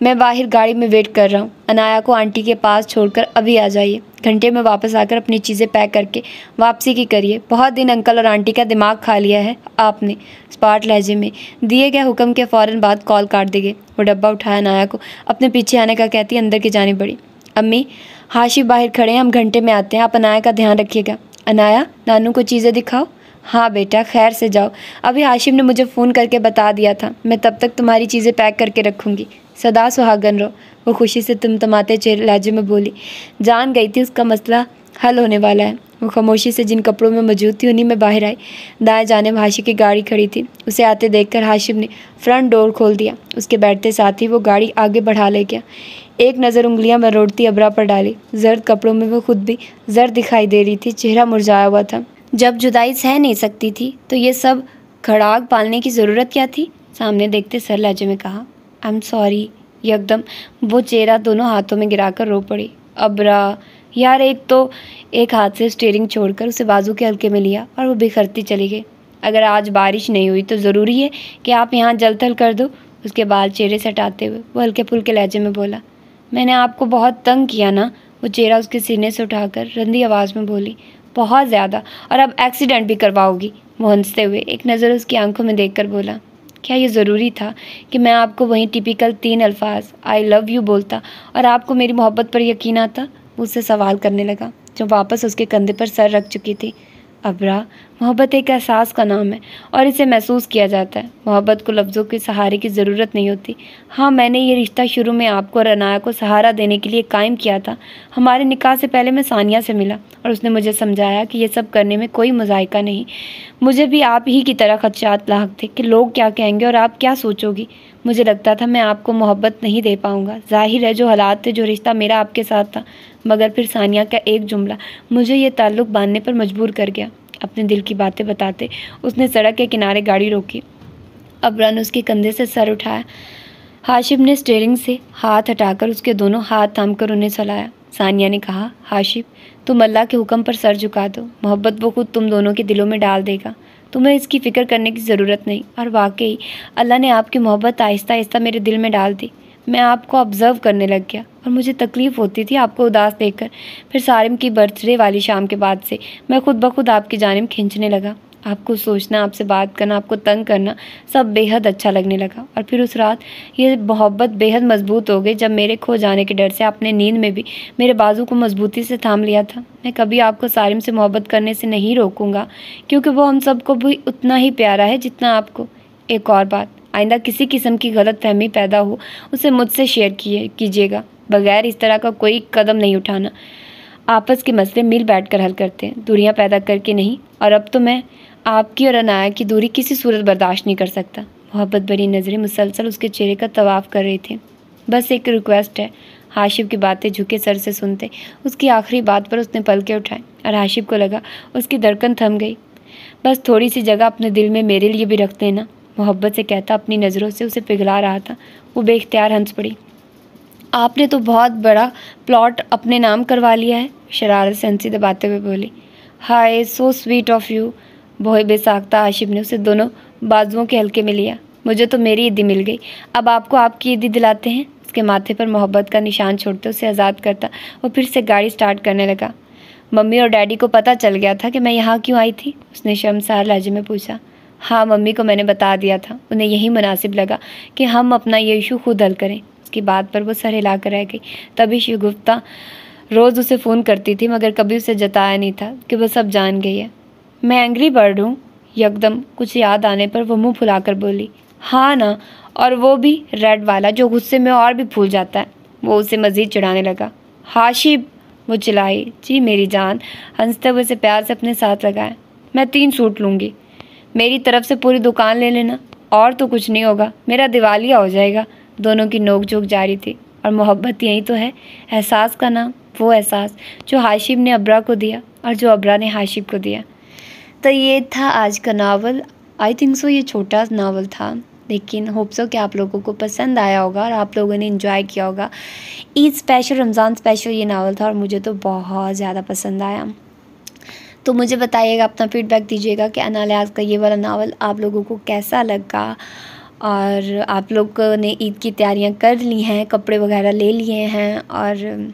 मैं बाहर गाड़ी में वेट कर रहा हूँ, अनाया को आंटी के पास छोड़कर अभी आ जाइए। घंटे में वापस आकर अपनी चीज़ें पैक करके वापसी की करिए। बहुत दिन अंकल और आंटी का दिमाग खा लिया है आपने। स्पाट लहजे में दिए गए हुक्म के फ़ौरन बाद कॉल काट दी गई। वो डब्बा उठाया, अनाया को अपने पीछे आने का कहती अंदर की जानिब बढ़ी। अम्मी हाशिब बाहर खड़े हैं, हम घंटे में आते हैं, आप अनाया का ध्यान रखिएगा। अनाया नानू को चीज़ें दिखाओ। हाँ बेटा, खैर से जाओ। अभी हाशिम ने मुझे फ़ोन करके बता दिया था, मैं तब तक तुम्हारी चीज़ें पैक करके रखूँगी। सदा सुहागन रहो। वो खुशी से तमतमाते चेहरे लहजे में बोली। जान गई थी उसका मसला हल होने वाला है। वो खामोशी से जिन कपड़ों में मौजूद थी उन्हीं में बाहर आई। दाएं जानिब हाशिम की गाड़ी खड़ी थी। उसे आते देखकर हाशिम ने फ्रंट डोर खोल दिया। उसके बैठते साथ ही वो गाड़ी आगे बढ़ा ले गया। एक नज़र उंगलियां मरोड़ती अबरा पर डाली। जर्द कपड़ों में वो खुद भी जर्द दिखाई दे रही थी, चेहरा मुरझाया हुआ था। जब जुदाई सह नहीं सकती थी तो ये सब खड़ाग पालने की ज़रूरत क्या थी? सामने देखते सर लहजे में कहा, आई एम सॉरी। यकदम वो चेहरा दोनों हाथों में गिराकर रो पड़ी। अबरा यार, एक हाथ से स्टीयरिंग छोड़कर उसे बाजू के हल्के में लिया और वो बिखरती चली गई। अगर आज बारिश नहीं हुई तो ज़रूरी है कि आप यहाँ जल थल कर दो। उसके बाल चेहरे से हटाते हुए वो हल्के फुल्के लहजे में बोला। मैंने आपको बहुत तंग किया ना? वो चेहरा उसके सीने से उठाकर रंधी आवाज़ में बोली। बहुत ज़्यादा, और अब एक्सीडेंट भी करवाओगी। वो हंसते हुए एक नज़र उसकी आंखों में देखकर बोला। क्या ये ज़रूरी था कि मैं आपको वहीं टिपिकल 3 अल्फाज आई लव यू बोलता और आपको मेरी मोहब्बत पर यकीन आता? उससे सवाल करने लगा जो वापस उसके कंधे पर सर रख चुकी थी। अबरा, मोहब्बत एक एहसास का नाम है और इसे महसूस किया जाता है। मोहब्बत को लफ्ज़ों के सहारे की ज़रूरत नहीं होती। हाँ, मैंने ये रिश्ता शुरू में आपको और अनाया को सहारा देने के लिए कायम किया था। हमारे निकाह से पहले मैं सानिया से मिला और उसने मुझे समझाया कि ये सब करने में कोई मज़ायका नहीं। मुझे भी आप ही की तरह खदशात लाहक थे कि लोग क्या कहेंगे और आप क्या सोचोगी। मुझे लगता था मैं आपको मोहब्बत नहीं दे पाऊँगा। जाहिर है जो हालात थे, जो रिश्ता मेरा आपके साथ था, मगर फिर सानिया का एक जुमला मुझे ये ताल्लुक़ बांधने पर मजबूर कर गया। अपने दिल की बातें बताते उसने सड़क के किनारे गाड़ी रोकी। अबरा ने उसके कंधे से सर उठाया। हाशिब ने स्टीयरिंग से हाथ हटाकर उसके दोनों हाथ थामकर उन्हें चलाया। सानिया ने कहा, हाशिब तुम अल्लाह के हुक्म पर सर झुका दो। मोहब्बत वो खुद तुम दोनों के दिलों में डाल देगा। तुम्हें इसकी फ़िक्र करने की ज़रूरत नहीं। और वाकई अल्लाह ने आपकी मोहब्बत आहिस्ता आहिस्ता मेरे दिल में डाल दी। मैं आपको ऑब्ज़र्व करने लग गया और मुझे तकलीफ़ होती थी आपको उदास देखकर। फिर सारिम की बर्थडे वाली शाम के बाद से मैं खुद ब खुद आपकी जानिब खींचने लगा। आपको सोचना, आपसे बात करना, आपको तंग करना सब बेहद अच्छा लगने लगा। और फिर उस रात ये मोहब्बत बेहद मजबूत हो गई जब मेरे खो जाने के डर से आपने नींद में भी मेरे बाजू को मजबूती से थाम लिया था। मैं कभी आपको सारिम से मोहब्बत करने से नहीं रोकूंगा, क्योंकि वो हम सबको भी उतना ही प्यारा है जितना आपको। एक और बात, आइंदा किसी किस्म की गलत फहमी पैदा हो उसे मुझसे शेयर कीजिएगा। बगैर इस तरह का कोई कदम नहीं उठाना। आपस के मसले मिल बैठ कर हल करते हैं, दूरियां पैदा करके नहीं। और अब तो मैं आपकी और अनाया की दूरी किसी सूरत बर्दाश्त नहीं कर सकता। मोहब्बत भरी नज़रें मुसलसल उसके चेहरे का तवाफ़ कर रही थी। बस एक रिक्वेस्ट है। हाशिब की बातें झुके सर से सुनते उसकी आखिरी बात पर उसने पलके उठाए और हाशिब को लगा उसकी धड़कन थम गई। बस थोड़ी सी जगह अपने दिल में मेरे लिए भी रख देना, मोहब्बत से कहता अपनी नज़रों से उसे पिघला रहा था। वो बेख्तियार हंस पड़ी। आपने तो बहुत बड़ा प्लॉट अपने नाम करवा लिया है, शरारत से हंसी दबाते हुए बोली। हाय, सो स्वीट ऑफ यू। बहुत बेसाख्ता हाशिब ने उसे दोनों बाजुओं के हल्के में लिया। मुझे तो मेरी ईदी मिल गई, अब आपको आपकी ईदी दिलाते हैं। उसके माथे पर मोहब्बत का निशान छोड़ते उसे आज़ाद करता वो फिर से गाड़ी स्टार्ट करने लगा। मम्मी और डैडी को पता चल गया था कि मैं यहाँ क्यों आई थी? उसने शर्मसार लहजे में पूछा। हाँ, मम्मी को मैंने बता दिया था। उन्हें यही मुनासिब लगा कि हम अपना ये इशू खुद हल करें। उसकी बात पर वो सर हिला कर रह गई। तभी शगुफ्ता रोज़ उसे फ़ोन करती थी, मगर कभी उसे जताया नहीं था कि वह सब जान गई है। मैं एंग्री बर्ड हूँ। यकदम कुछ याद आने पर वो मुंह फुलाकर बोली। हाँ ना, और वो भी रेड वाला जो गुस्से में और भी फूल जाता है। वो उसे मज़ीद चिढ़ाने लगा। हाशिब, वो चिल्लाई। जी मेरी जान, हंसते हुए उसे प्यार से अपने साथ लगाया। मैं 3 सूट लूँगी, मेरी तरफ से पूरी दुकान ले लेना, और तो कुछ नहीं होगा, मेरा दिवालिया हो जाएगा। दोनों की नोक झोंक जारी थी। और मोहब्बत यही तो है, एहसास का नाम, वो एहसास जो हाशिम ने अब्रा को दिया और जो अब्रा ने हाशिम को दिया। तो ये था आज का नावल। आई थिंक सो ये छोटा नावल था, लेकिन होप सो कि आप लोगों को पसंद आया होगा और आप लोगों ने इन्जॉय किया होगा। ईद स्पेशल, रमज़ान स्पेशल ये नावल था और मुझे तो बहुत ज़्यादा पसंद आया। तो मुझे बताइएगा, अपना फीडबैक दीजिएगा कि अना लियाज़ का ये वाला नावल आप लोगों को कैसा लगा, और आप लोगों ने ईद की तैयारियां कर ली हैं, कपड़े वगैरह ले लिए हैं, और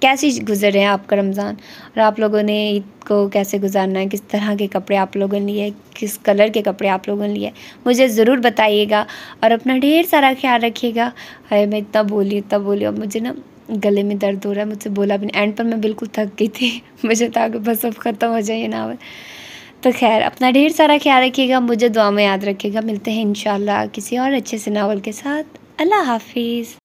कैसे गुजर रहे हैं आपका रमज़ान, और आप लोगों ने ईद को कैसे गुजारना है, किस तरह के कपड़े आप लोगों ने लिए, किस कलर के कपड़े आप लोगों ने लिए, मुझे ज़रूर बताइएगा। और अपना ढेर सारा ख्याल रखिएगा। अरे मैं इतना बोली अब मुझे ना गले में दर्द हो रहा है, मुझसे बोला भी नहीं। एंड पर मैं बिल्कुल थक गई थी मुझे था कि बस अब ख़त्म हो जाए ये नावल। तो खैर, अपना ढेर सारा ख्याल रखिएगा, मुझे दुआ में याद रखिएगा। मिलते हैं इंशाल्लाह किसी और अच्छे से नावल के साथ। अल्लाह हाफिज़।